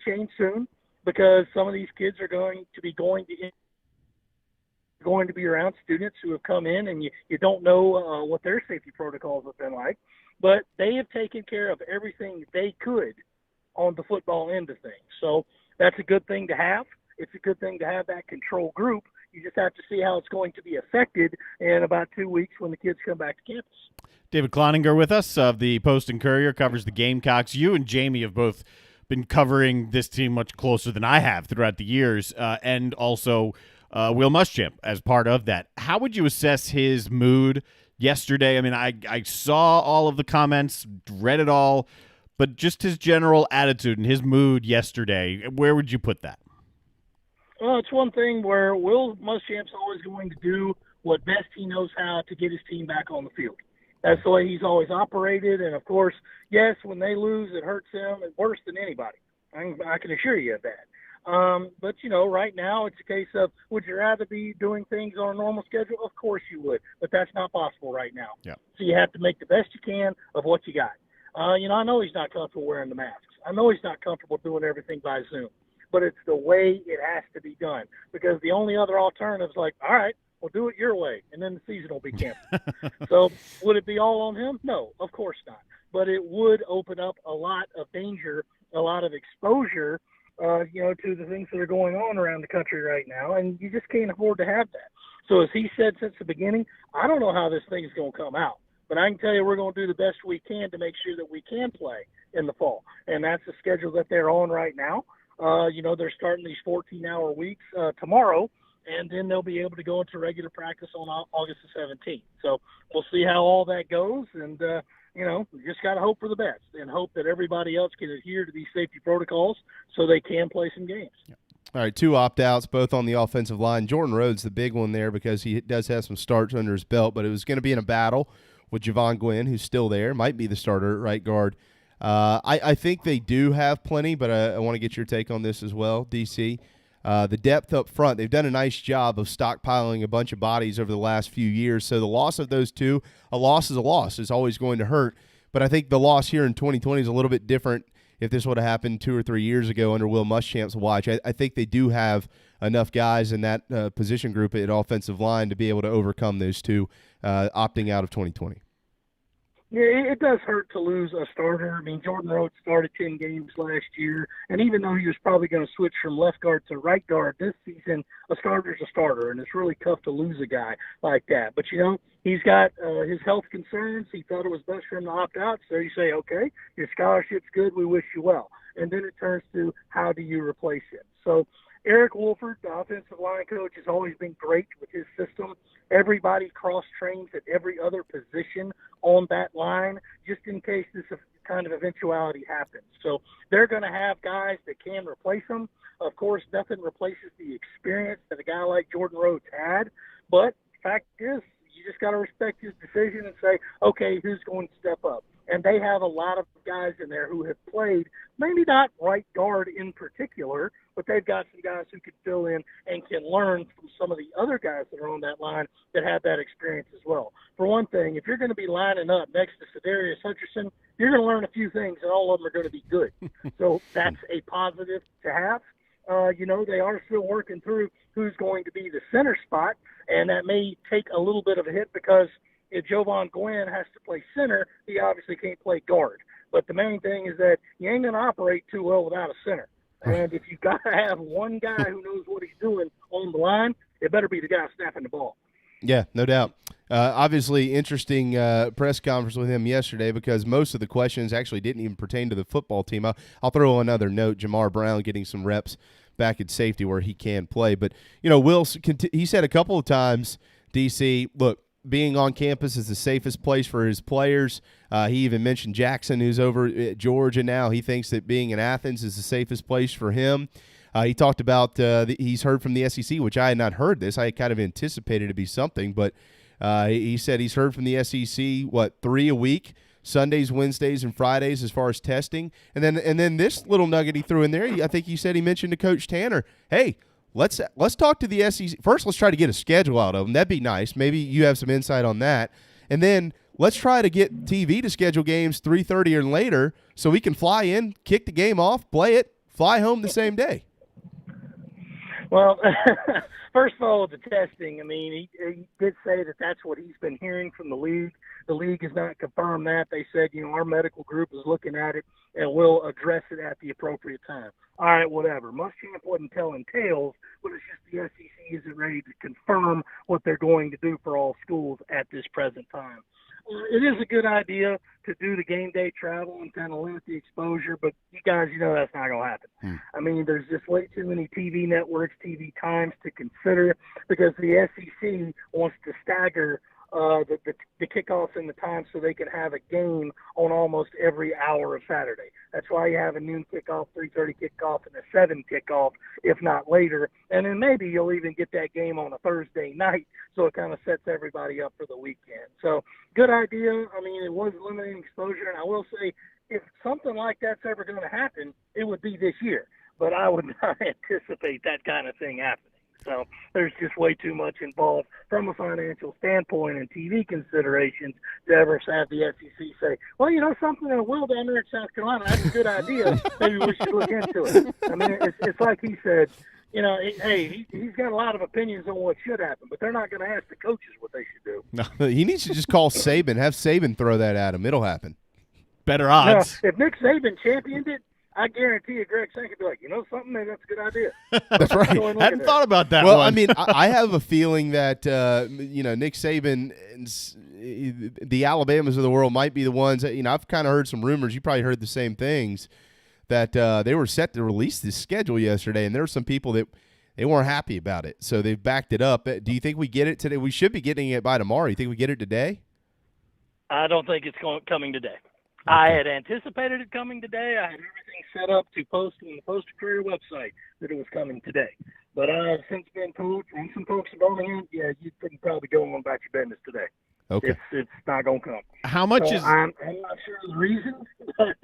change soon because some of these kids are going to be around students who have come in, and you don't know what their safety protocols have been like, but they have taken care of everything they could on the football end of things. So that's a good thing to have. It's a good thing to have that control group. You just have to see how it's going to be affected in about 2 weeks when the kids come back to campus. David Cloninger with us of the Post and Courier, covers the Gamecocks. You and Jamie have both been covering this team much closer than I have throughout the years, and also Will Muschamp as part of that. How would you assess his mood yesterday? I mean, I saw all of the comments, read it all, but just his general attitude and his mood yesterday, where would you put that? Well, it's one thing where Will Muschamp's always going to do what best he knows how to get his team back on the field. That's the way he's always operated. And, of course, yes, when they lose, it hurts him worse than anybody. I can assure you of that. But, right now it's a case of, would you rather be doing things on a normal schedule? Of course you would, but that's not possible right now. Yeah. So you have to make the best you can of what you got. I know he's not comfortable wearing the masks. I know he's not comfortable doing everything by Zoom, but it's the way it has to be done, because the only other alternative is like, all right, we'll do it your way, and then the season will be canceled. So would it be all on him? No, of course not. but it would open up a lot of danger, a lot of exposure, to the things that are going on around the country right now, and you just can't afford to have that. So as he said since the beginning, I don't know how this thing's going to come out, but I can tell you we're going to do the best we can to make sure that we can play in the fall, and that's the schedule that they're on right now. They're starting these 14-hour weeks tomorrow, and then they'll be able to go into regular practice on August the 17th. So we'll see how all that goes, and we just got to hope for the best and hope that everybody else can adhere to these safety protocols so they can play some games. Yeah. All right, 2 opt-outs, both on the offensive line. Jordan Rhodes, the big one there because he does have some starts under his belt, but it was going to be in a battle with Javon Gwynn, who's still there, might be the starter at right guard. I think they do have plenty, but I want to get your take on this as well, DC. The depth up front, they've done a nice job of stockpiling a bunch of bodies over the last few years, so the loss of those two, a loss is a loss. It's always going to hurt, but I think the loss here in 2020 is a little bit different. If this would have happened 2 or 3 years ago under Will Muschamp's watch, I think they do have enough guys in that position group at offensive line to be able to overcome those two opting out of 2020. Yeah, it does hurt to lose a starter. I mean, Jordan Rhodes started 10 games last year, and even though he was probably going to switch from left guard to right guard this season, a starter's a starter, and it's really tough to lose a guy like that. But, he's got his health concerns. He thought it was best for him to opt out, so you say, okay, your scholarship's good, we wish you well. And then it turns to how do you replace him? So Eric Wolford, the offensive line coach, has always been great with his system. Everybody cross-trains at every other position on that line just in case this kind of eventuality happens. So they're going to have guys that can replace them. Of course, nothing replaces the experience that a guy like Jordan Rhodes had. But the fact is, you just got to respect his decision and say, okay, who's going to step up? And they have a lot of guys in there who have played, maybe not right guard in particular, but they've got some guys who could fill in and can learn from some of the other guys that are on that line that have that experience as well. For one thing, if you're going to be lining up next to Sedarius Hutcherson, you're going to learn a few things, and all of them are going to be good. So that's a positive to have. They are still working through who's going to be the center spot, and that may take a little bit of a hit because if Javon Gwynn has to play center, he obviously can't play guard. But the main thing is that you ain't going to operate too well without a center. And if you've got to have one guy who knows what he's doing on the line, it better be the guy snapping the ball. Yeah, no doubt. Obviously, interesting press conference with him yesterday because most of the questions actually didn't even pertain to the football team. I'll throw another note, Jamar Brown getting some reps back at safety where he can play. But, Will, he said a couple of times, DC, look, being on campus is the safest place for his players. He even mentioned Jackson, who's over at Georgia now. He thinks that being in Athens is the safest place for him. He talked about he's heard from the SEC, which I had not heard this. I had kind of anticipated it to be something, but he said he's heard from the SEC, 3 a week, Sundays, Wednesdays, and Fridays as far as testing. And then this little nugget he threw in there, I think he mentioned to Coach Tanner, hey, let's talk to the SEC. First, let's try to get a schedule out of them. That'd be nice. Maybe you have some insight on that. And then let's try to get TV to schedule games 3:30 or later so we can fly in, kick the game off, play it, fly home the same day. Well, first of all, with the testing, I mean, he did say that that's what he's been hearing from the league. The league has not confirmed that. They said, our medical group is looking at it and we'll address it at the appropriate time. All right, whatever. Muschamp wasn't telling tales, but it's just the SEC isn't ready to confirm what they're going to do for all schools at this present time. It is a good idea to do the game day travel and kind of limit the exposure, but you guys, that's not going to happen. I mean, there's just way too many TV networks, TV times to consider because the SEC wants to stagger the kickoffs and the times so they can have a game on almost every hour of Saturday. That's why you have a noon kickoff, 3:30 kickoff, and a 7 kickoff, if not later. And then maybe you'll even get that game on a Thursday night, so it kind of sets everybody up for the weekend. So good idea. I mean, it was limiting exposure, and I will say if something like that's ever going to happen, it would be this year. But I would not anticipate that kind of thing happening. So there's just way too much involved from a financial standpoint and TV considerations to ever have the SEC say, well, something will down there in South Carolina, that's a good idea. Maybe we should look into it. I mean, it's like he said, hey, he's got a lot of opinions on what should happen, but they're not going to ask the coaches what they should do. No, he needs to just call Saban, have Saban throw that at him. It'll happen. better odds. Now, if Nick Saban championed it, I guarantee you Greg Sankey would be like, you know something, maybe that's a good idea. That's right. Hadn't thought about that well, one. I mean, I have a feeling that, Nick Saban and the Alabamas of the world might be the ones that, I've kind of heard some rumors. You probably heard the same things, that they were set to release this schedule yesterday, and there were some people that they weren't happy about it. So they've backed it up. Do you think we get it today? We should be getting it by tomorrow. You think we get it today? I don't think it's coming today. Okay. I had anticipated it coming today. I had everything set up to post on the Post Career website that it was coming today. But I have since been told from some folks in Birmingham, you can probably go on about your business today. Okay. It's not going to come. How much is... I'm not sure of the reason. But,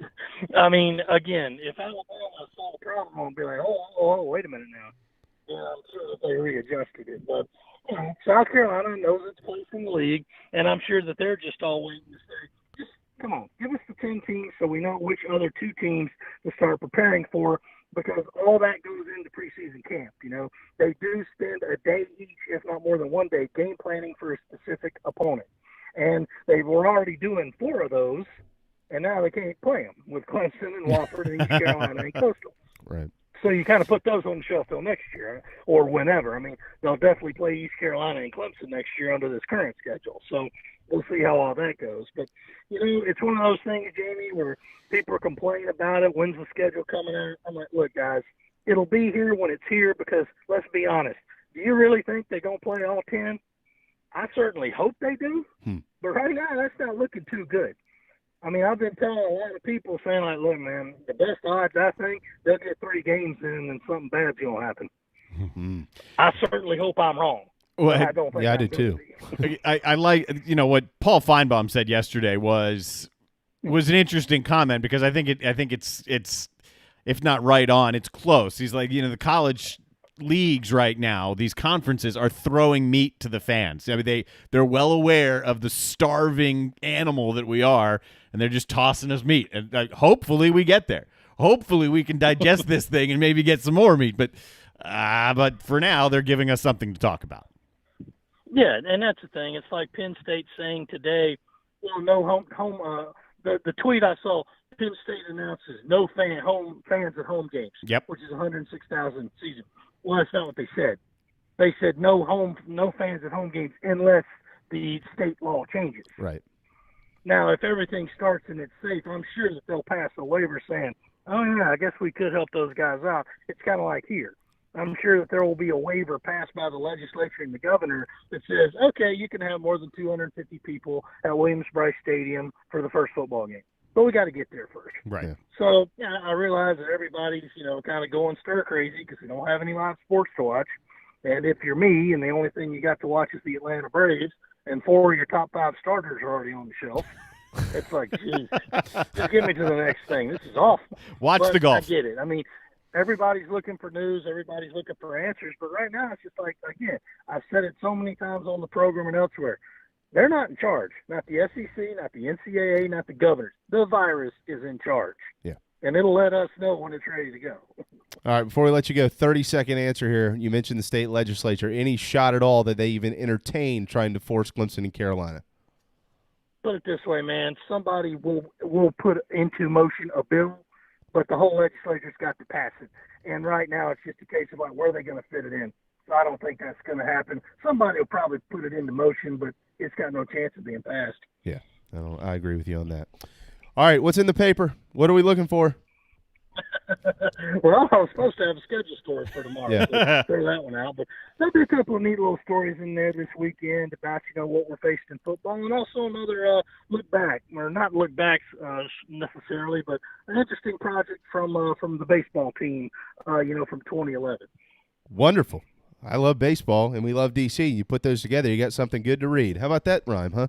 I mean, again, if Alabama saw the problem, I'd be like, oh, wait a minute now. Yeah, I'm sure that they readjusted it. But South Carolina knows its place in the league, and I'm sure that they're just all waiting to say, come on, give us the 10 teams so we know which other 2 teams to start preparing for, because all that goes into preseason camp. They do spend a day each, if not more than one day, game planning for a specific opponent. And they were already doing 4 of those, and now they can't play them with Clemson and Wofford and East Carolina and Coastal. Right. So you kind of put those on the shelf till next year or whenever. I mean, they'll definitely play East Carolina and Clemson next year under this current schedule. So we'll see how all that goes. But, it's one of those things, Jamie, where people are complaining about it. When's the schedule coming out? I'm like, look, guys, it'll be here when it's here, because let's be honest. Do you really think they're going to play all 10? I certainly hope they do. But right now, that's not looking too good. I mean, I've been telling a lot of people saying, like, look, man, the best odds, I think, they'll get 3 games in and something bad's going to happen. Mm-hmm. I certainly hope I'm wrong. Well, I don't think I did too. I like, what Paul Feinbaum said yesterday was an interesting comment, because I think it's if not right on, it's close. He's like, the college leagues right now, these conferences are throwing meat to the fans. I mean, they're well aware of the starving animal that we are, and they're just tossing us meat. And hopefully we get there. Hopefully we can digest this thing and maybe get some more meat. But for now, they're giving us something to talk about. Yeah, and that's the thing. It's like Penn State saying today, no home. The tweet I saw, Penn State announces no fans at home games. Yep. Which is 106,000 season. Well, that's not what they said. They said no fans at home games unless the state law changes. Right. Now, if everything starts and it's safe, I'm sure that they'll pass a waiver saying, oh, yeah, I guess we could help those guys out. It's kind of like here. I'm sure that there will be a waiver passed by the legislature and the governor that says, okay, you can have more than 250 people at Williams-Brice Stadium for the first football game. But we got to get there first. Right. So, I realize that everybody's, kind of going stir crazy because we don't have any live sports to watch. And if you're me and the only thing you got to watch is the Atlanta Braves and 4 of your top 5 starters are already on the shelf, it's like, geez, just get me to the next thing. This is awful. Watch the golf. I get it. I mean, everybody's looking for news. Everybody's looking for answers. But right now, it's just like, again, I've said it so many times on the program and elsewhere. They're not in charge. Not the SEC, not the NCAA, not the governors. The virus is in charge. Yeah. And it'll let us know when it's ready to go. All right, before we let you go, 30-second answer here. You mentioned the state legislature. Any shot at all that they even entertain trying to force Clemson and Carolina? Put it this way, man. Somebody will put into motion a bill, but the whole legislature's got to pass it. And right now it's just a case of, like, where are they going to fit it in? So I don't think that's going to happen. Somebody will probably put it into motion, but it's got no chance of being passed. Yeah, I agree with you on that. All right, what's in the paper? What are we looking for? Well, I was supposed to have a schedule story for tomorrow. Yeah. So throw that one out. But there'll be a couple of neat little stories in there this weekend about, what we're facing in football, and also another look back, or not look backs necessarily, but an interesting project from the baseball team, from 2011. Wonderful. I love baseball, and we love DC. You put those together, you got something good to read. How about that rhyme, huh?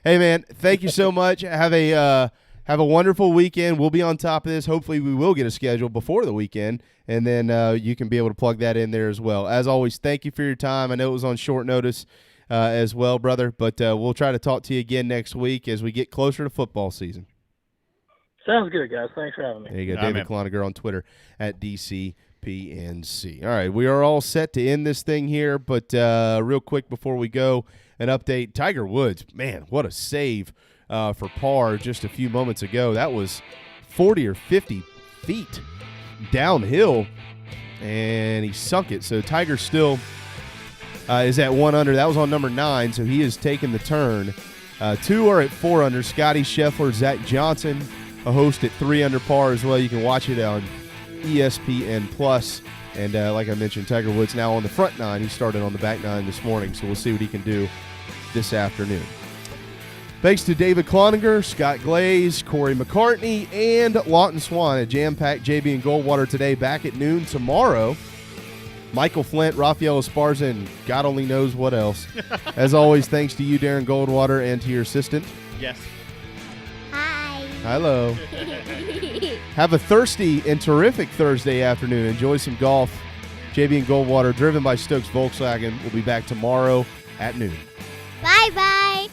Hey, man, thank you so much. Have a wonderful weekend. We'll be on top of this. Hopefully we will get a schedule before the weekend, and then you can be able to plug that in there as well. As always, thank you for your time. I know it was on short notice as well, brother, but we'll try to talk to you again next week as we get closer to football season. Sounds good, guys. Thanks for having me. There you go, David Kloniger on Twitter at DCPNC. All right, we are all set to end this thing here, but real quick before we go, an update. Tiger Woods, man, what a save for par just a few moments ago. That was 40 or 50 feet downhill, and he sunk it. So Tiger still is at 1 under. That was on number 9, so he has taken the turn. 2 are at 4 under. Scotty Scheffler, Zach Johnson, a host at 3 under par as well. You can watch it on ESPN Plus. And like I mentioned, Tiger Woods now on the front 9. He started on the back 9 this morning, so we'll see what he can do this afternoon. Thanks to David Cloninger, Scott Glaze, Corey McCartney, and Lawton Swan. A jam-packed JB and Goldwater today. Back at noon tomorrow. Michael Flint, Rafael Esparza, and God only knows what else. As always, thanks to you, Darren Goldwater, and to your assistant. Yes. Hi. Hello. Have a thirsty and terrific Thursday afternoon. Enjoy some golf. JB and Goldwater, driven by Stokes Volkswagen. We'll be back tomorrow at noon. Bye-bye.